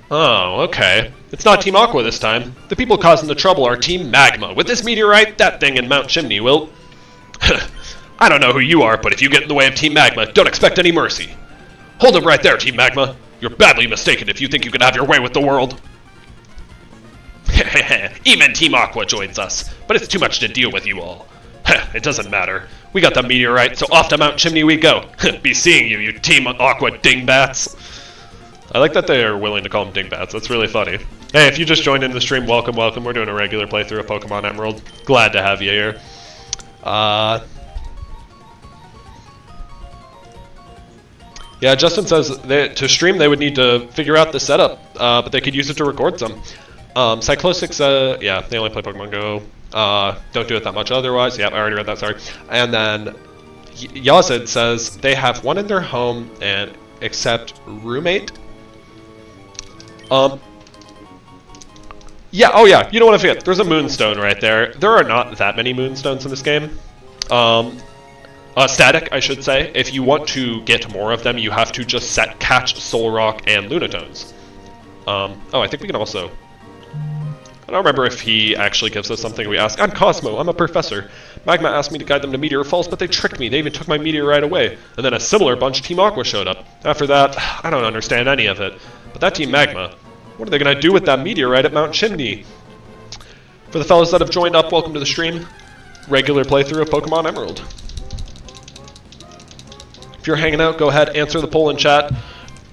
Oh, okay. It's not Team Aqua this time. The people causing the trouble are Team Magma. With this meteorite, that thing in Mount Chimney will... I don't know who you are, but if you get in the way of Team Magma, don't expect any mercy. Hold it right there, Team Magma. You're badly mistaken if you think you can have your way with the world. Even Team Aqua joins us, but it's too much to deal with you all. It doesn't matter. We got the meteorite, so off to Mount Chimney we go. Be seeing you, you Team Aqua dingbats. I like that they are willing to call them dingbats. That's really funny. Hey, if you just joined in the stream, welcome, welcome. We're doing a regular playthrough of Pokemon Emerald. Glad to have you here. Yeah, Justin says to stream they would need to figure out the setup, but they could use it to record some. Cyclosics, yeah, they only play Pokemon Go. Don't do it that much otherwise. Yeah, I already read that, sorry. And then Yazid says they have one in their home and accept roommate. Yeah, oh yeah, you don't want to forget, there's a Moonstone right there. There are not that many Moonstones in this game. Static, I should say. If you want to get more of them, you have to just catch Solrock and Lunatones. Oh, I think we can also... I don't remember if he actually gives us something we ask. I'm Cosmo, I'm a professor. Magma asked me to guide them to Meteor Falls, but they tricked me. They even took my meteorite away. And then a similar bunch, Team Aqua, showed up. After that, I don't understand any of it. But that Team Magma, what are they going to do with that meteorite at Mount Chimney? For the fellas that have joined up, welcome to the stream. Regular playthrough of Pokemon Emerald. If you're hanging out, go ahead, answer the poll in chat.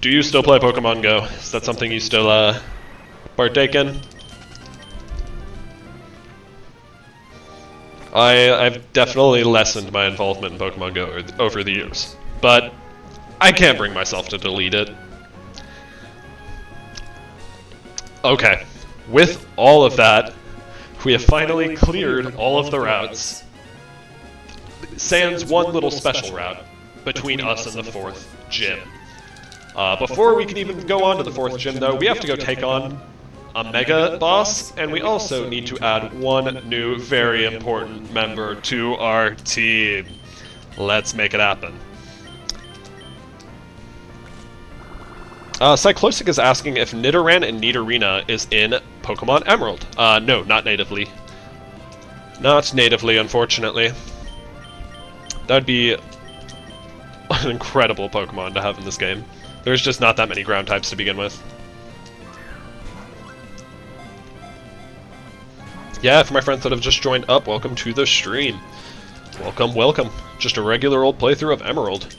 Do you still play Pokemon Go? Is that something you still partake in. I've definitely lessened my involvement in Pokemon Go over the years, but I can't bring myself to delete it. Okay, with all of that, we have finally cleared all of the routes. Sans one little special route between us and the 4th gym. Before we can even go on to the 4th gym, though, we have to go take on a Mega boss, and we also need to add one new very important member to our team. Let's make it happen. Cyclosic is asking if Nidoran and Nidorina is in Pokemon Emerald. No, not natively. Not natively, unfortunately. That'd be an incredible Pokemon to have in this game. There's just not that many ground types to begin with. Yeah, for my friends that have just joined up, welcome to the stream. Welcome, welcome. Just a regular old playthrough of Emerald.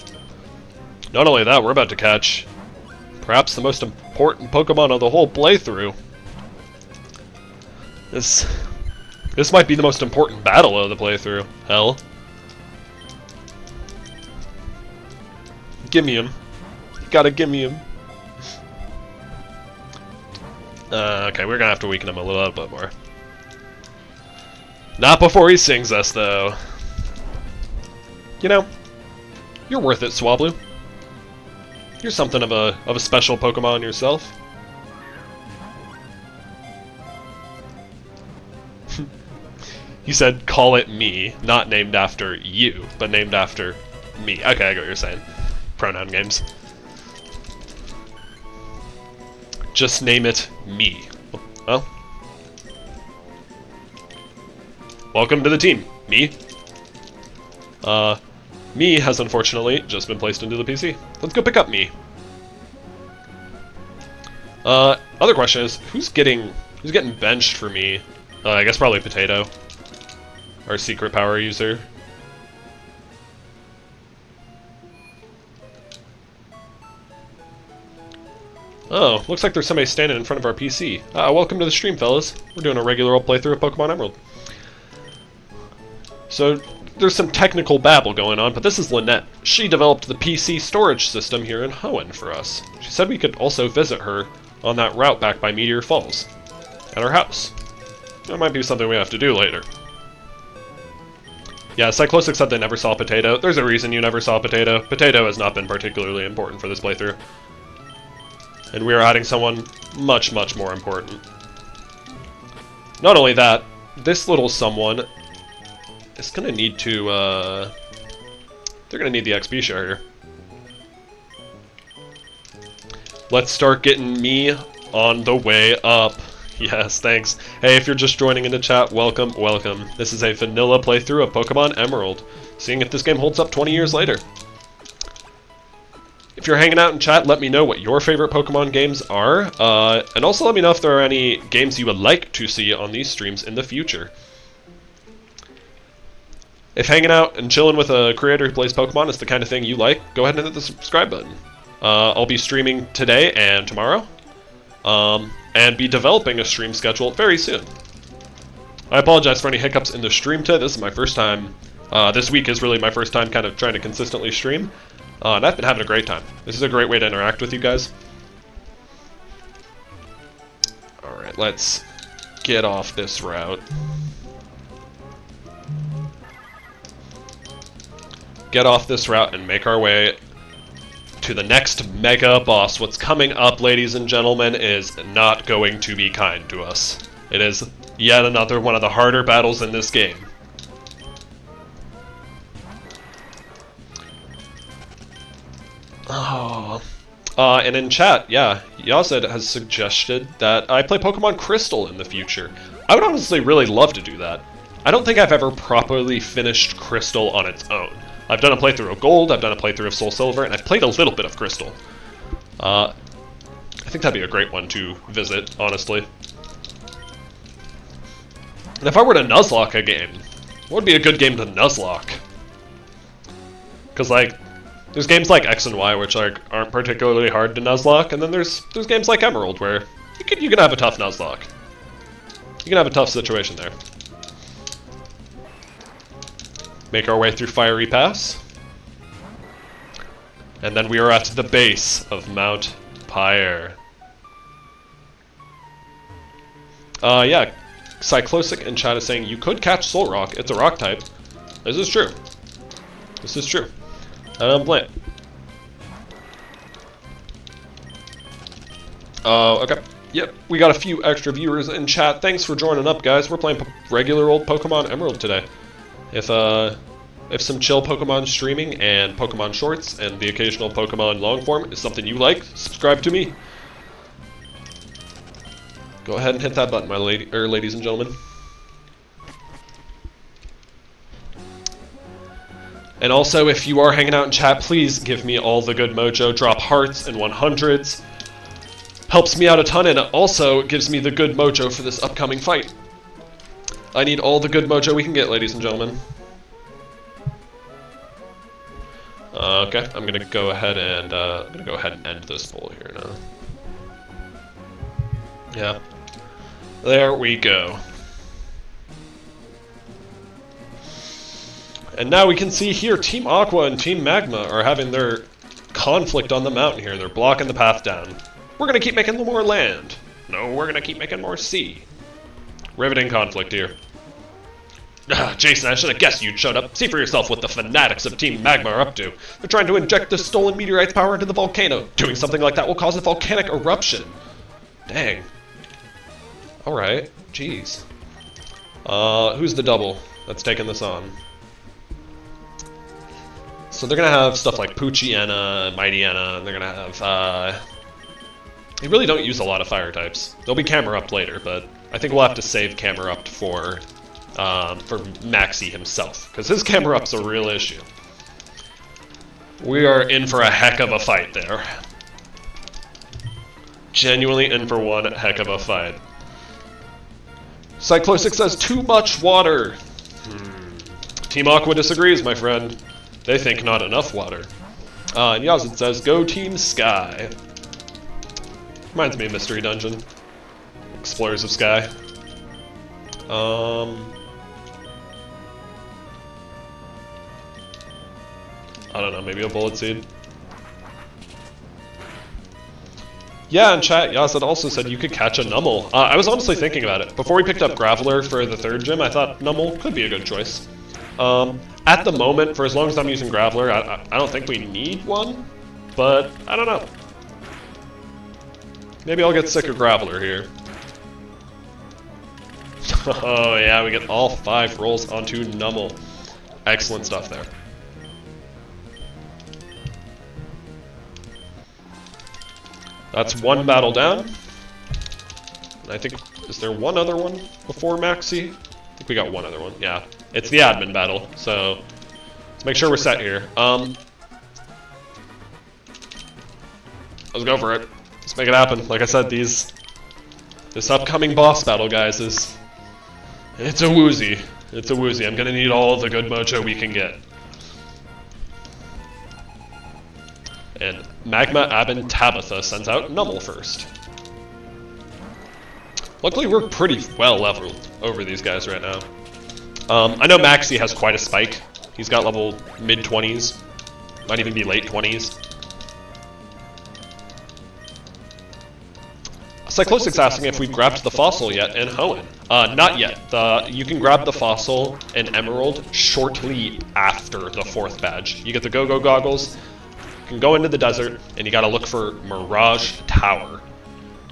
Not only that, we're about to catch perhaps the most important Pokemon of the whole playthrough. This might be the most important battle of the playthrough. Hell. Gimme him. You gotta gimme him. Okay, we're gonna have to weaken him a little bit more. Not before he sings us, though. You know, you're worth it, Swablu. You're something of a special Pokemon yourself. You said, call it me, not named after you, but named after me. Okay, I get what you're saying. Pronoun games. Just name it me. Well. Welcome to the team, me. Me has unfortunately just been placed into the PC. Let's go pick up me. Other question is, who's getting benched for me? I guess probably Potato, our secret power user. Oh, looks like there's somebody standing in front of our PC. Welcome to the stream, fellas. We're doing a regular old playthrough of Pokemon Emerald. So, there's some technical babble going on, but this is Lynette. She developed the PC storage system here in Hoenn for us. She said we could also visit her on that route back by Meteor Falls, at her house. That might be something we have to do later. Yeah, Cyclosic said they never saw Potato. There's a reason you never saw Potato. Potato has not been particularly important for this playthrough. And we are adding someone much, much more important. Not only that, this little someone is gonna need to, they're gonna need the XP share here. Let's start getting me on the way up. Yes, thanks. Hey, if you're just joining in the chat, welcome, welcome. This is a vanilla playthrough of Pokemon Emerald, seeing if this game holds up 20 years later. If you're hanging out in chat, let me know what your favorite Pokemon games are, and also let me know if there are any games you would like to see on these streams in the future. If hanging out and chilling with a creator who plays Pokemon is the kind of thing you like, go ahead and hit the subscribe button. I'll be streaming today and tomorrow, and be developing a stream schedule very soon. I apologize for any hiccups in the stream today. This is my first time, this week is really my first time kind of trying to consistently stream, and I've been having a great time. This is a great way to interact with you guys. Alright, let's get off this route. Get off this route and make our way to the next Mega Boss. What's coming up, ladies and gentlemen, is not going to be kind to us. It is yet another one of the harder battles in this game. Oh. And in chat, yeah, Yazid has suggested that I play Pokemon Crystal in the future. I would honestly really love to do that. I don't think I've ever properly finished Crystal on its own. I've done a playthrough of Gold, I've done a playthrough of Soul Silver, and I've played a little bit of Crystal. I think that'd be a great one to visit, honestly. And if I were to Nuzlocke a game, what would be a good game to Nuzlocke? Because, like, there's games like X and Y which, like, aren't particularly hard to Nuzlocke, and then there's games like Emerald where you can have a tough Nuzlocke. You can have a tough situation there. Make our way through Fiery Pass. And then we are at the base of Mount Pyre. Yeah, Cyclosic in chat is saying you could catch Soul Rock. It's a rock type. This is true. This is true. Blame. Okay. Yep, we got a few extra viewers in chat. Thanks for joining up, guys. We're playing regular old Pokemon Emerald today. If some chill Pokemon streaming and Pokemon shorts and the occasional Pokemon long form is something you like, subscribe to me. Go ahead and hit that button, ladies and gentlemen. And also, if you are hanging out in chat, please give me all the good mojo. Drop hearts and 100s. Helps me out a ton, and it also gives me the good mojo for this upcoming fight. I need all the good mojo we can get, ladies and gentlemen. Okay, I'm gonna go ahead and end this poll here now. Yeah, there we go. And now we can see here, Team Aqua and Team Magma are having their conflict on the mountain here. They're blocking the path down. We're gonna keep making more land. No, we're gonna keep making more sea. Riveting conflict here. Jason, I should have guessed you'd showed up. See for yourself what the fanatics of Team Magma are up to. They're trying to inject the stolen meteorite's power into the volcano. Doing something like that will cause a volcanic eruption. Dang. Alright, jeez. Who's the double that's taking this on? So they're gonna have stuff like Poochyena, Mightyena, and they're gonna have, they really don't use a lot of fire types. They'll be Camerupt later, but I think we'll have to save Camerupt for Maxi himself, because his Camerupt's a real issue. We are in for a heck of a fight there. Genuinely in for one heck of a fight. Cyclosic says, too much water. Team Aqua disagrees, my friend. They think not enough water. And Yazid says, go Team Sky. Reminds me of Mystery Dungeon. Explorers of Sky. I don't know, maybe a Bullet Seed? Yeah, in chat, Yazid also said you could catch a Numel. I was honestly thinking about it. Before we picked up Graveler for the third gym, I thought Numel could be a good choice. At the moment, for as long as I'm using Graveler, I don't think we need one, but I don't know. Maybe I'll get sick of Graveler here. Oh yeah, we get all 5 rolls onto Numel. Excellent stuff there. That's one battle down. And I think, is there one other one before Maxi? I think we got one other one, yeah. It's the admin battle, so let's make sure we're set here. Let's go for it. Let's make it happen. Like I said, this upcoming boss battle, guys, it's a woozy. It's a woozy. I'm gonna need all the good mojo we can get. And Magma, Abin, Tabitha sends out Numel first. Luckily, we're pretty well leveled over these guys right now. I know Maxi has quite a spike. He's got level mid-20s. Might even be late 20s. Cyclosic's asking if we've grabbed the fossil yet in Hoenn. Not yet. You can grab the fossil in Emerald shortly after the 4th badge. You get the Go-Go Goggles, you can go into the desert, and you gotta look for Mirage Tower.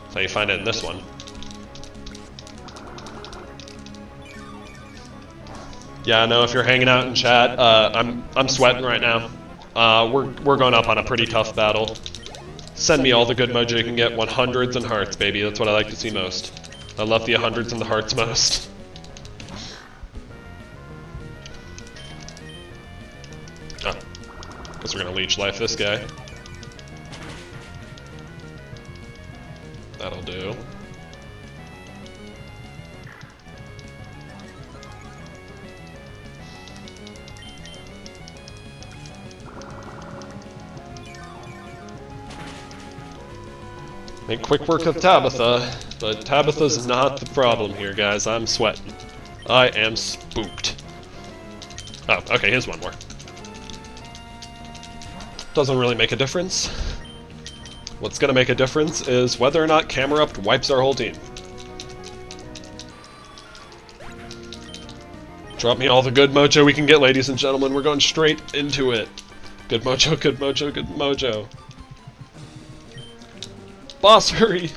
That's how you find it in this one. Yeah, I know if you're hanging out in chat, I'm sweating right now. We're going up on a pretty tough battle. Send me all the good mojo you can get. 100s and hearts, baby. That's what I like to see most. I love the 100s and the hearts most. Oh. Guess we're gonna leech life this guy. That'll do. Make quick work of Tabitha, but Tabitha's not the problem here, guys. I'm sweating. I am spooked. Oh, okay, here's one more. Doesn't really make a difference. What's gonna make a difference is whether or not Camerupt wipes our whole team. Drop me all the good mojo we can get, ladies and gentlemen. We're going straight into it. Good mojo, good mojo, good mojo. Boss, hurry!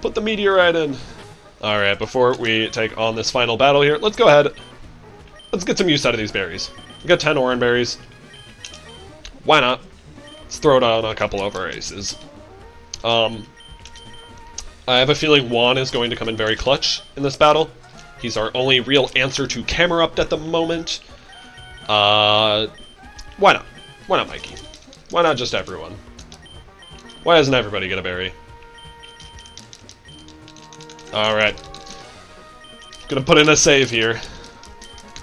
Put the meteorite in. Alright, before we take on this final battle here, let's go ahead. Let's get some use out of these berries. We got 10 orange berries. Why not? Let's throw down a couple of our aces. I have a feeling Juan is going to come in very clutch in this battle. He's our only real answer to Camerupt at the moment. Why not? Why not Mikey? Why not just everyone? Why doesn't everybody get a berry? Alright. Gonna put in a save here.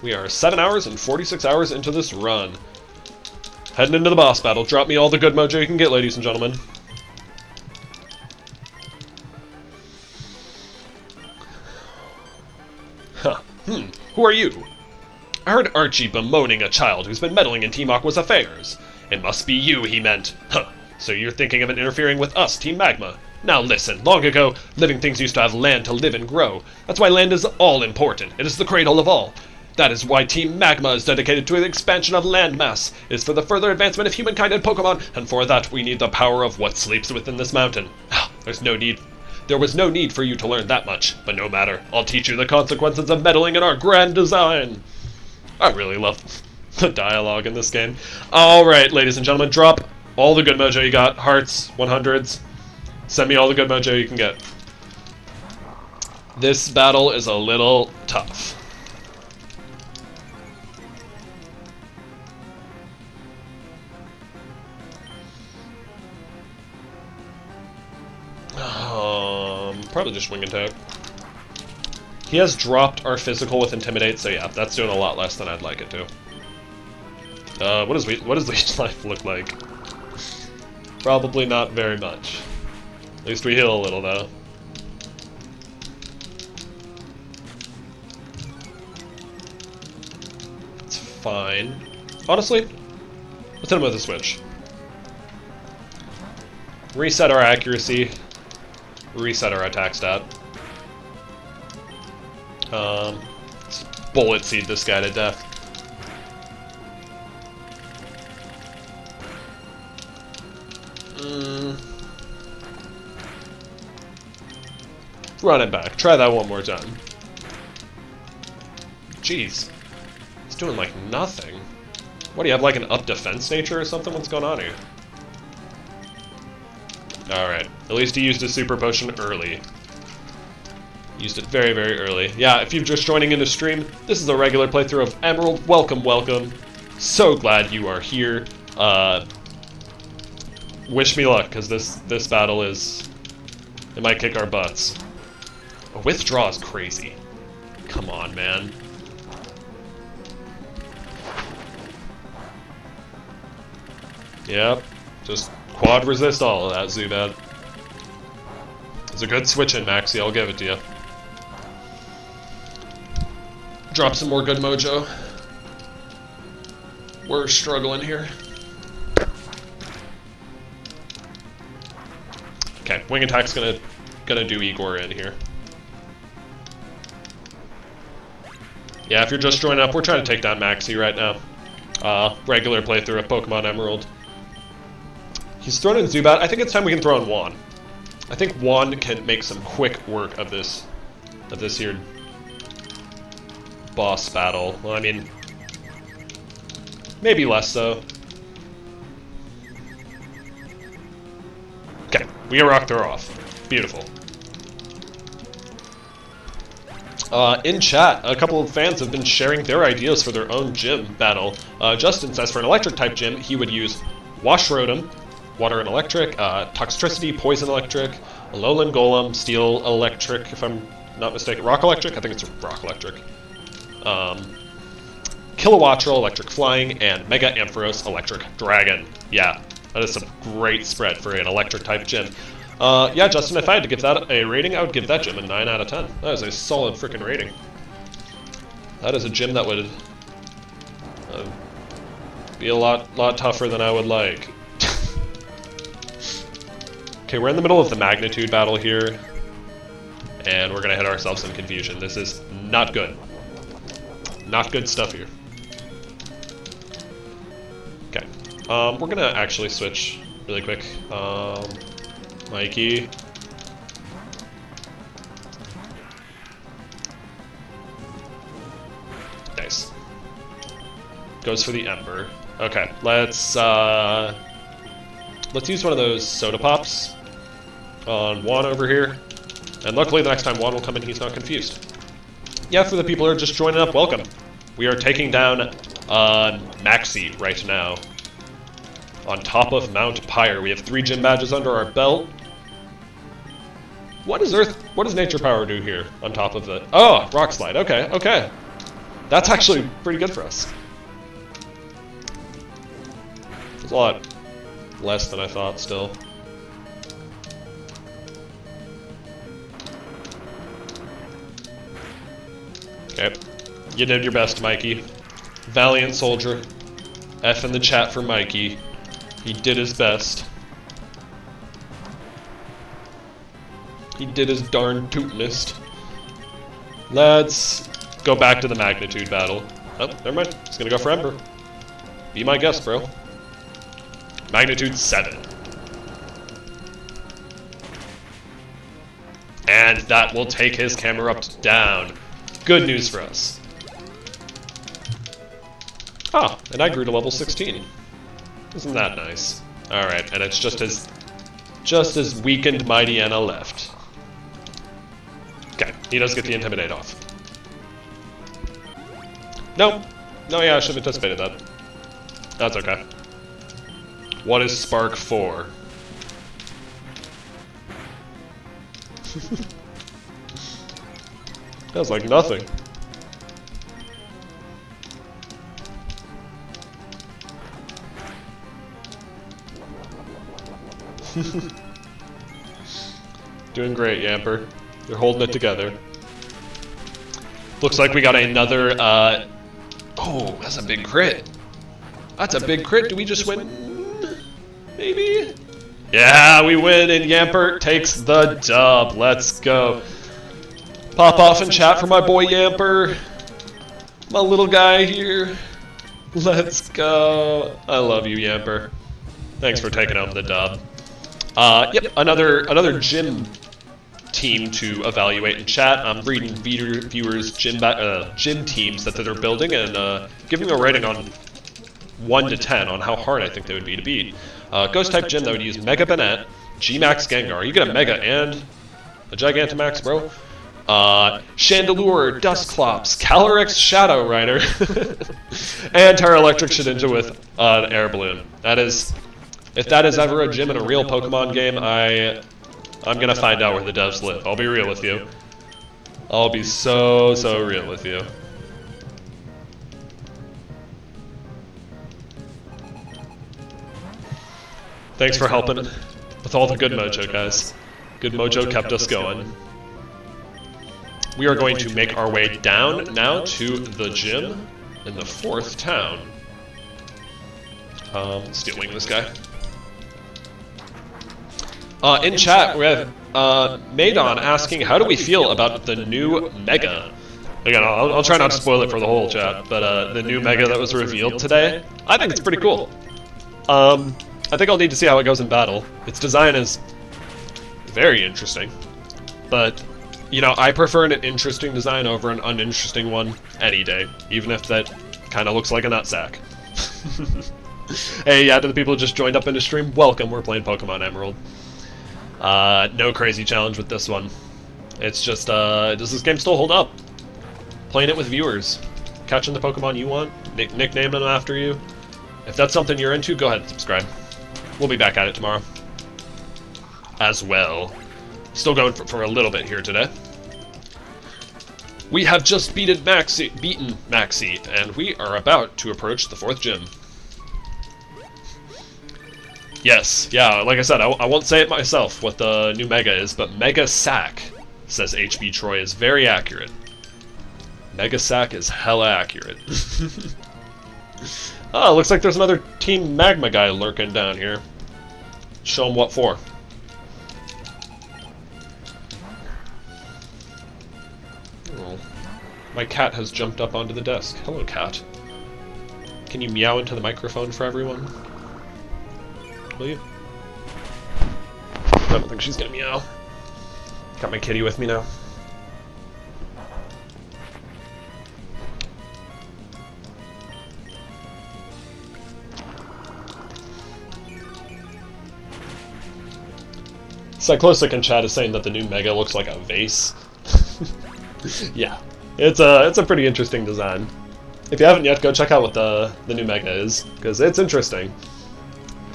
We are 7 hours and 46 hours into this run. Heading into the boss battle. Drop me all the good mojo you can get, ladies and gentlemen. Huh. Who are you? I heard Archie bemoaning a child who's been meddling in Team Aqua's affairs. It must be you, he meant. Huh. So you're thinking of interfering with us, Team Magma. Now listen, long ago, living things used to have land to live and grow. That's why land is all important. It is the cradle of all. That is why Team Magma is dedicated to the expansion of landmass. It is for the further advancement of humankind and Pokemon, and for that we need the power of what sleeps within this mountain. There was no need for you to learn that much, but no matter. I'll teach you the consequences of meddling in our grand design. I really love the dialogue in this game. Alright, ladies and gentlemen, drop all the good mojo you got. Hearts, 100s. Send me all the good mojo you can get. This battle is a little tough. Probably just wing attack. He has dropped our physical with Intimidate, so yeah, that's doing a lot less than I'd like it to. What does Leech Life look like? Probably not very much. At least we heal a little, though. It's fine. Honestly, let's hit him with a switch. Reset our accuracy. Reset our attack stat. Let's bullet seed this guy to death. Run it back. Try that one more time. Jeez. It's doing like nothing. What, do you have like an up defense nature or something? What's going on here? Alright. At least he used his super potion early. Used it very, very early. Yeah, if you're just joining in the stream, this is a regular playthrough of Emerald. Welcome, welcome. So glad you are here. Wish me luck, because this battle is... It might kick our butts. A withdraw is crazy. Come on, man. Yep. Just quad resist all of that, Zubat. It's a good switch in, Maxi, I'll give it to you. Drop some more good mojo. We're struggling here. Okay, wing attack's gonna do Igor in here. Yeah, if you're just joining up, we're trying to take down Maxi right now. Regular playthrough of Pokemon Emerald. He's thrown in Zubat. I think it's time we can throw in Juan. I think Juan can make some quick work of this here boss battle. Well, I mean, maybe less so. Okay, we rocked her off. Beautiful. In chat, a couple of fans have been sharing their ideas for their own gym battle. Justin says for an electric type gym, he would use Wash Rotom, Water and Electric, Toxtricity, Poison Electric, Alolan Golem, Steel Electric, if I'm not mistaken. Rock Electric? I think it's Rock Electric. Kilowattrel, Electric Flying, and Mega Ampharos, Electric Dragon. Yeah, that is some great spread for an electric type gym. Yeah, Justin, if I had to give that a rating, I would give that gym a 9 out of 10. That is a solid freaking rating. That is a gym that would be a lot tougher than I would like. Okay, we're in the middle of the magnitude battle here, and we're gonna hit ourselves some confusion. This is not good. Not good stuff here. Okay, we're gonna actually switch really quick. Mikey. Nice. Goes for the Ember. Okay, let's use one of those soda pops on Juan over here. And luckily the next time Juan will come in, he's not confused. Yeah, for the people who are just joining up, welcome. We are taking down Maxi right now. On top of Mount Pyre. We have 3 gym badges under our belt. What does Nature Power do here on top of it? Oh, Rock Slide. Okay, okay. That's actually pretty good for us. It's a lot less than I thought still. Okay. You did your best, Mikey. Valiant soldier. F in the chat for Mikey. He did his best. He did his darn tootinest. Let's go back to the magnitude battle. Oh, never mind. He's gonna go for Ember. Be my guest, bro. Magnitude 7. And that will take his Camerupt down. Good news for us. Ah, and I grew to level 16. Isn't that nice? Alright, and it's just as weakened Mighty Anna left. Okay, he does get the Intimidate off. No, yeah, I should have anticipated that. That's okay. What is Spark for? That's like nothing. Doing great, Yamper. You're holding it together. Looks like we got another, oh, that's a big crit. That's a big crit. Do we just win? Maybe? Yeah, we win, and Yamper takes the dub. Let's go. Pop off and chat for my boy Yamper. My little guy here. Let's go. I love you, Yamper. Thanks for taking home the dub. Yep, another gym team to evaluate in chat. I'm reading viewers' gym teams that they're building and giving a rating on 1 to 10 on how hard I think they would be to beat. Ghost type gym that would use Mega Banette, G-Max Gengar. You get a Mega and a Gigantamax, bro. Chandelure, Dusclops, Calyrex Shadow Rider, and Terra Electric Shedinja with an Air Balloon. That is, if that is ever a gym in a real Pokemon game, I'm gonna find out where the devs live. I'll be real with you. I'll be so real with you. Thanks for helping with all the good mojo, guys. Good mojo kept us going. We are going to make our way down now to the gym in the 4th town. Steel Wing this guy. In chat, we have Maydon asking, how do we feel about the new Mega? Again, I'll try not to spoil it for the whole chat, but the new Mega that was revealed today, I think it's pretty cool. I think I'll need to see how it goes in battle. Its design is very interesting, but you know, I prefer an interesting design over an uninteresting one any day, even if that kind of looks like a nutsack. Hey, yeah, to the people who just joined up into stream, welcome, we're playing Pokemon Emerald. No crazy challenge with this one. It's just, does this game still hold up? Playing it with viewers. Catching the Pokemon you want, nicknaming them after you. If that's something you're into, go ahead and subscribe. We'll be back at it tomorrow. As well. Still going for a little bit here today. We have just beaten Maxi, and we are about to approach the 4th gym. Yes, yeah, like I said, I won't say it myself what the new Mega is, but Mega Sack, says HB Troy, is very accurate. Mega Sack is hella accurate. Oh, looks like there's another Team Magma guy lurking down here. Show him what for. Oh, my cat has jumped up onto the desk. Hello, cat. Can you meow into the microphone for everyone? Will you? I don't think she's gonna meow. Got my kitty with me now. Cyclosic in chat is saying that the new Mega looks like a vase. Yeah, it's a pretty interesting design. If you haven't yet, go check out what the new Mega is, because it's interesting.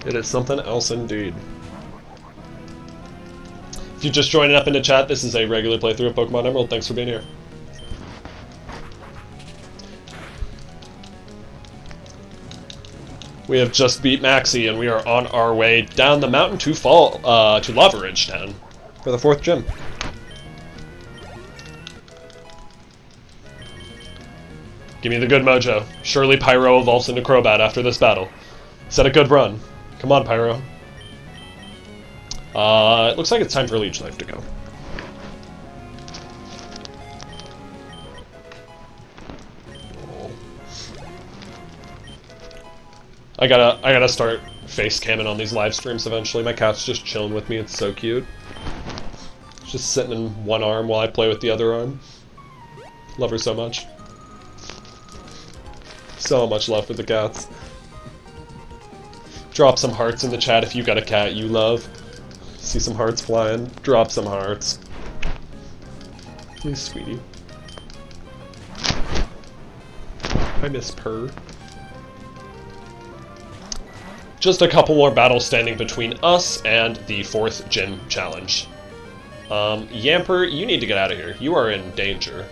It is something else indeed. If you're just joining up into chat, this is a regular playthrough of Pokemon Emerald. Thanks for being here. We have just beat Maxi, and we are on our way down the mountain to to Lava Ridge Town for the 4th gym. Give me the good mojo. Surely Pyro evolves into Crobat after this battle. Set a good run. Come on, Pyro. It looks like it's time for Leech Life to go. I gotta start face camming on these live streams eventually. My cat's just chilling with me. It's so cute. It's just sitting in one arm while I play with the other arm. Love her so much. So much love for the cats. Drop some hearts in the chat if you got a cat you love. See some hearts flying. Drop some hearts. Please, sweetie. I miss Purr. Just a couple more battles standing between us and the 4th gym challenge. Yamper, you need to get out of here. You are in danger.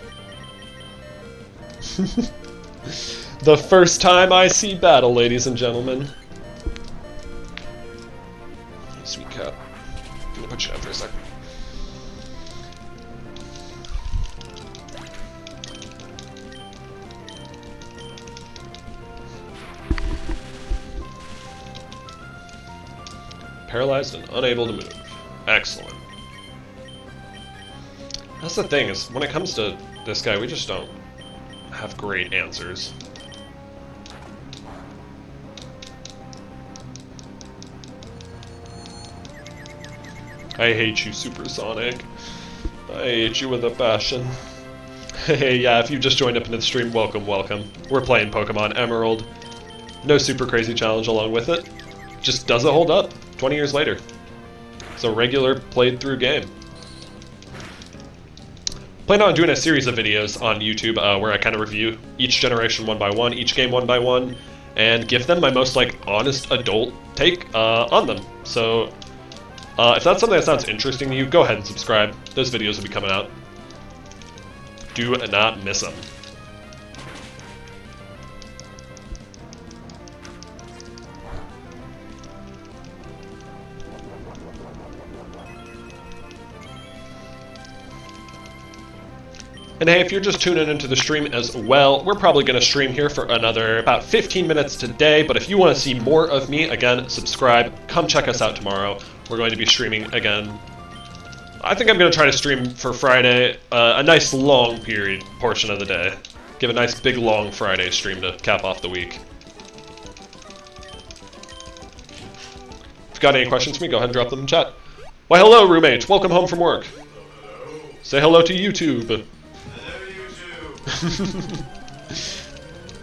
The first time I see battle, ladies and gentlemen. Sweet cat. I'm gonna put you down for a second. Paralyzed and unable to move. Excellent. That's the thing, is when it comes to this guy, we just don't have great answers. I hate you, Supersonic. I hate you with a passion. Hey, yeah, if you just joined up into the stream, welcome, welcome. We're playing Pokemon Emerald. No super crazy challenge along with it. Just does it hold up 20 years later. It's a regular played through game. Plan on doing a series of videos on YouTube where I kind of review each generation one by one, each game one by one, and give them my most honest adult take on them. So if that's something that sounds interesting to you, go ahead and subscribe. Those videos will be coming out. Do not miss them. And hey, if you're just tuning into the stream as well, we're probably going to stream here for another about 15 minutes today, but if you want to see more of me, again, subscribe, come check us out tomorrow. We're going to be streaming again. I think I'm going to try to stream for Friday, a nice long portion of the day. Give a nice big long Friday stream to cap off the week. If you've got any questions for me, go ahead and drop them in chat. Why hello, roommate, welcome home from work. Hello. Say hello to YouTube.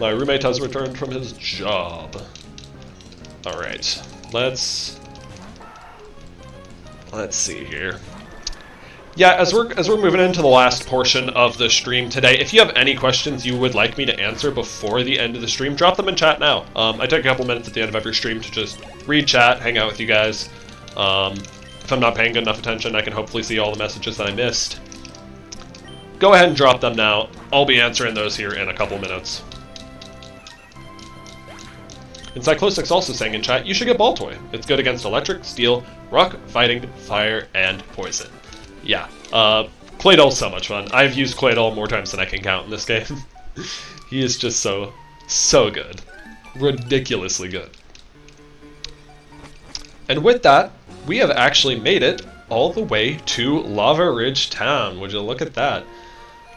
My roommate has returned from his job. Alright, let's see here. Yeah, as we're moving into the last portion of the stream today, if you have any questions you would like me to answer before the end of the stream, drop them in chat now. I take a couple minutes at the end of every stream to just read chat, hang out with you guys. If I'm not paying good enough attention, I can hopefully see all the messages that I missed. Go ahead and drop them now. I'll be answering those here in a couple minutes. And Cyclostic's also saying in chat, you should get Ball Toy. It's good against electric, steel, rock, fighting, fire, and poison. Yeah, Claydol's so much fun. I've used Claydol more times than I can count in this game. He is just so good. Ridiculously good. And with that, we have actually made it all the way to Lava Ridge Town. Would you look at that?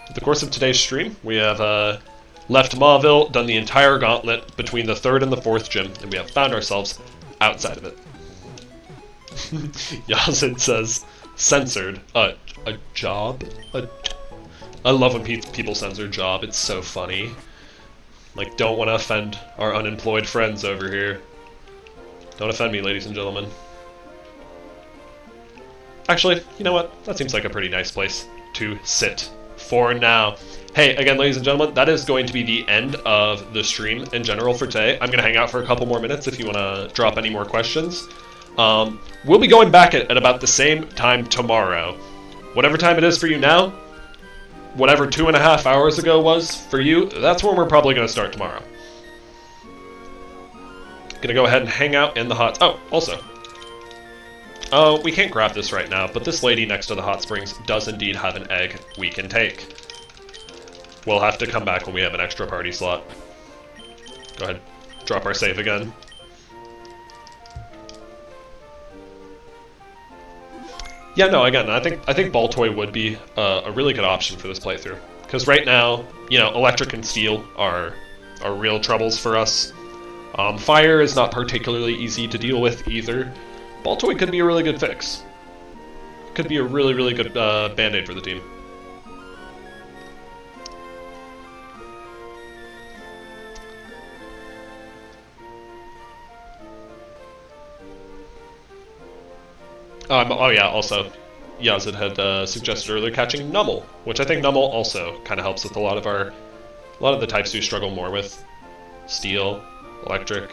In the course of today's stream, we have left Mauville, done the entire gauntlet between the 3rd and the 4th gym, and we have found ourselves outside of it. Yazid says, censored. A job? I love when people censor job, it's so funny. Like, don't want to offend our unemployed friends over here. Don't offend me, ladies and gentlemen. Actually, you know what? That seems like a pretty nice place to sit for now. Hey, again, ladies and gentlemen, that is going to be the end of the stream in general for today. I'm going to hang out for a couple more minutes if you want to drop any more questions. We'll be going back at about the same time tomorrow. Whatever time it is for you now, whatever 2.5 hours ago was for you, that's when we're probably going to start tomorrow. Gonna go ahead and hang out in the hot... Oh, also. Oh, we can't grab this right now, but this lady next to the hot springs does indeed have an egg we can take. We'll have to come back when we have an extra party slot. Go ahead, drop our save again. Yeah, no, again, I think Ball Toy would be a really good option for this playthrough. Because right now, you know, electric and steel are real troubles for us. Fire is not particularly easy to deal with either. Ball Toy could be a really good fix. Could be a really, really good band-aid for the team. Oh yeah, also, Yazid had suggested earlier catching Nummel, which I think Nummel also kind of helps with a lot of the types we struggle more with. Steel, electric.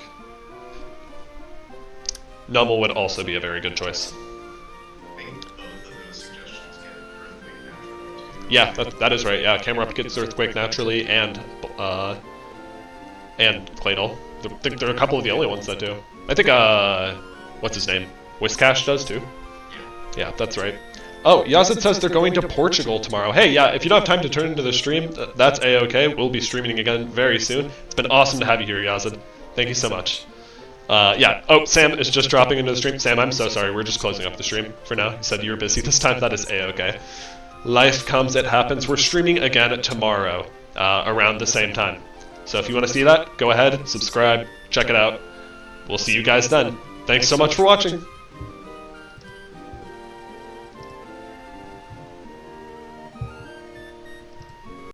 Nummel would also be a very good choice. I think both of those suggestions get Earthquake naturally too. Yeah, that is right. Yeah, Camera Up gets Earthquake naturally, and Claydol. I think there are a couple of the only ones that do. I think what's his name? Whiskash does too. Yeah, that's right. Oh, Yazid says they're going to Portugal tomorrow. Hey, yeah, if you don't have time to turn into the stream, that's a-okay. We'll be streaming again very soon. It's been awesome to have you here, Yazid. Thank you so much. Yeah. Oh, Sam is just dropping into the stream. Sam, I'm so sorry. We're just closing up the stream for now. You said you were busy this time. That is a-okay. Life comes, it happens. We're streaming again tomorrow around the same time. So if you want to see that, go ahead, subscribe, check it out. We'll see you guys then. Thanks so much for watching.